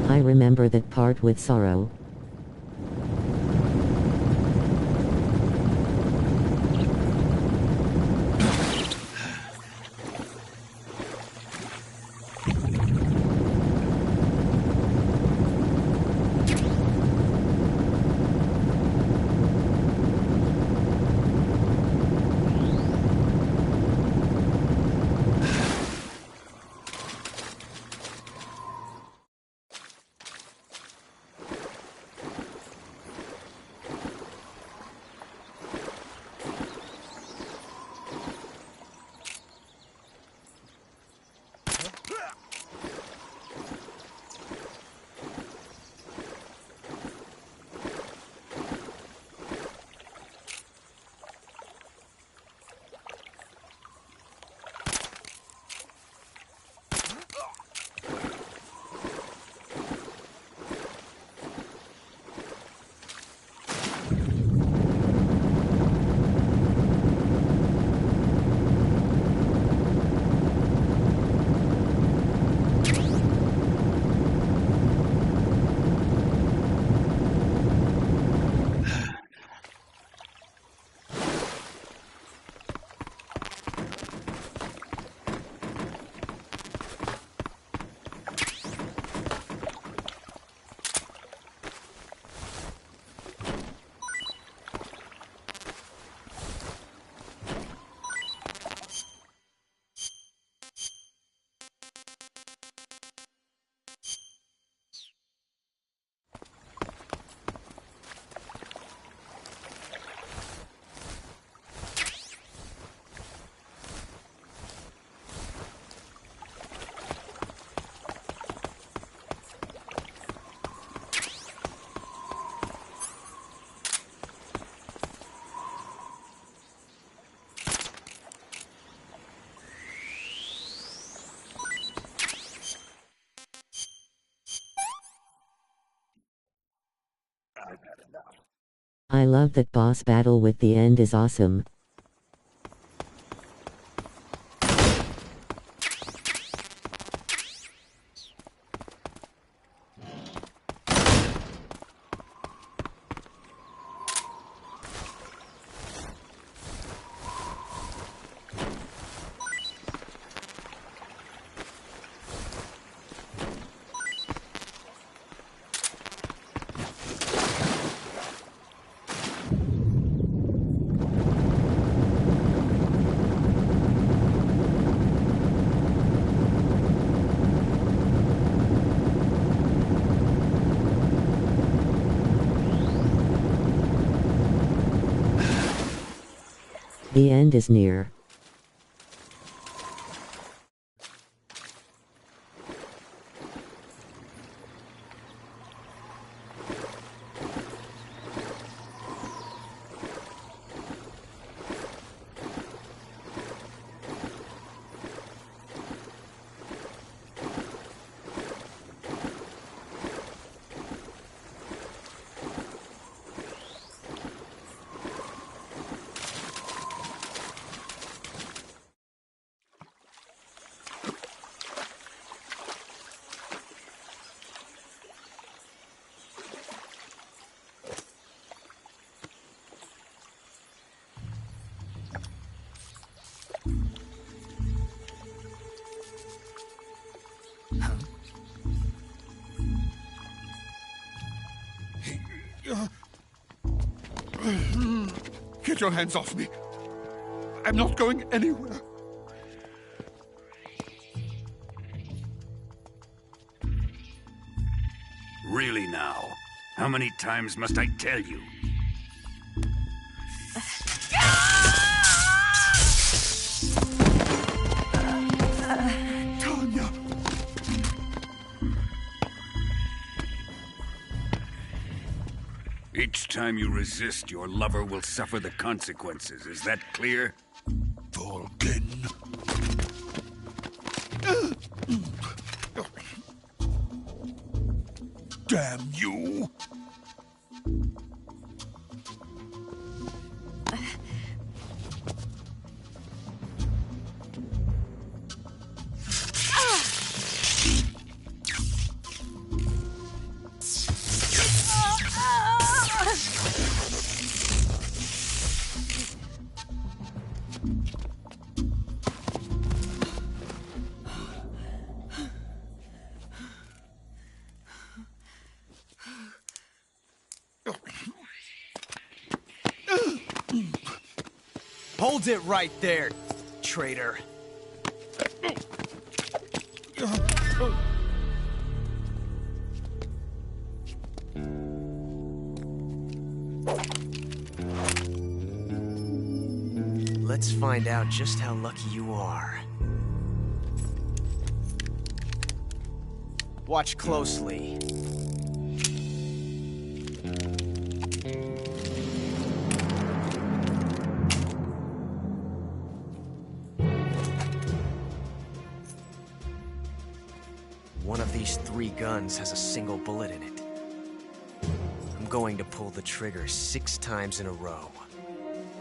I remember that part with sorrow. I love that boss battle with the end is awesome. The end is near. Get your hands off me. I'm not going anywhere. Really now? How many times must I tell you? Tanya! Each time you resist, your lover will suffer the consequences. Is that clear? Volgin. Damn you! Hold it right there, traitor. Let's find out just how lucky you are. Watch closely. One of these 3 guns has a single bullet in it. I'm going to pull the trigger 6 times in a row.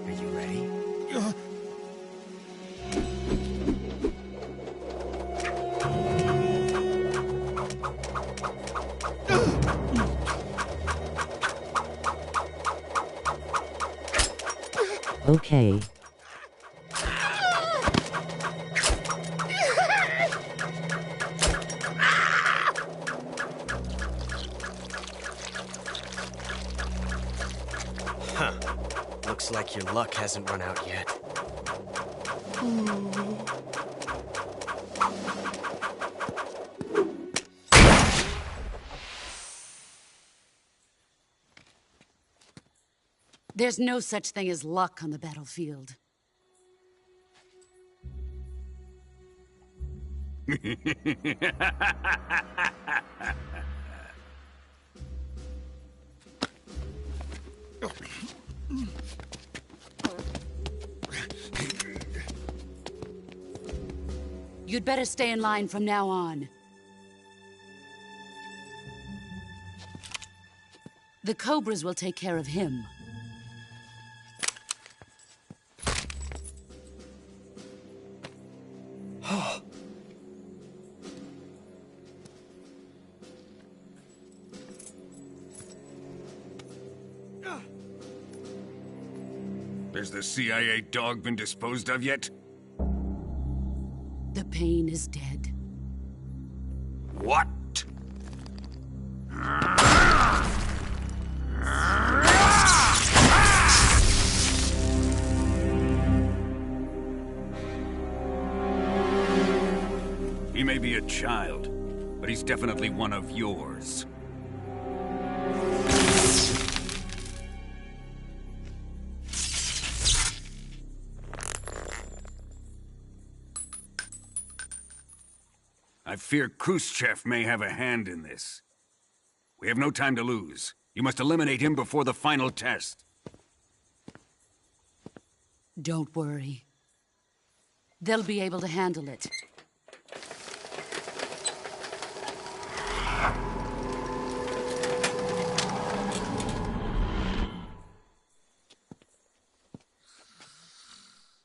Are you ready? Okay. Huh. Looks like your luck hasn't run out yet. There's no such thing as luck on the battlefield. You'd better stay in line from now on. The Cobras will take care of him. Has the CIA dog been disposed of yet? The pain is dead. What? He may be a child, but he's definitely one of yours. I fear Khrushchev may have a hand in this. We have no time to lose. You must eliminate him before the final test. Don't worry. They'll be able to handle it.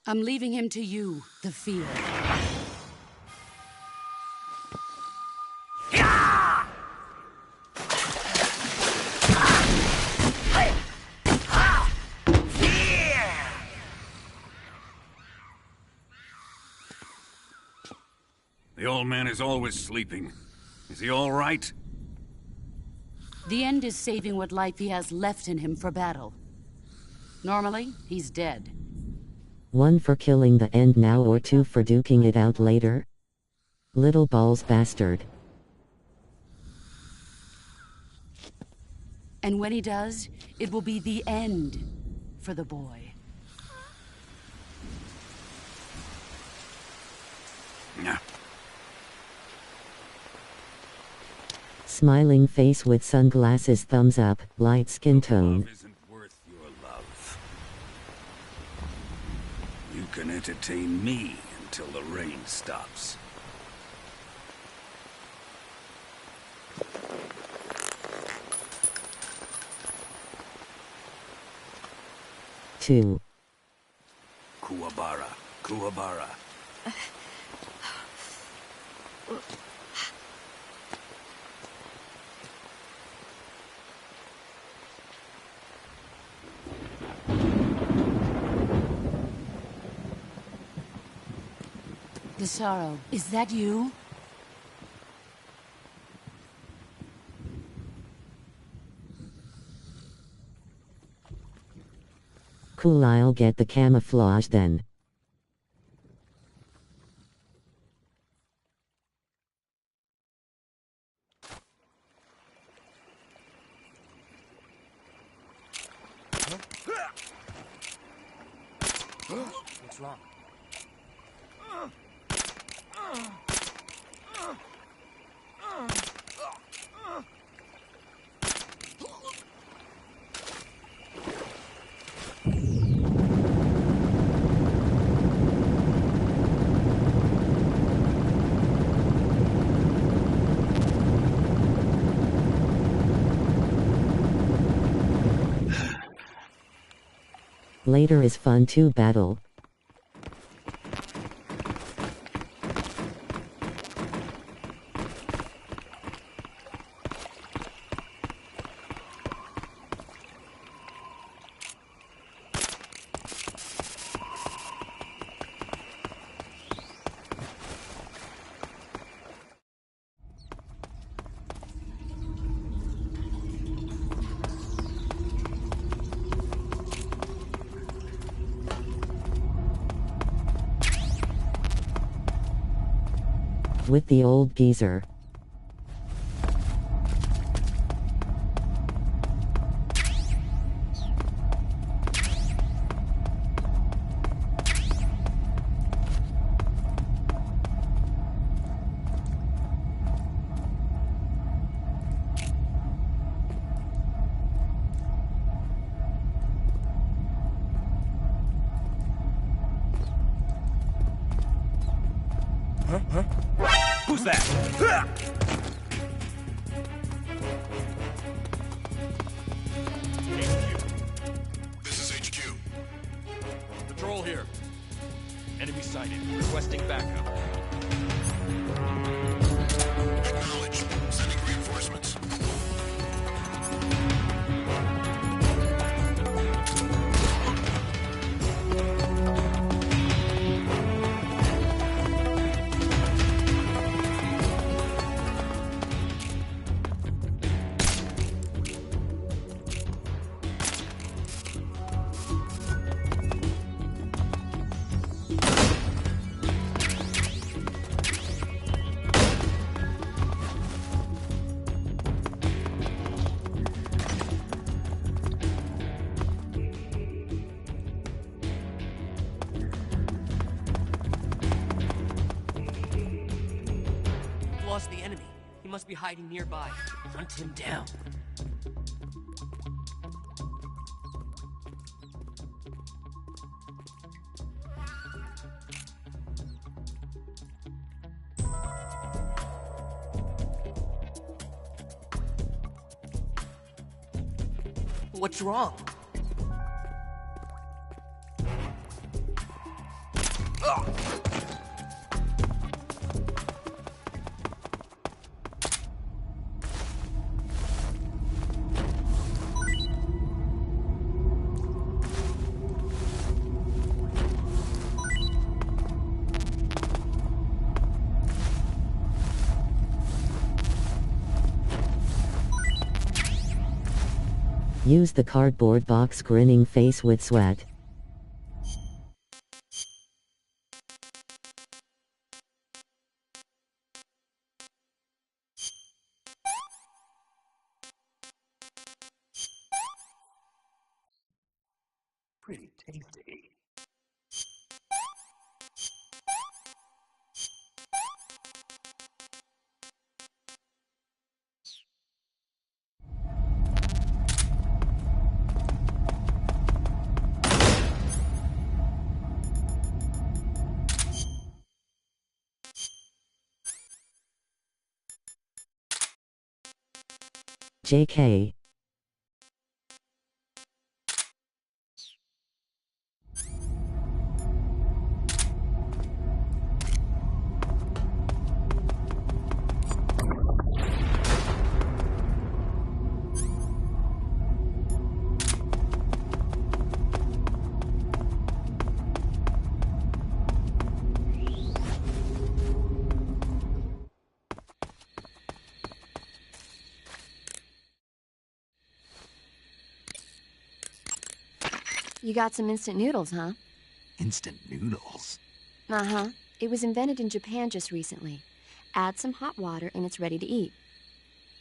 I'm leaving him to you, the field. The old man is always sleeping. Is he all right? The end is saving what life he has left in him for battle. Normally, he's dead. 1 for killing the end now or 2 for duking it out later? Little balls bastard. And when he does, it will be the end for the boy. Nah. Smiling face with sunglasses, thumbs up, light skin tone. Isn't worth your love. You can entertain me until the rain stops. Two. Kuwabara. Kuwabara. The sorrow, is that you? Cool, I'll get the camouflage then. What's wrong? Later is fun to battle. With the old geezer. Huh? Who's that? This is HQ. Patrol here. Enemy sighted. Requesting backup. Acknowledged. Sending reinforcements. lost the enemy. He must be hiding nearby. Hunt him down. What's wrong? Use the cardboard box grinning face with sweat. Pretty tasty. JK. You got some instant noodles, huh? Instant noodles? Uh-huh. It was invented in Japan just recently. Add some hot water and it's ready to eat.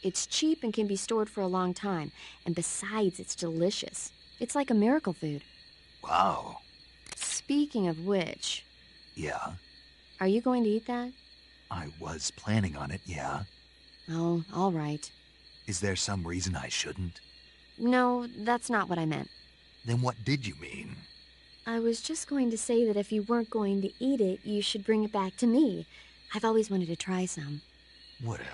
It's cheap and can be stored for a long time. And besides, it's delicious. It's like a miracle food. Wow. Speaking of which... Yeah? Are you going to eat that? I was planning on it, yeah. Oh, all right. Is there some reason I shouldn't? No, that's not what I meant. Then what did you mean? I was just going to say that if you weren't going to eat it, you should bring it back to me. I've always wanted to try some. Whatever.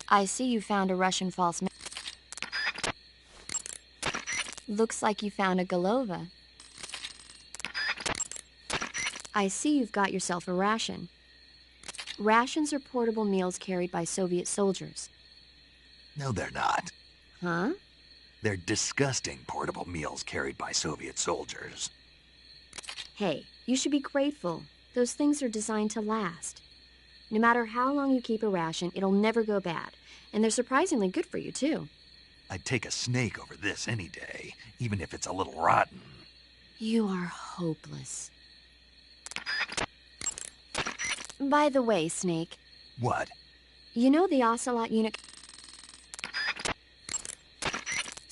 I see you found a Russian false... Looks like you found a Golova. I see you've got yourself a ration. Rations are portable meals carried by Soviet soldiers. No, they're not. Huh? They're disgusting portable meals carried by Soviet soldiers. Hey, you should be grateful. Those things are designed to last. No matter how long you keep a ration, it'll never go bad. And they're surprisingly good for you, too. I'd take a snake over this any day, even if it's a little rotten. You are hopeless. By the way, Snake. What? You know the Ocelot unit...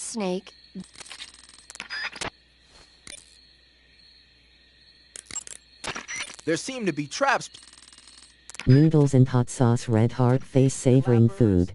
Snake. There seem to be traps. Noodles and hot sauce red heart face savoring food.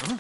Huh?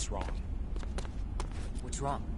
What's wrong? What's wrong?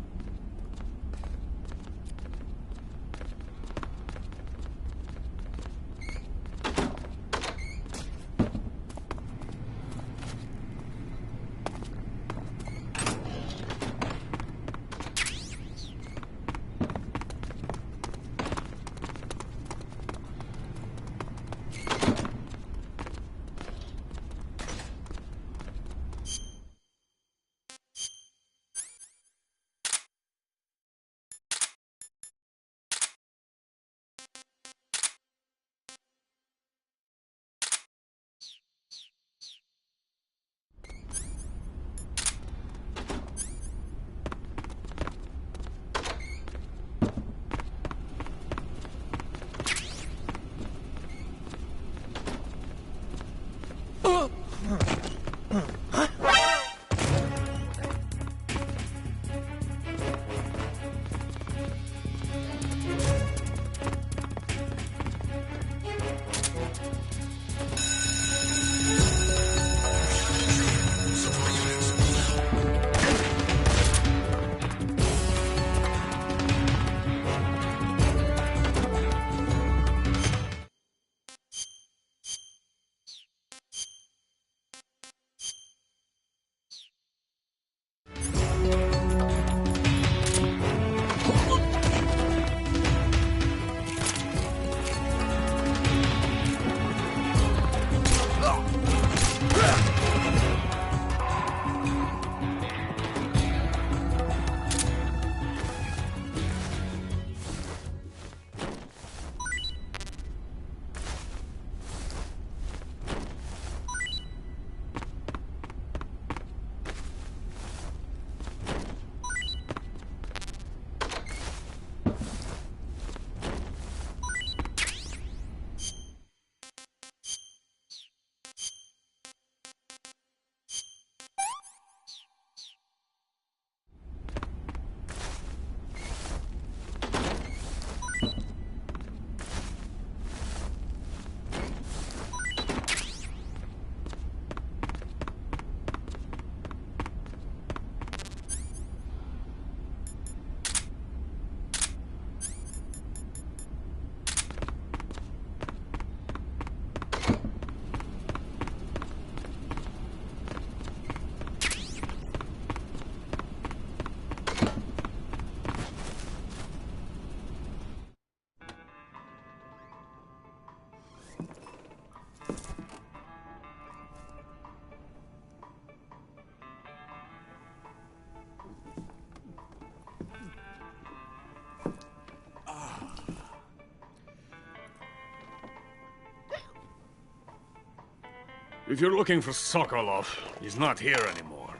If you're looking for Sokolov, he's not here anymore.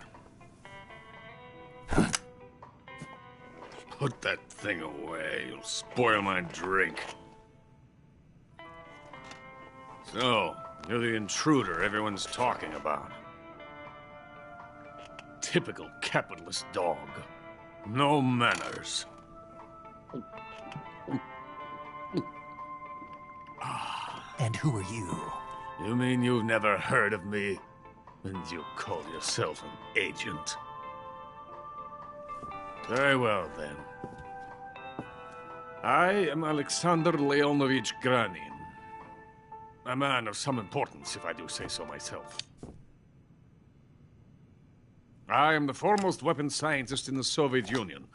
Put that thing away. You'll spoil my drink. So, you're the intruder everyone's talking about. Typical capitalist dog. No manners. And who are you? You mean you've never heard of me? And you call yourself an agent? Very well, then. I am Alexander Leonovich Granin. A man of some importance, if I do say so myself. I am the foremost weapons scientist in the Soviet Union,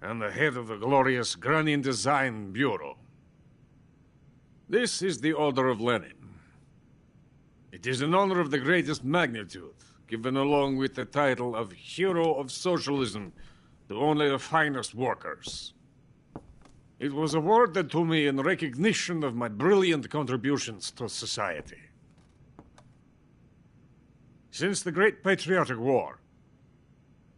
and the head of the glorious Granin Design Bureau. This is the Order of Lenin. It is an honor of the greatest magnitude, given along with the title of Hero of Socialism to only the finest workers. It was awarded to me in recognition of my brilliant contributions to society. Since the Great Patriotic War,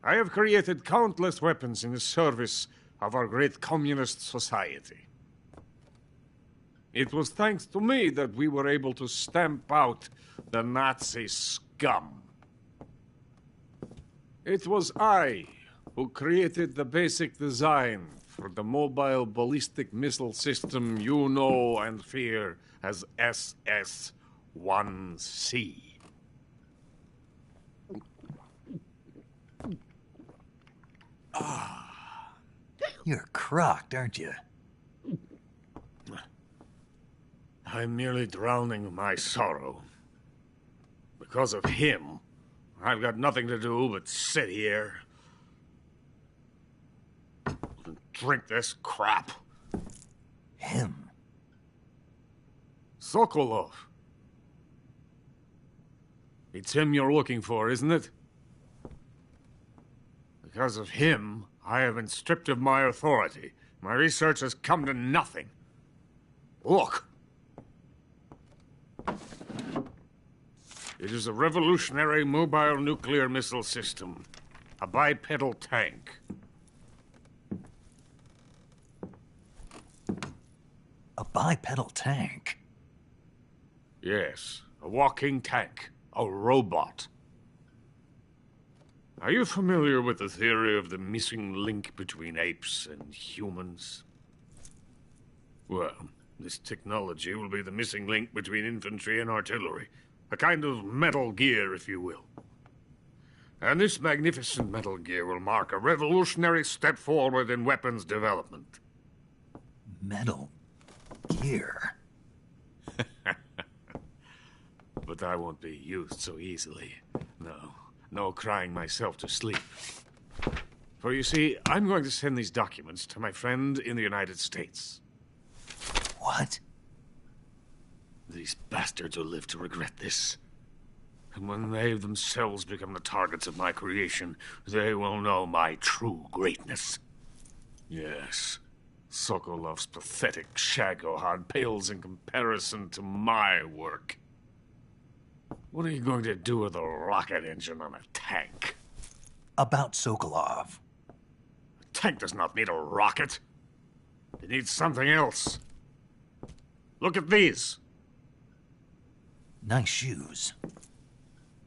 I have created countless weapons in the service of our great communist society. It was thanks to me that we were able to stamp out the Nazi scum. It was I who created the basic design for the mobile ballistic missile system you know and fear as SS-1C. You're crocked, aren't you? I'm merely drowning my sorrow. Because of him, I've got nothing to do but sit here and drink this crap. Him? Sokolov. It's him you're looking for, isn't it? Because of him, I have been stripped of my authority. My research has come to nothing. Look. It is a revolutionary mobile nuclear missile system. A bipedal tank. A bipedal tank? Yes, a walking tank. A robot. Are you familiar with the theory of the missing link between apes and humans? Well, this technology will be the missing link between infantry and artillery. A kind of Metal Gear, if you will. And this magnificent Metal Gear will mark a revolutionary step forward in weapons development. Metal Gear? But I won't be used so easily. No crying myself to sleep. For you see, I'm going to send these documents to my friend in the United States. What? These bastards will live to regret this. And when they themselves become the targets of my creation, they will know my true greatness. Yes, Sokolov's pathetic Shagohod pales in comparison to my work. What are you going to do with a rocket engine on a tank? About Sokolov. A tank does not need a rocket. It needs something else. Look at these. Nice shoes.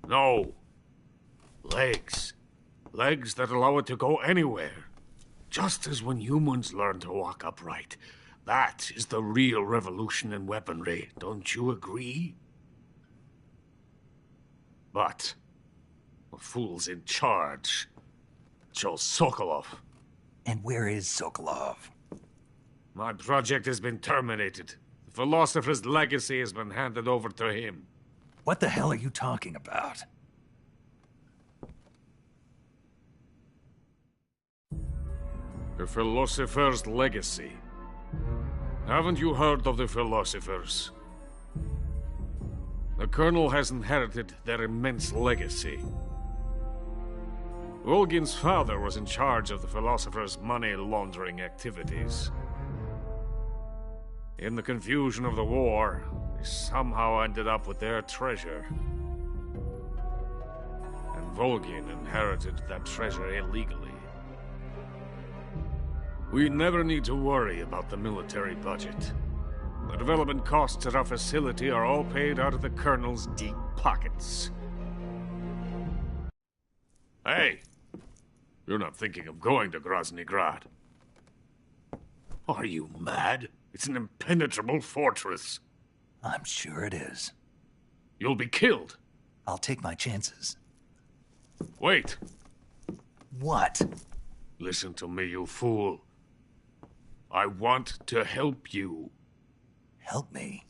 No. Legs. Legs that allow it to go anywhere. Just as when humans learn to walk upright. That is the real revolution in weaponry. Don't you agree? But the fool's in charge. Joe Sokolov. And where is Sokolov? My project has been terminated. The philosopher's legacy has been handed over to him. What the hell are you talking about? The philosopher's legacy. Haven't you heard of the philosophers? The Colonel has inherited their immense legacy. Volgin's father was in charge of the philosophers' money laundering activities. In the confusion of the war, they somehow ended up with their treasure. And Volgin inherited that treasure illegally. We never need to worry about the military budget. The development costs at our facility are all paid out of the Colonel's deep pockets. Hey! You're not thinking of going to Grozny Grad. Are you mad? It's an impenetrable fortress. I'm sure it is. You'll be killed. I'll take my chances. Wait. What? Listen to me, you fool. I want to help you. Help me?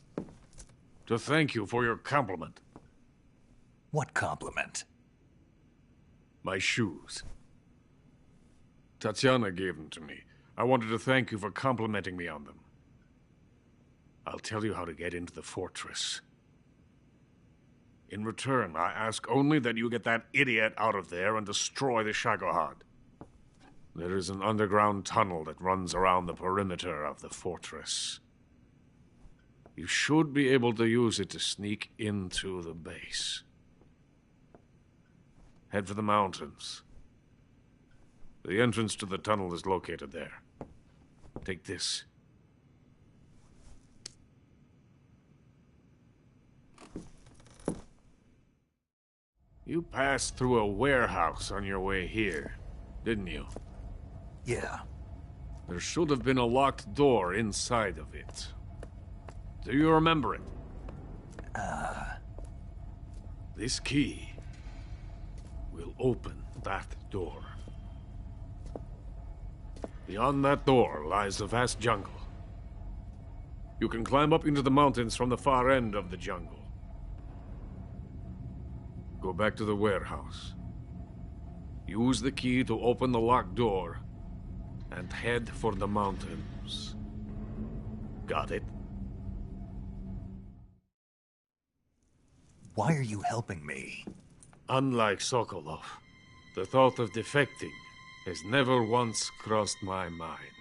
To thank you for your compliment. What compliment? My shoes. Tatiana gave them to me. I wanted to thank you for complimenting me on them. I'll tell you how to get into the fortress. In return, I ask only that you get that idiot out of there and destroy the Shagohod. There is an underground tunnel that runs around the perimeter of the fortress. You should be able to use it to sneak into the base. Head for the mountains. The entrance to the tunnel is located there. Take this. You passed through a warehouse on your way here, didn't you? Yeah. There should have been a locked door inside of it. Do you remember it? This key will open that door. Beyond that door lies a vast jungle. You can climb up into the mountains from the far end of the jungle. Go back to the warehouse. Use the key to open the locked door and head for the mountains. Got it? Why are you helping me? Unlike Sokolov, the thought of defecting has never once crossed my mind.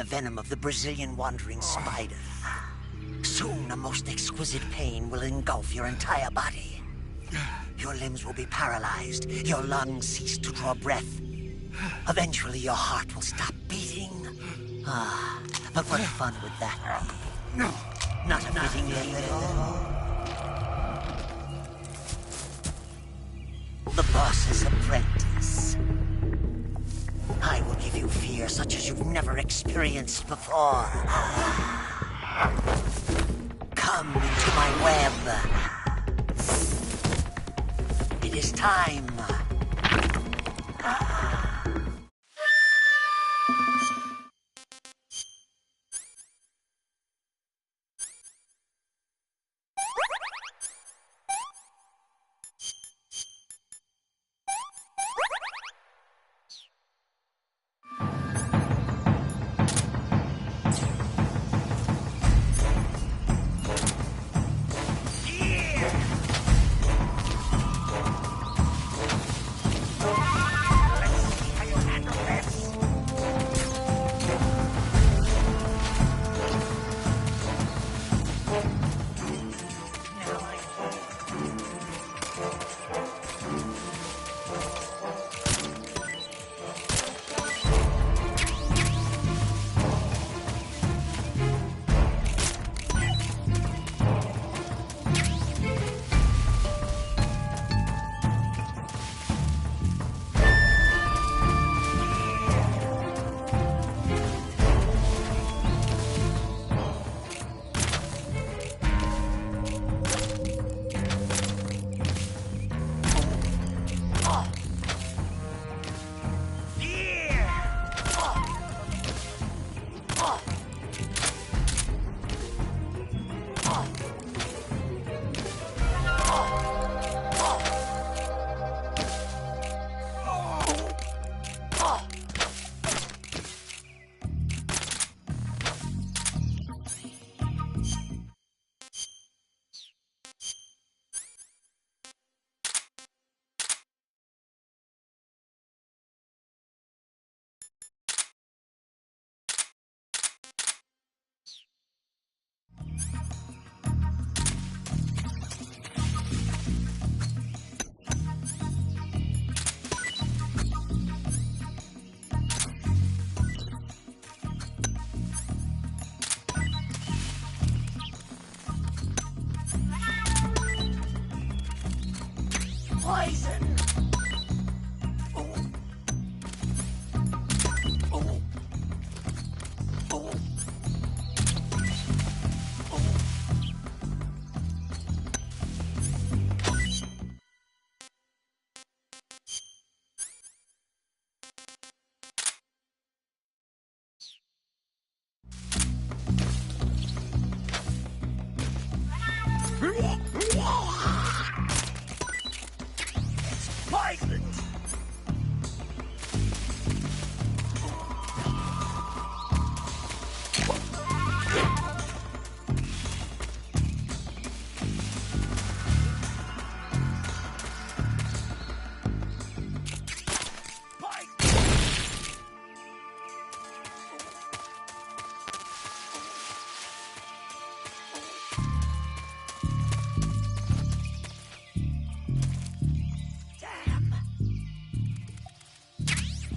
venom of the Brazilian wandering spider. Soon, a most exquisite pain will engulf your entire body. Your limbs will be paralyzed, your lungs cease to draw breath. Eventually, your heart will stop beating. Ah, but what fun would that be? Not a fitting end. The boss's apprentice. I will give you fear such as you've never experienced before. Come into my web. It is time. Poison!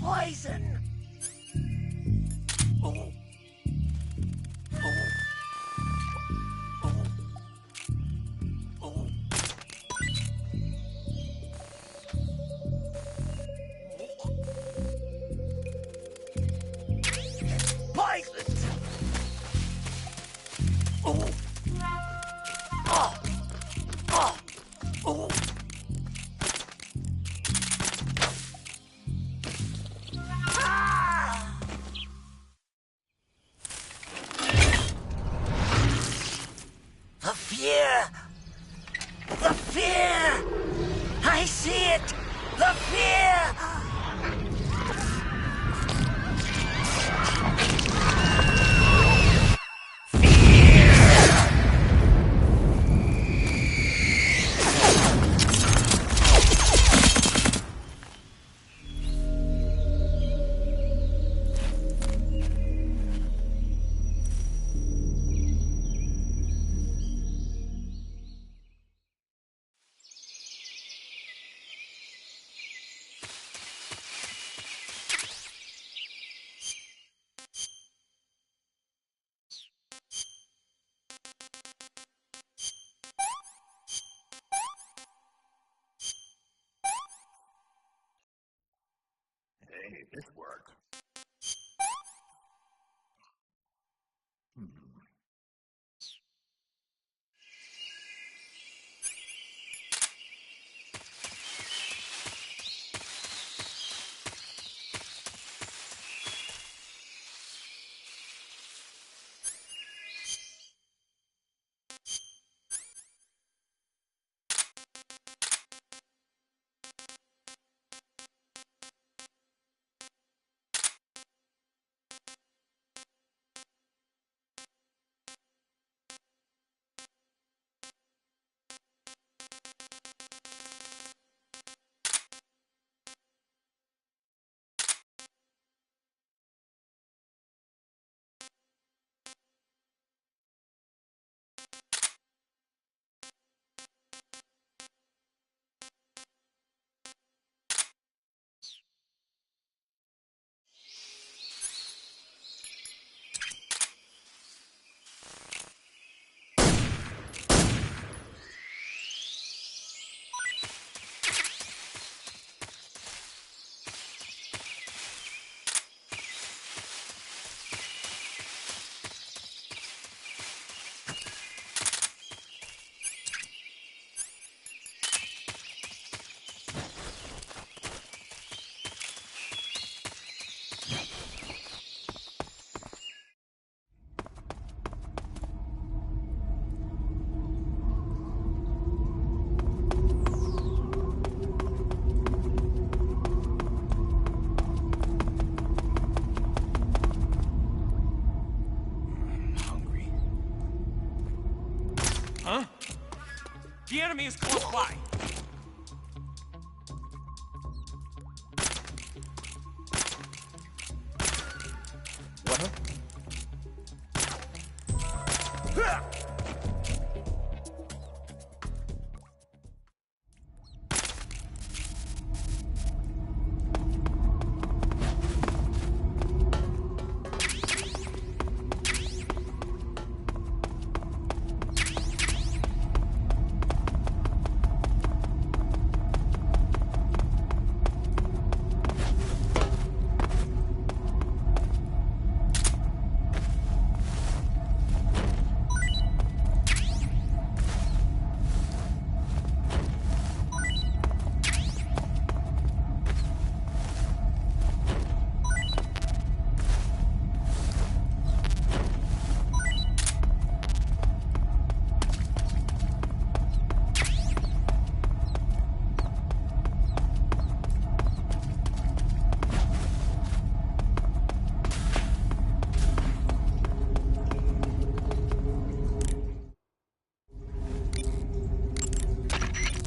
Poison! The fear! I see it! The fear! made this work. Huh? The enemy is close by. What?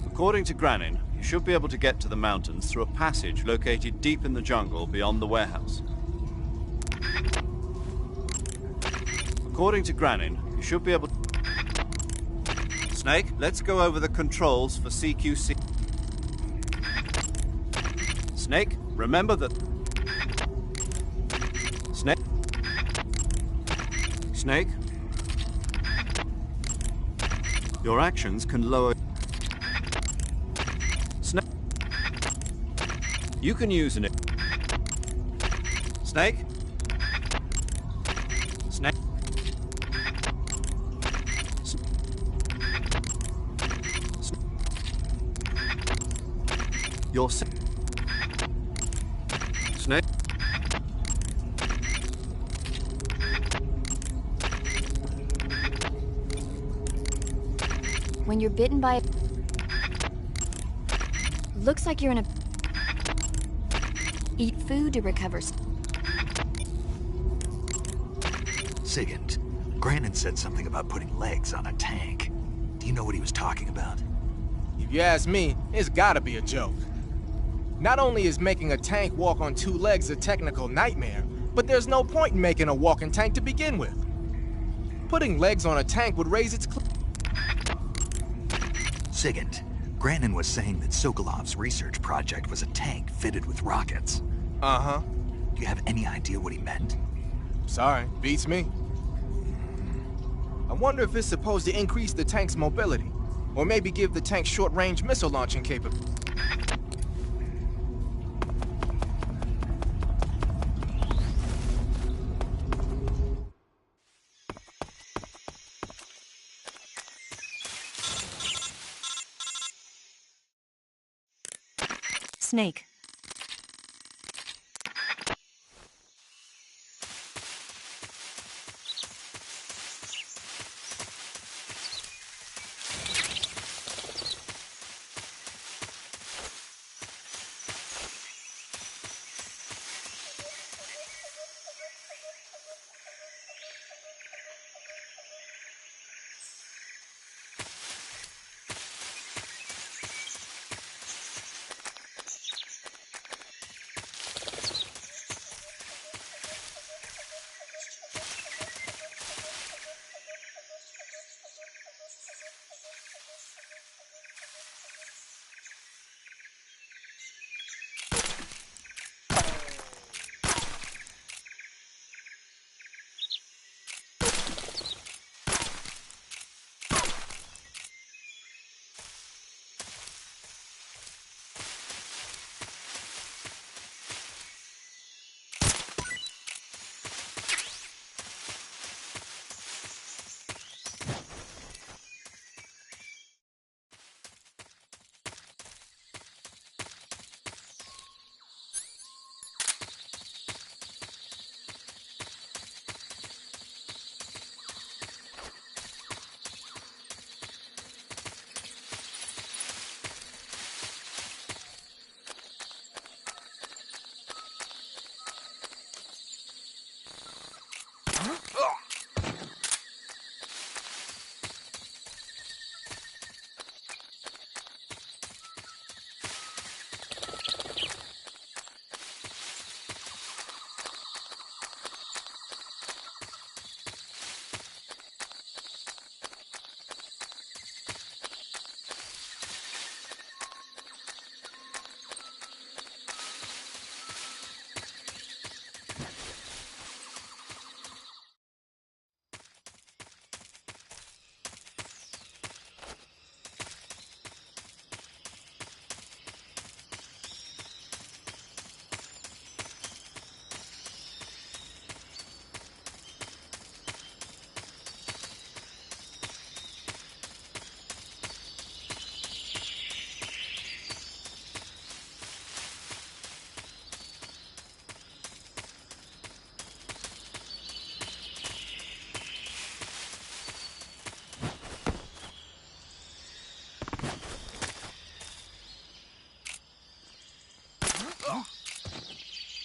According to Granin, you should be able to get to the mountains through a passage located deep in the jungle beyond the warehouse. According to Granin, you should be able... Snake, let's go over the controls for CQC. Snake, remember that... Snake? Snake? Your actions can lower... Snake? You can use an... Snake? Snake? You're... Snake? When you're bitten by a... Looks like you're in a... Eat food to recover... Sigint, Granin said something about putting legs on a tank. Do you know what he was talking about? If you ask me, it's gotta be a joke. Not only is making a tank walk on two legs a technical nightmare, but there's no point in making a walking tank to begin with. Putting legs on a tank would raise its... Sigint, Granin was saying that Sokolov's research project was a tank fitted with rockets. Uh-huh. Do you have any idea what he meant? Sorry, beats me. I wonder if it's supposed to increase the tank's mobility, or maybe give the tank short-range missile launching capability. Snake.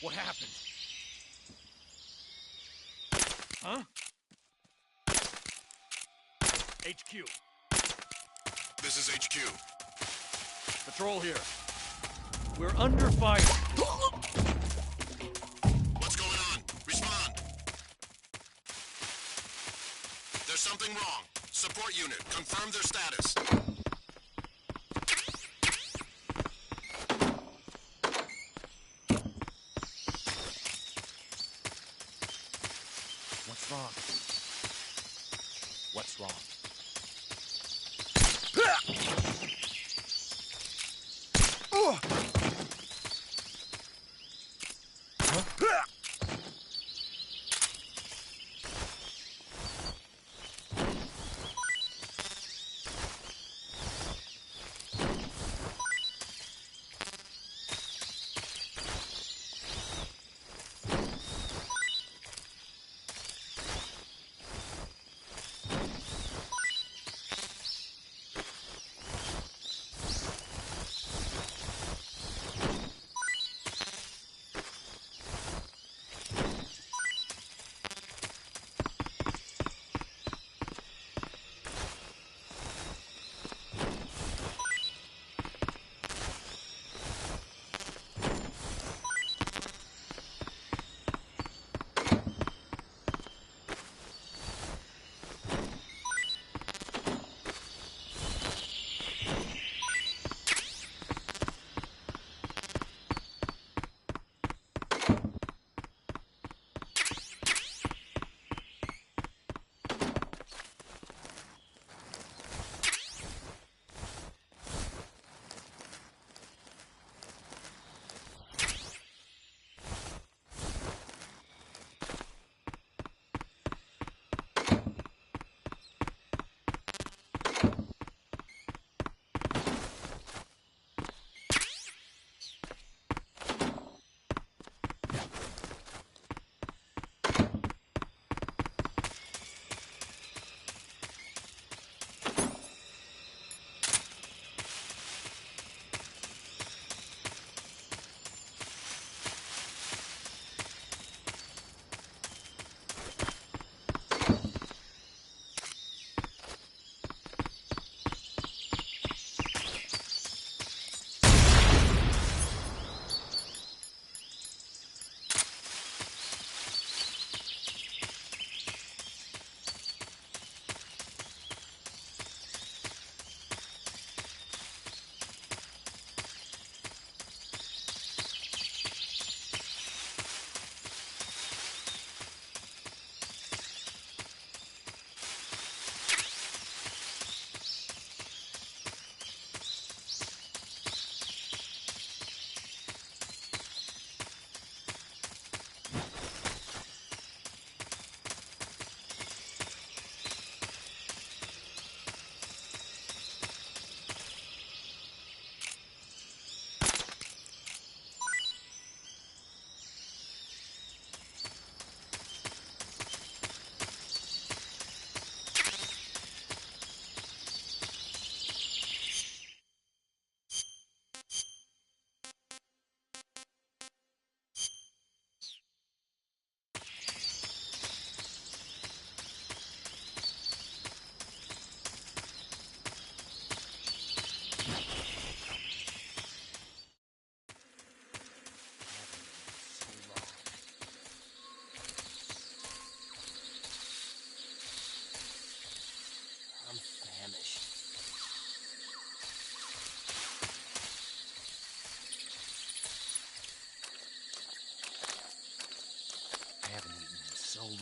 What happened? Huh? HQ. This is HQ. Patrol here. We're under fire. What's going on? Respond. There's something wrong. Support unit, confirm their status. What's wrong? What's wrong?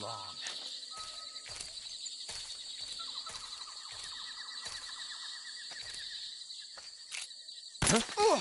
long. Huh?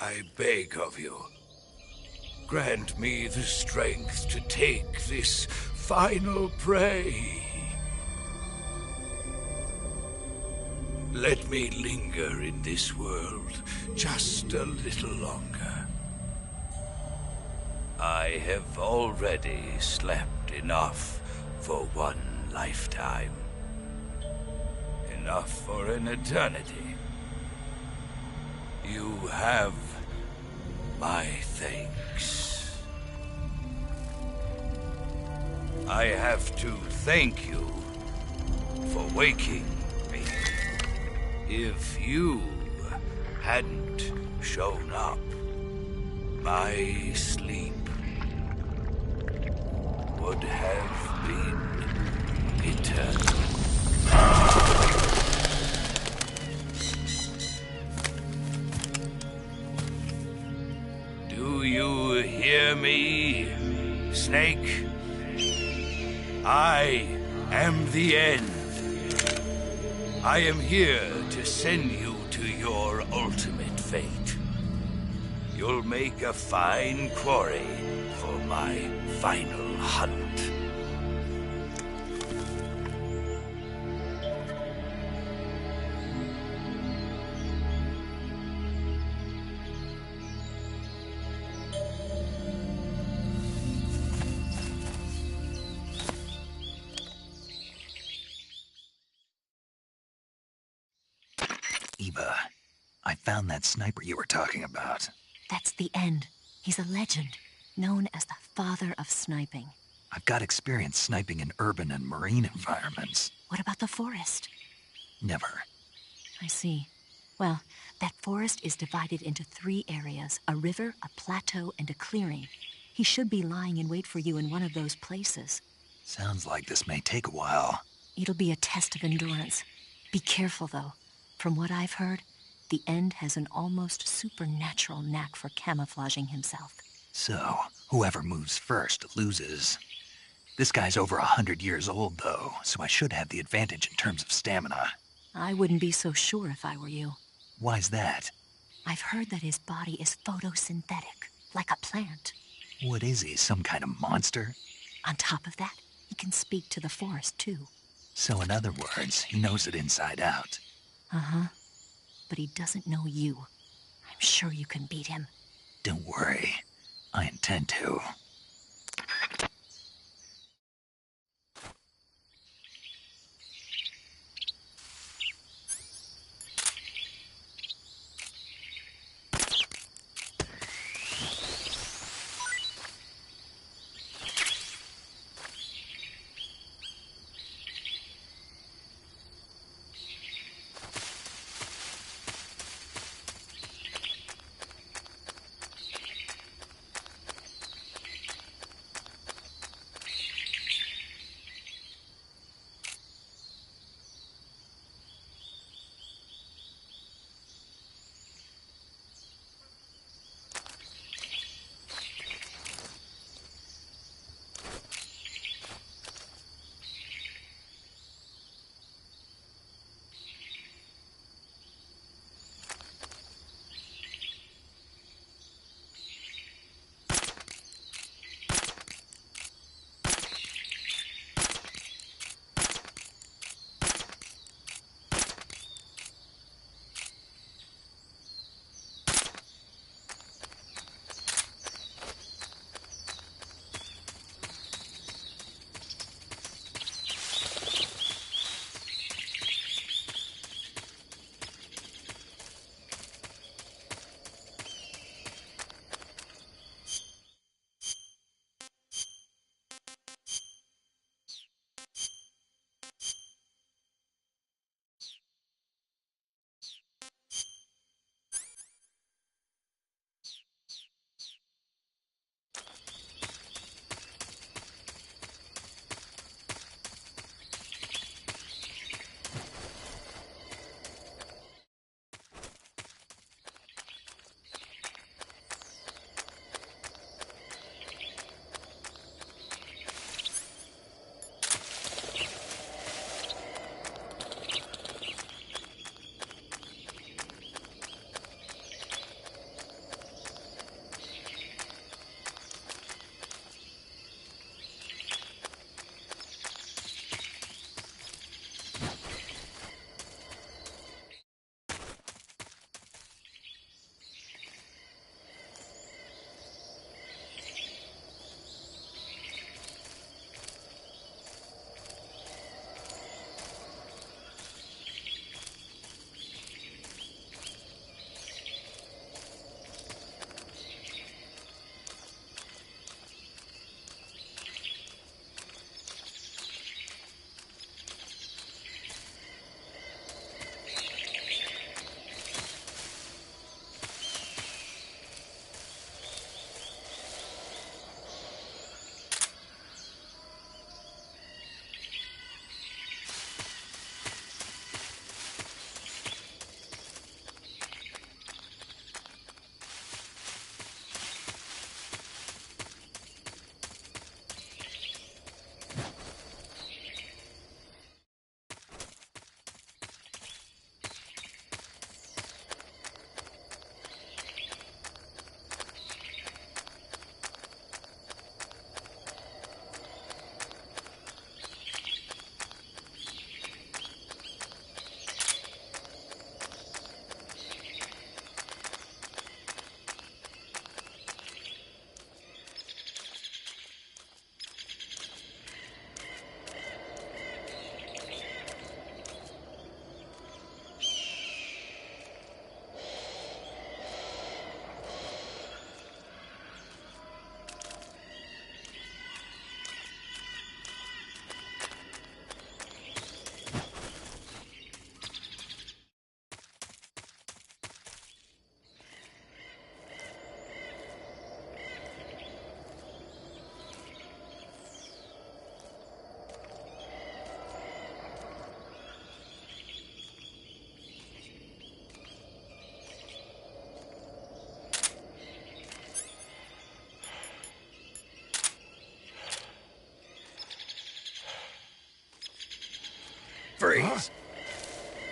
I beg of you, grant me the strength to take this final prey. Let me linger in this world just a little longer. I have already slept enough for one lifetime. Enough for an eternity. You have my thanks. I have to thank you for waking me. If you hadn't shown up, my sleep would have been eternal. Do you hear me, Snake? I am the end. I am here to send you to your ultimate fate. You'll make a fine quarry for my final hunt. Eva, I found that sniper you were talking about. That's the end. He's a legend, known as the father of sniping. I've got experience sniping in urban and marine environments. What about the forest? Never. I see. Well, that forest is divided into 3 areas, a river, a plateau, and a clearing. He should be lying in wait for you in one of those places. Sounds like this may take a while. It'll be a test of endurance. Be careful, though. From what I've heard, the End has an almost supernatural knack for camouflaging himself. So, whoever moves first loses. This guy's over 100 years old, though, so I should have the advantage in terms of stamina. I wouldn't be so sure if I were you. Why's that? I've heard that his body is photosynthetic, like a plant. What is he, some kind of monster? On top of that, he can speak to the forest, too. So in other words, he knows it inside out. Uh-huh. But he doesn't know you. I'm sure you can beat him. Don't worry. I intend to.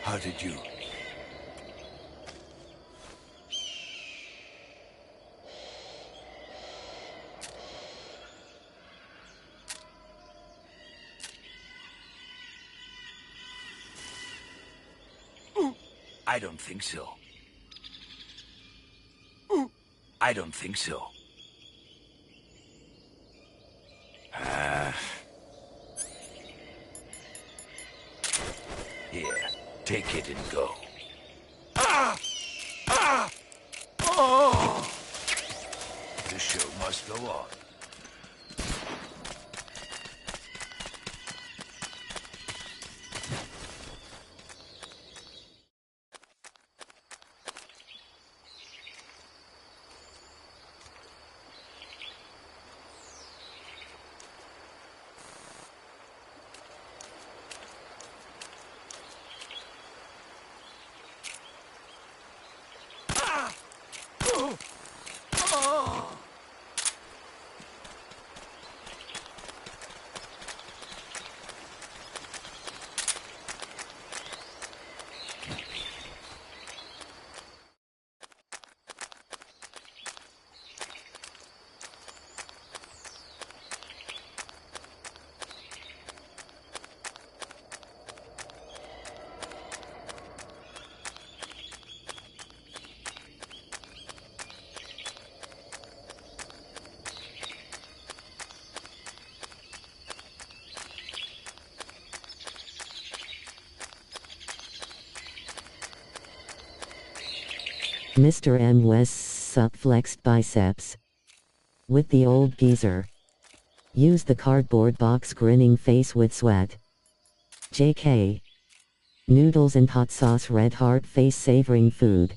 How did you? I don't think so. I don't think so. Here, take it and go. Oh! The show must go on. Mr. M. West's flexed biceps. With the old geezer. Use the cardboard box grinning face with sweat. JK. Noodles and hot sauce red heart face savoring food.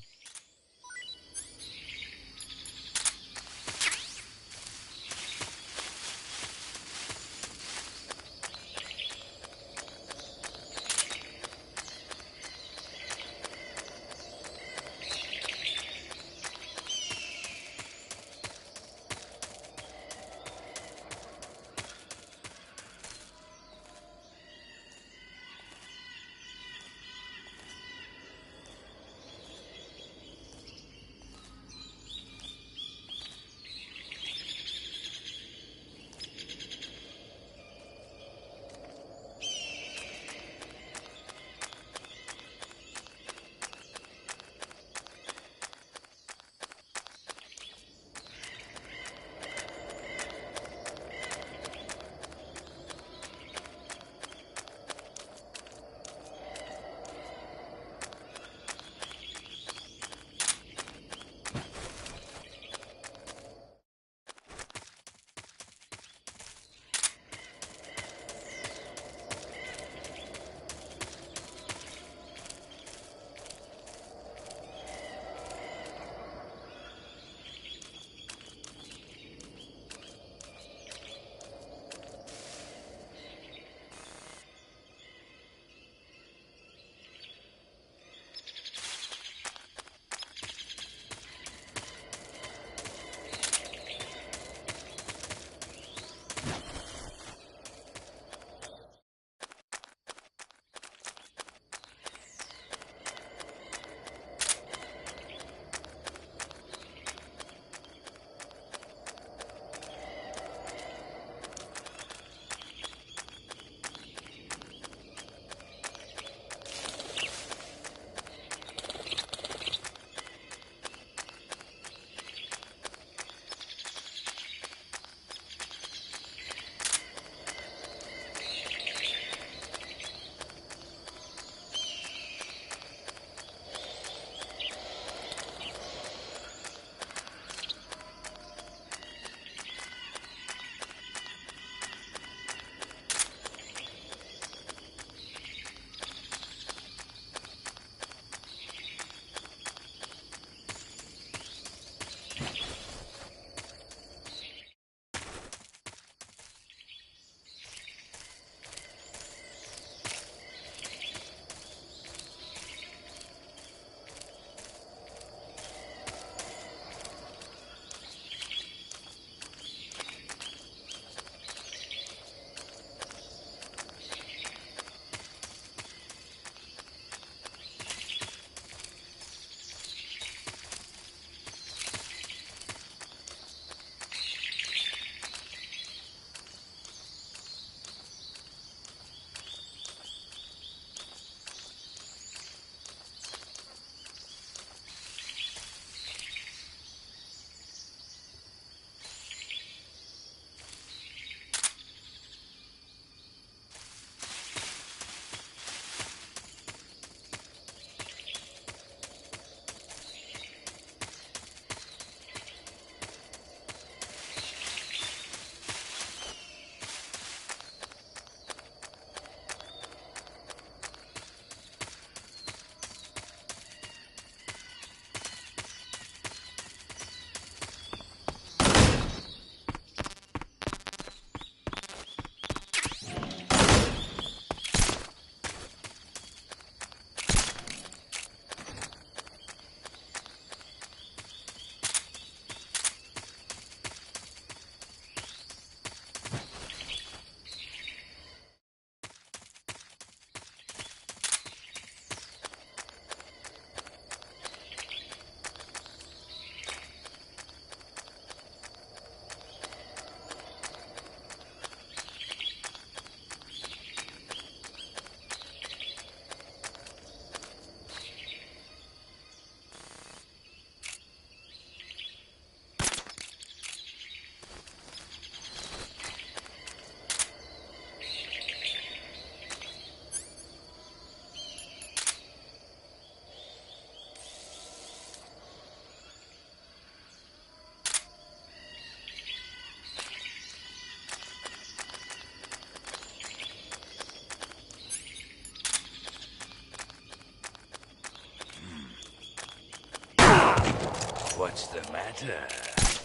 What's the matter?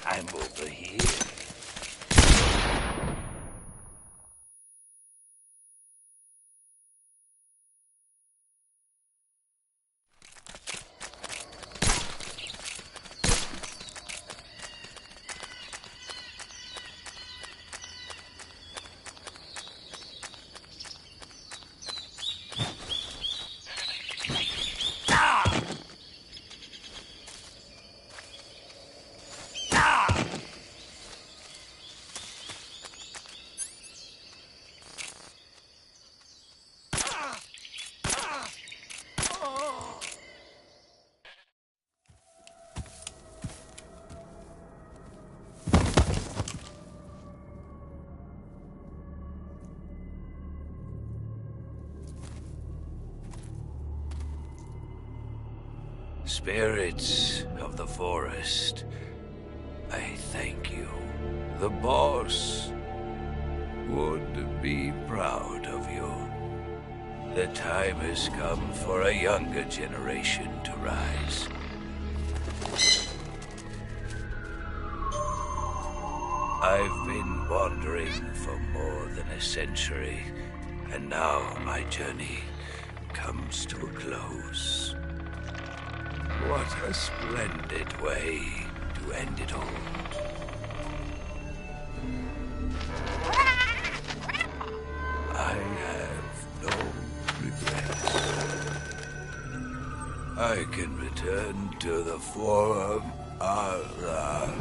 I'm over here. Spirits of the forest, I thank you. The boss would be proud of you. The time has come for a younger generation to rise. I've been wandering for more than a century, and now my journey comes to a close. What a splendid way to end it all. I have no regrets. I can return to the Forum Allah.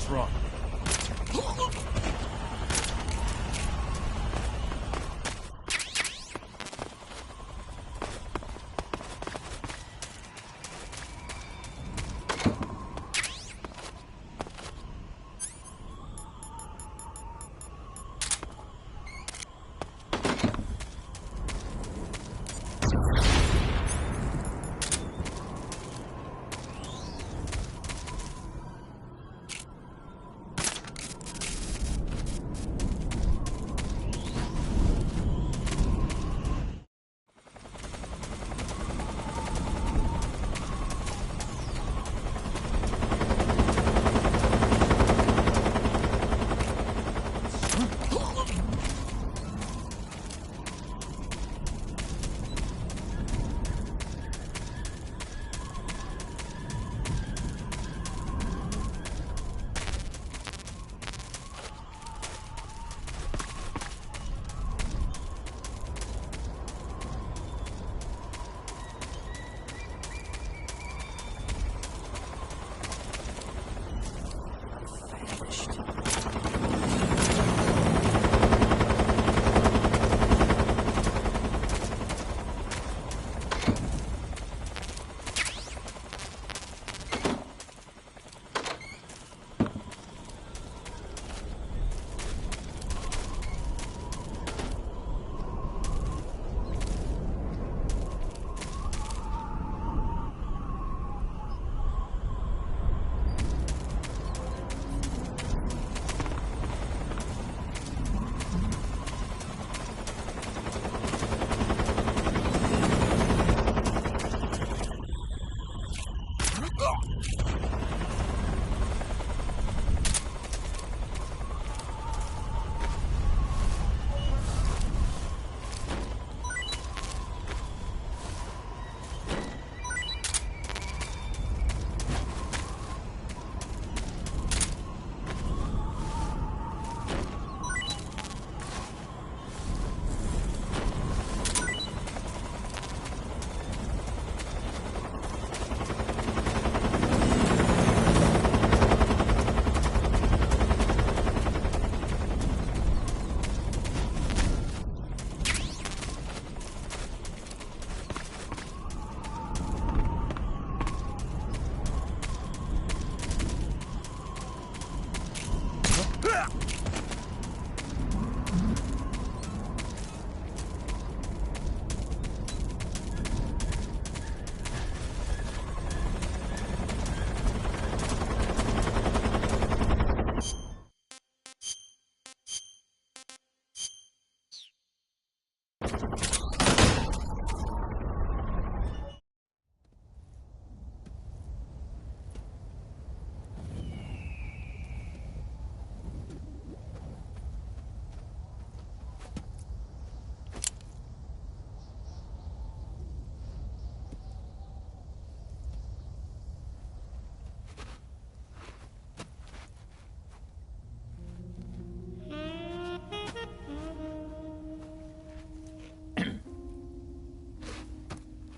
What's wrong?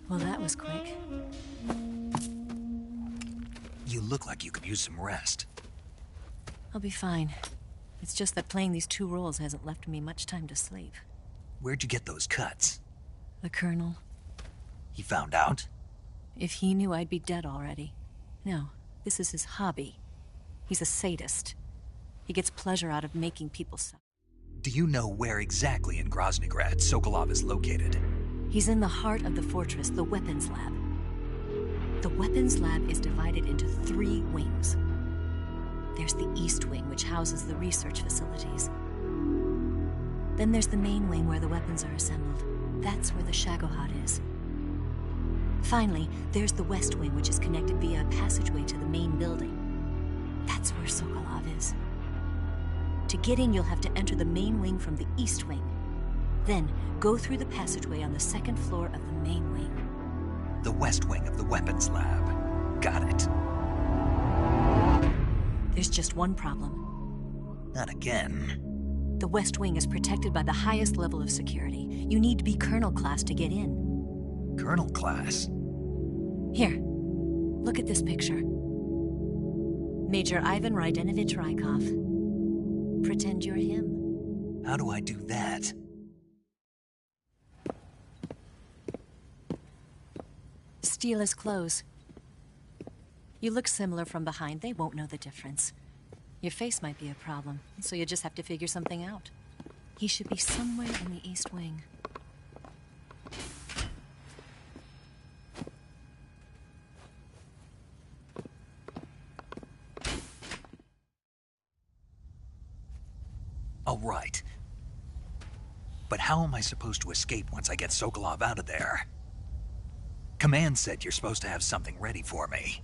Well, that was quick. You look like you could use some rest. I'll be fine. It's just that playing these two roles hasn't left me much time to sleep. Where'd you get those cuts? The Colonel. He found out? If he knew, I'd be dead already. No, this is his hobby. He's a sadist. He gets pleasure out of making people suffer. Do you know where exactly in Groznygrad Sokolov is located? He's in the heart of the fortress, the weapons lab. The weapons lab is divided into 3 wings. There's the East Wing, which houses the research facilities. Then there's the main wing where the weapons are assembled. That's where the Shagohod is. Finally, there's the West Wing, which is connected via a passageway to the main building. That's where Sokolov is. To get in, you'll have to enter the main wing from the East Wing. Then, go through the passageway on the 2nd floor of the main wing. The West Wing of the weapons lab. Got it. There's just one problem. Not again. The West Wing is protected by the highest level of security. You need to be Colonel class to get in. Colonel class? Here, look at this picture. Major Ivan Rydenovich Rykov. Pretend you're him. How do I do that? Steal his clothes. You look similar from behind. They won't know the difference. Your face might be a problem, so you just have to figure something out. He should be somewhere in the East Wing. Oh, right. But how am I supposed to escape once I get Sokolov out of there? Command said you're supposed to have something ready for me.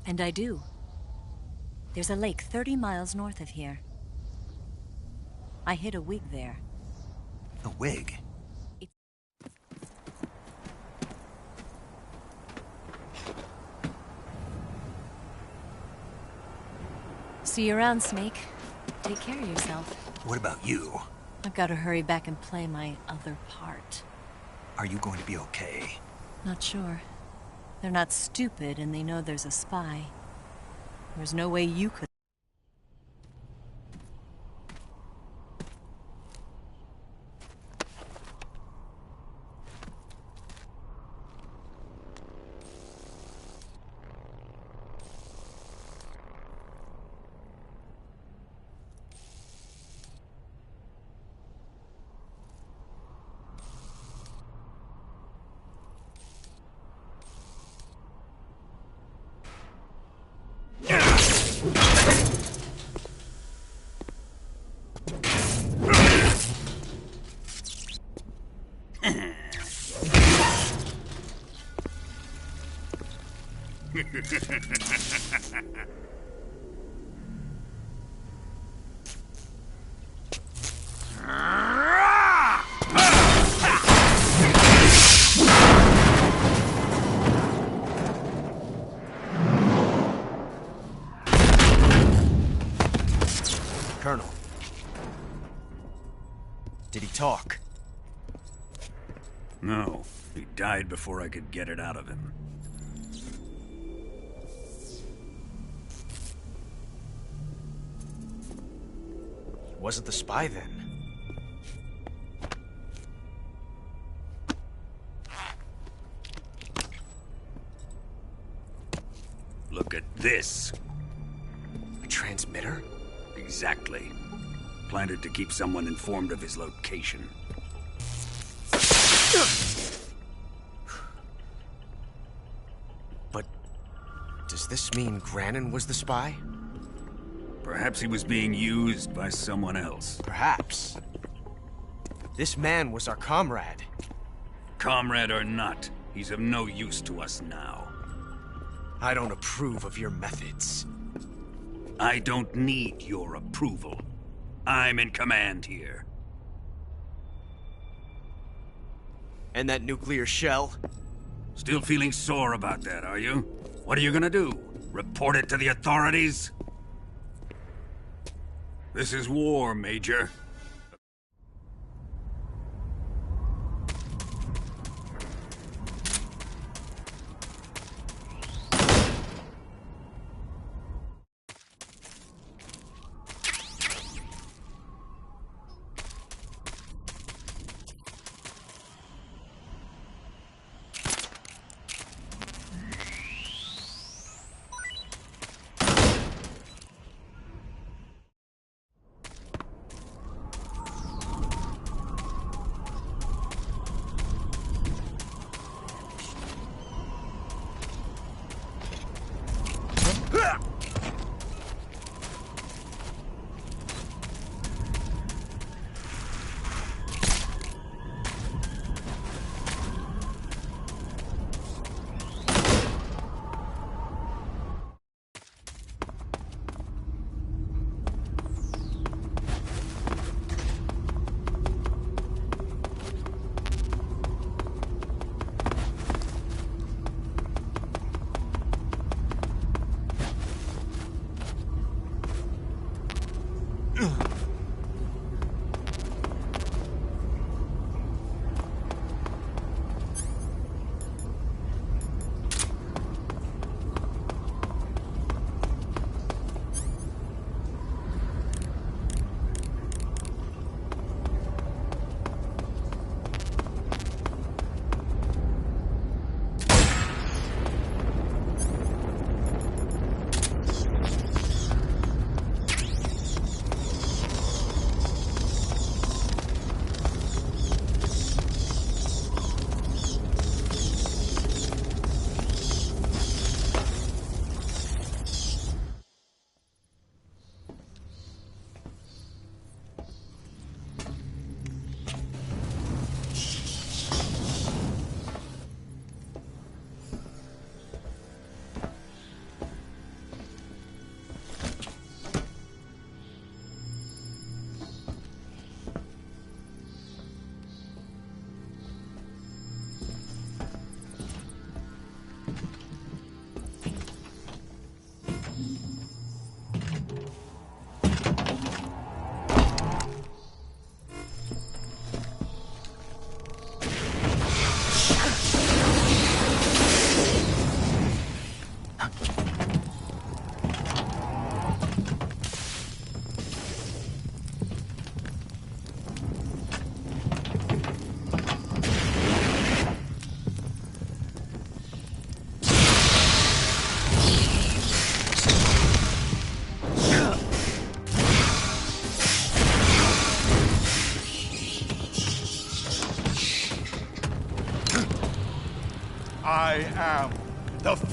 And I do. There's a lake 30 miles north of here. I hid a wig there. A wig? See you around, Snake. Take care of yourself. What about you? I've got to hurry back and play my other part. Are you going to be okay? Not sure. They're not stupid, and they know there's a spy. There's no way you could... Colonel. Did he talk? No. He died before I could get it out of him. Wasn't the spy then? Look at this. A transmitter? Exactly. Planted to keep someone informed of his location. But does this mean Granin was the spy? Perhaps he was being used by someone else. Perhaps. This man was our comrade. Comrade or not, he's of no use to us now. I don't approve of your methods. I don't need your approval. I'm in command here. And that nuclear shell? Still feeling sore about that, are you? What are you gonna do? Report it to the authorities? This is war, Major.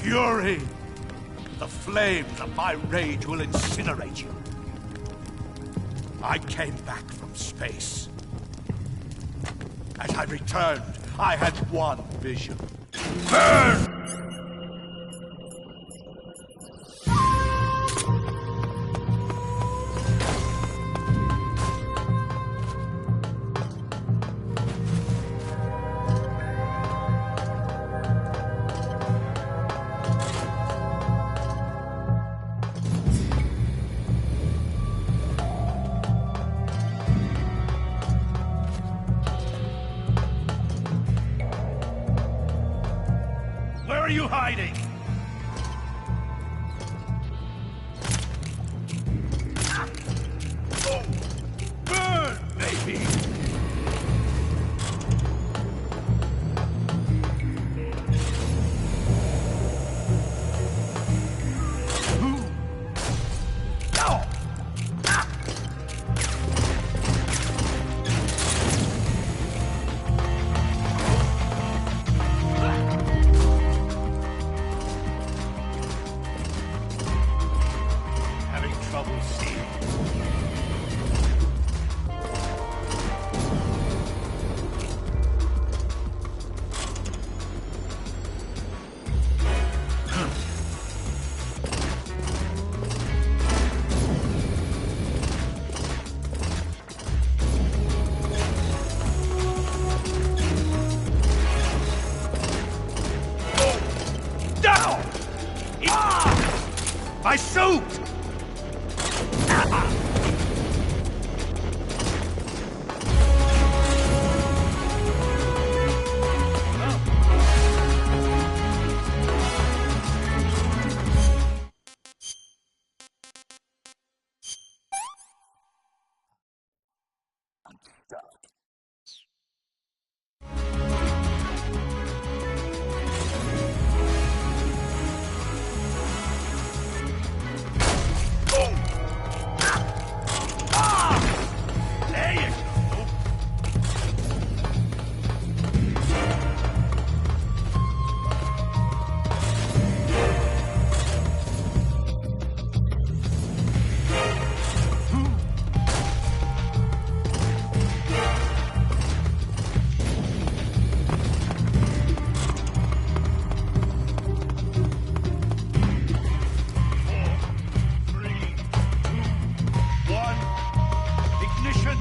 Fury! The flames of my rage will incinerate you. I came back from space. As I returned, I had one vision. Burn! Where are you hiding? Oh, burn, baby! Having trouble seeing. Down! My suit! There you go. Ignition!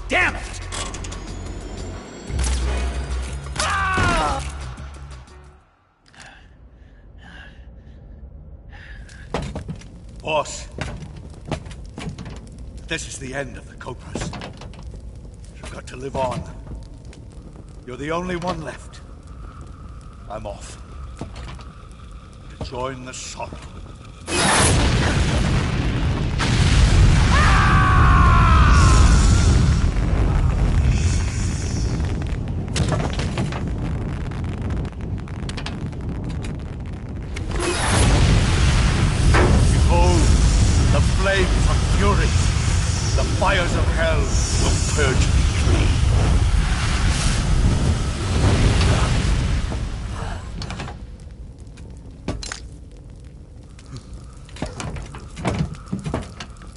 Damn it! Boss, this is the end of the Cobras. You've got to live on. You're the only one left. I'm off. To join the sorrow. Behold, the flames of fury, the fires of hell will purge me clean.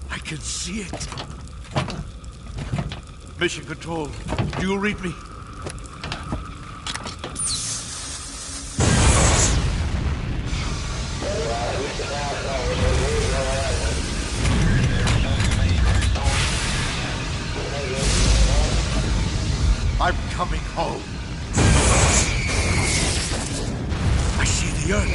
I can see it. Mission Control, do you read me? I'm coming home. I see the Earth.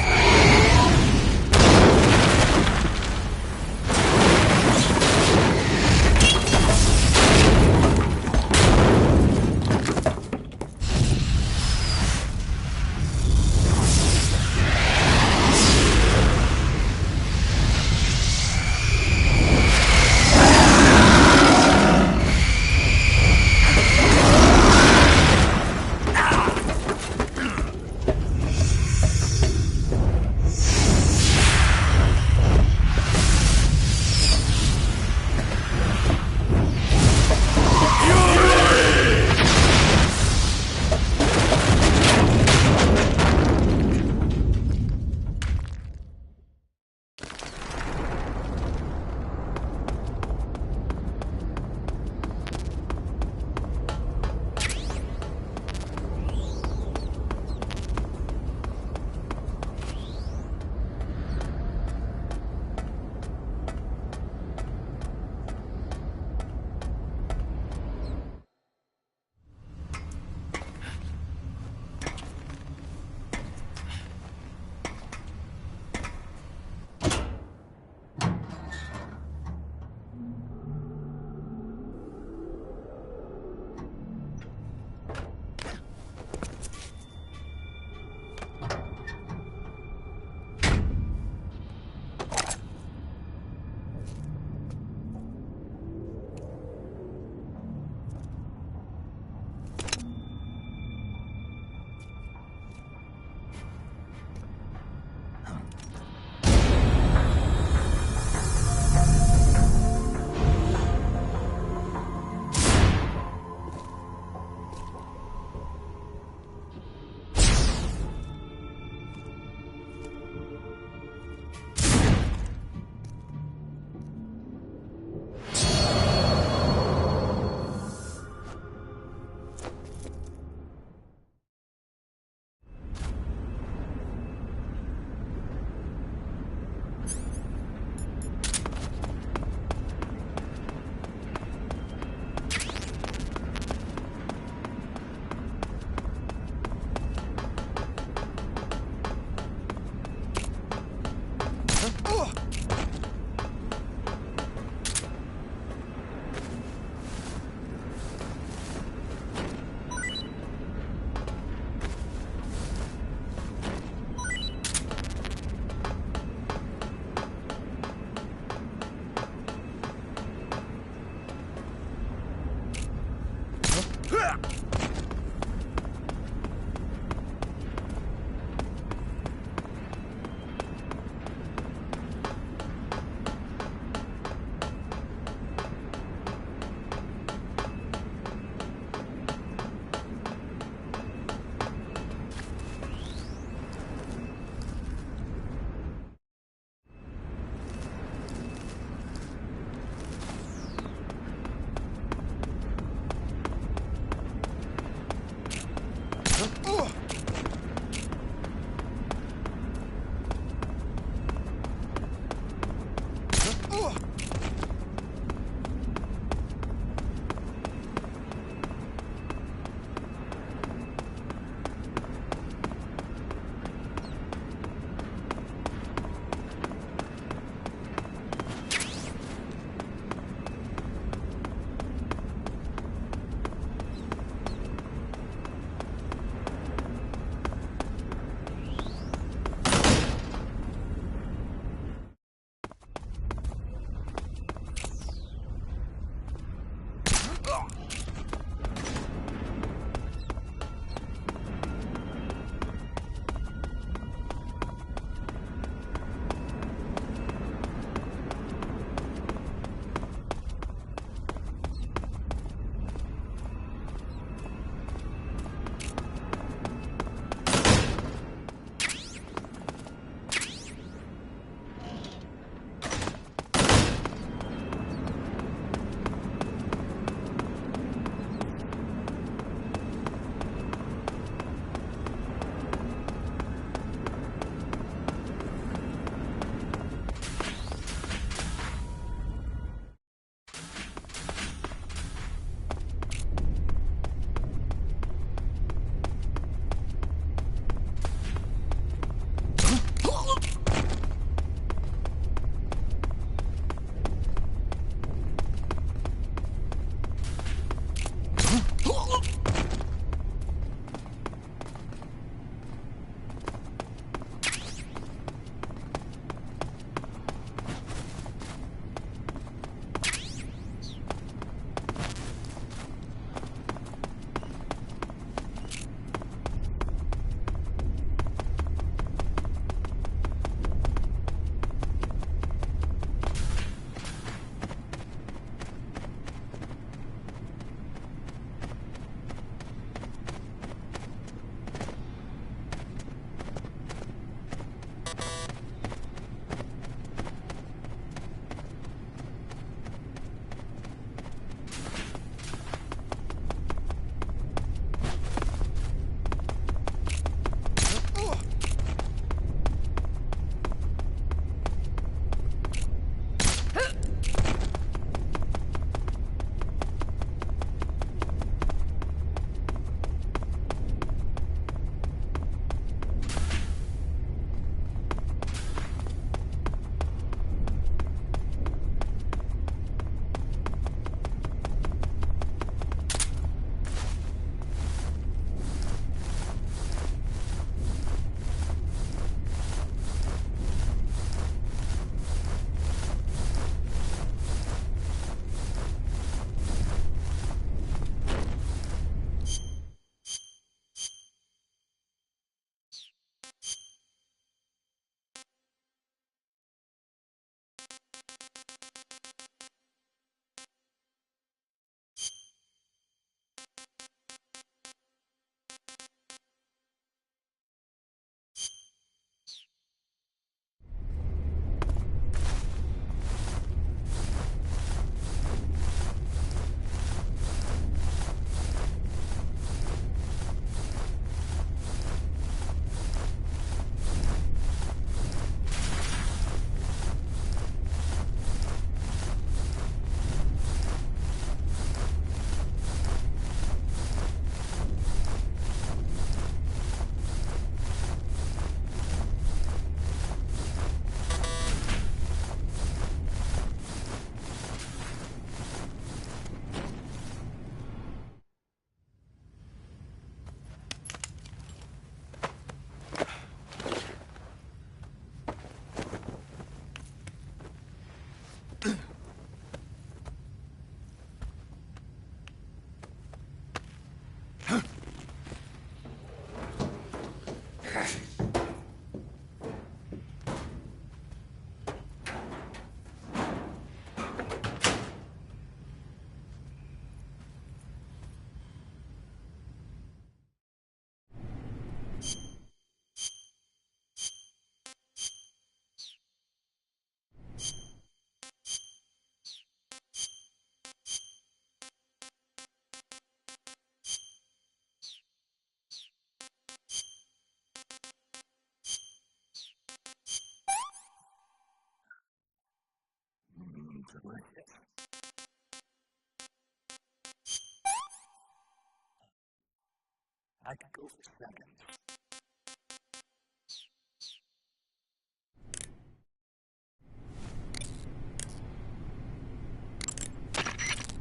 I could go for seconds.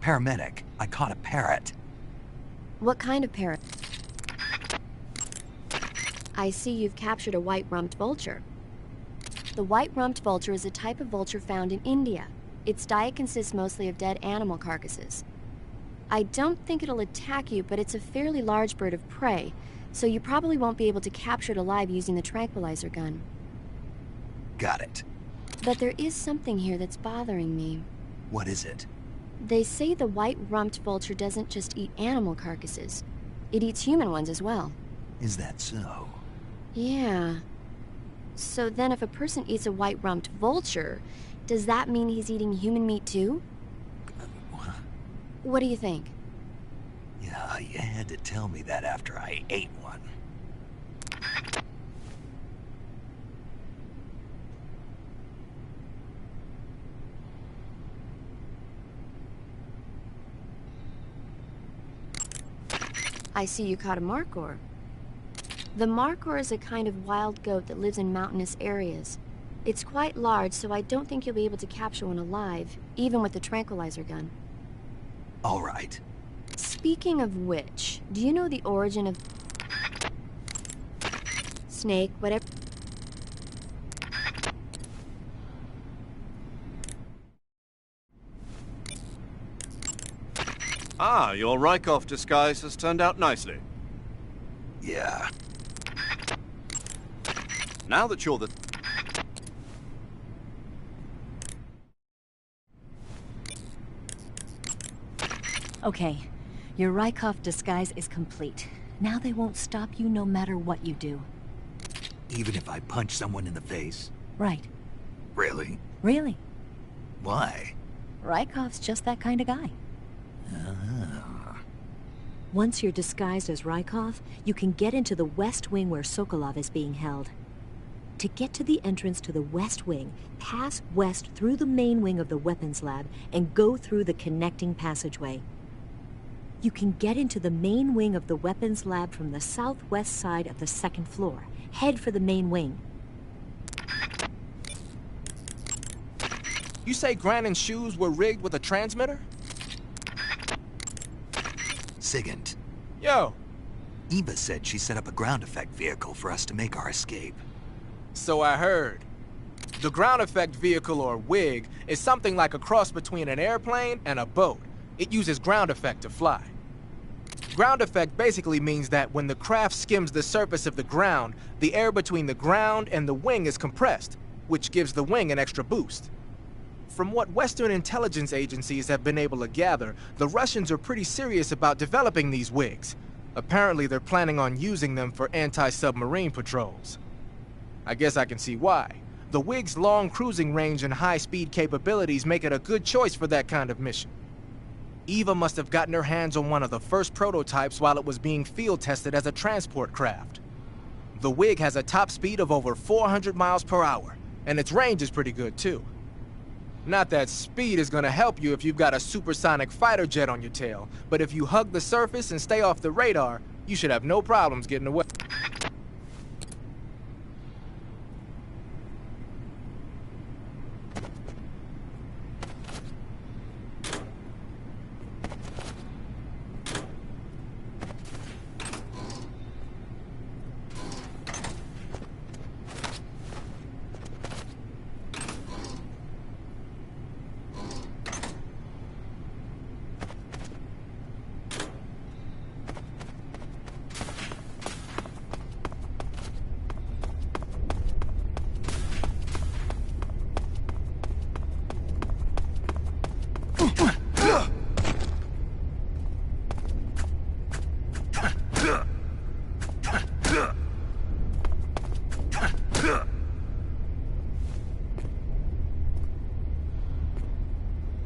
Paramedic, I caught a parrot. What kind of parrot? I see you've captured a white-rumped vulture. The white-rumped vulture is a type of vulture found in India. Its diet consists mostly of dead animal carcasses. I don't think it'll attack you, but it's a fairly large bird of prey, so you probably won't be able to capture it alive using the tranquilizer gun. Got it. But there is something here that's bothering me. What is it? They say the white-rumped vulture doesn't just eat animal carcasses. It eats human ones as well. Is that so? Yeah. So then if a person eats a white-rumped vulture, does that mean he's eating human meat too? What do you think? Yeah, you had to tell me that after I ate one. I see you caught a markhor. The markhor is a kind of wild goat that lives in mountainous areas. It's quite large, so I don't think you'll be able to capture one alive, even with the tranquilizer gun. All right. Speaking of which, do you know the origin of... Snake, whatever... Ah, your Rykov disguise has turned out nicely. Yeah. Now that you're the... Okay, your Rykov disguise is complete. Now they won't stop you no matter what you do. Even if I punch someone in the face? Right. Really? Really. Why? Rykov's just that kind of guy. Once you're disguised as Rykov, you can get into the West Wing where Sokolov is being held. To get to the entrance to the West Wing, pass west through the main wing of the weapons lab and go through the connecting passageway. You can get into the main wing of the weapons lab from the southwest side of the second floor. Head for the main wing. You say Grannon's shoes were rigged with a transmitter? Sigint. Yo. Eva said she set up a ground effect vehicle for us to make our escape. So I heard. The ground effect vehicle, or WIG, is something like a cross between an airplane and a boat. It uses ground effect to fly. Ground effect basically means that when the craft skims the surface of the ground, the air between the ground and the wing is compressed, which gives the wing an extra boost. From what Western intelligence agencies have been able to gather, the Russians are pretty serious about developing these WIGs. Apparently they're planning on using them for anti-submarine patrols. I guess I can see why. The WIG's long cruising range and high-speed capabilities make it a good choice for that kind of mission. Eva must have gotten her hands on one of the first prototypes while it was being field tested as a transport craft. The WIG has a top speed of over 400 miles per hour, and its range is pretty good too. Not that speed is gonna help you if you've got a supersonic fighter jet on your tail, but if you hug the surface and stay off the radar, you should have no problems getting away.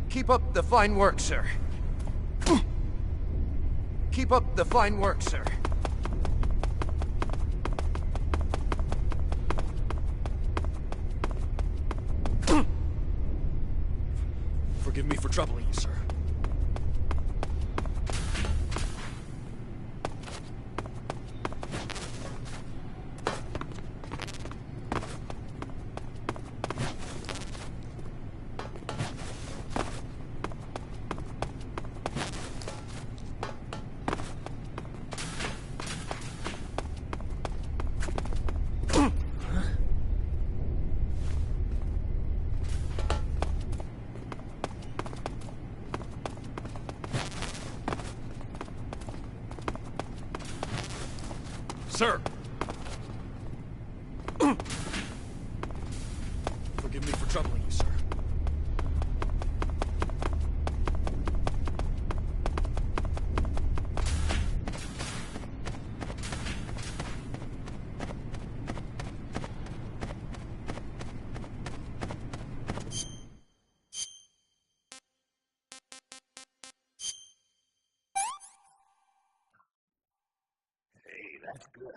Keep up the fine work, sir. Keep up the fine work, sir. Forgive me for troubling you, sir. Sir! Forgive me for troubling you, sir. Hey, that's good.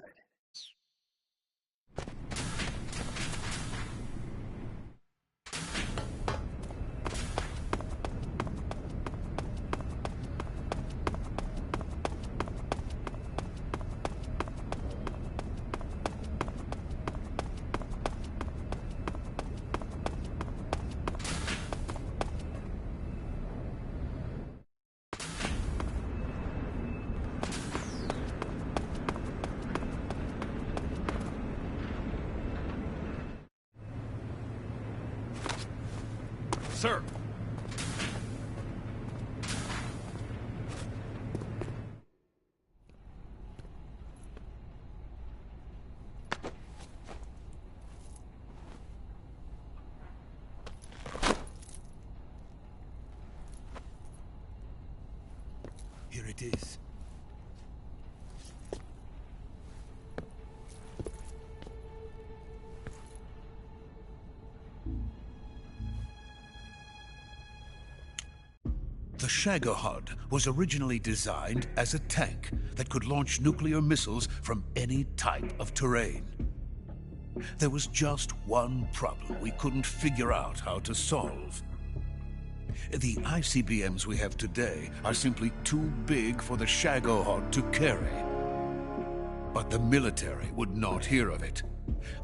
Sir! Here it is. The Shagohod was originally designed as a tank that could launch nuclear missiles from any type of terrain. There was just one problem we couldn't figure out how to solve. The ICBMs we have today are simply too big for the Shagohod to carry. But the military would not hear of it.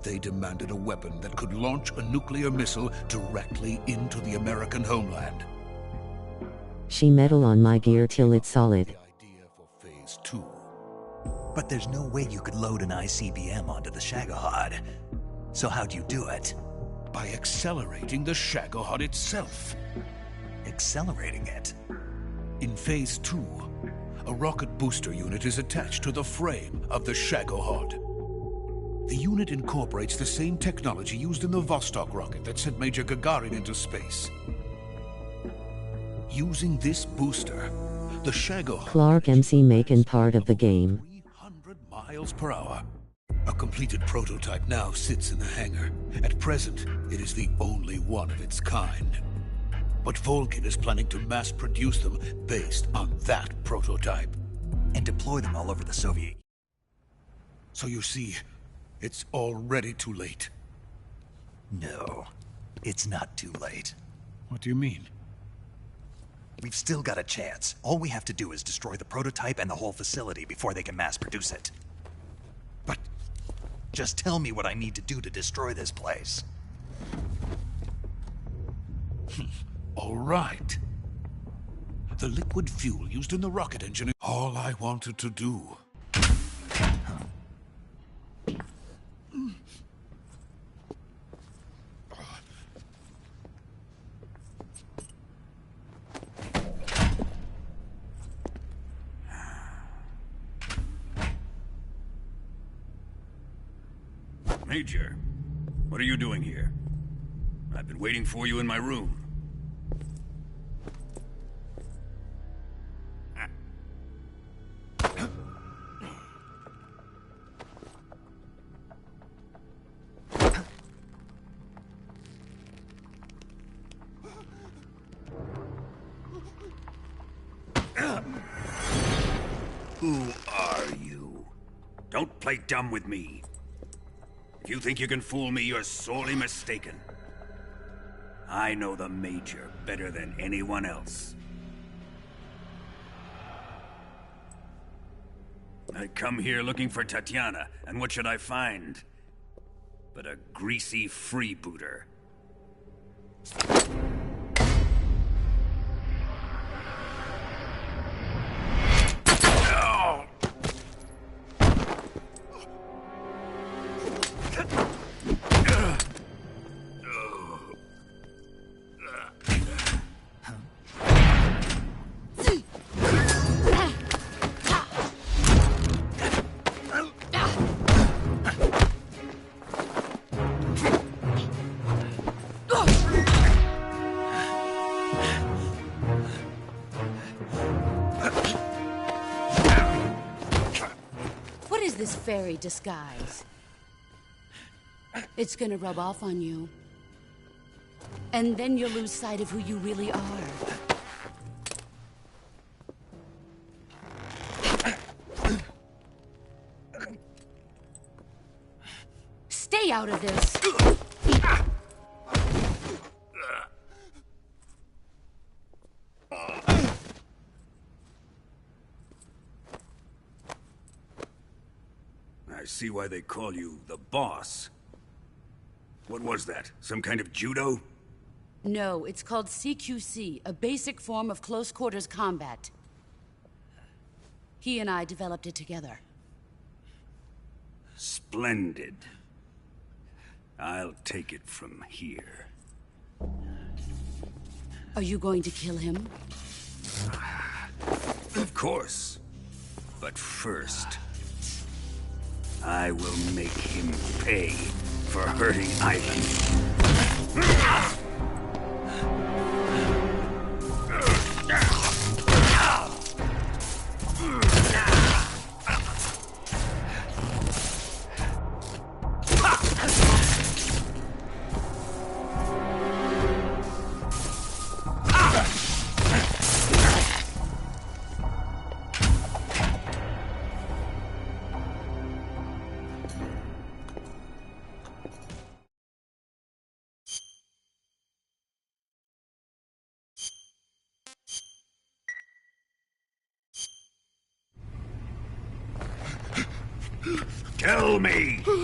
They demanded a weapon that could launch a nuclear missile directly into the American homeland. She metal on my gear till it's solid. Phase 2. But there's no way you could load an ICBM onto the Shagohod. So how'd you do it? By accelerating the Shagohod itself. Accelerating it? In Phase 2, a rocket booster unit is attached to the frame of the Shagohod. The unit incorporates the same technology used in the Vostok rocket that sent Major Gagarin into space. Using this booster, the Shagohod... Clark MC making part of the game. 300 miles per hour. A completed prototype now sits in the hangar. At present, it is the only one of its kind. But Volgin is planning to mass produce them based on that prototype. And deploy them all over the Soviet... So you see, it's already too late. No, it's not too late. What do you mean? We've still got a chance. All we have to do is destroy the prototype and the whole facility before they can mass produce it. But just tell me what I need to do to destroy this place. All right. The liquid fuel used in the rocket engine is all I wanted to do. Major, what are you doing here? I've been waiting for you in my room. Who are you? Don't play dumb with me. If you think you can fool me, you're sorely mistaken. I know the Major better than anyone else. I come here looking for Tatiana, and what should I find? But a greasy freebooter. Use this fairy disguise. It's gonna rub off on you. And then you'll lose sight of who you really are. Stay out of this! I see why they call you the boss. What was that? Some kind of judo? No, it's called CQC, a basic form of close quarters combat. He and I developed it together. Splendid. I'll take it from here. Are you going to kill him? Of course. But first, I will make him pay for hurting Ivan. Tell me!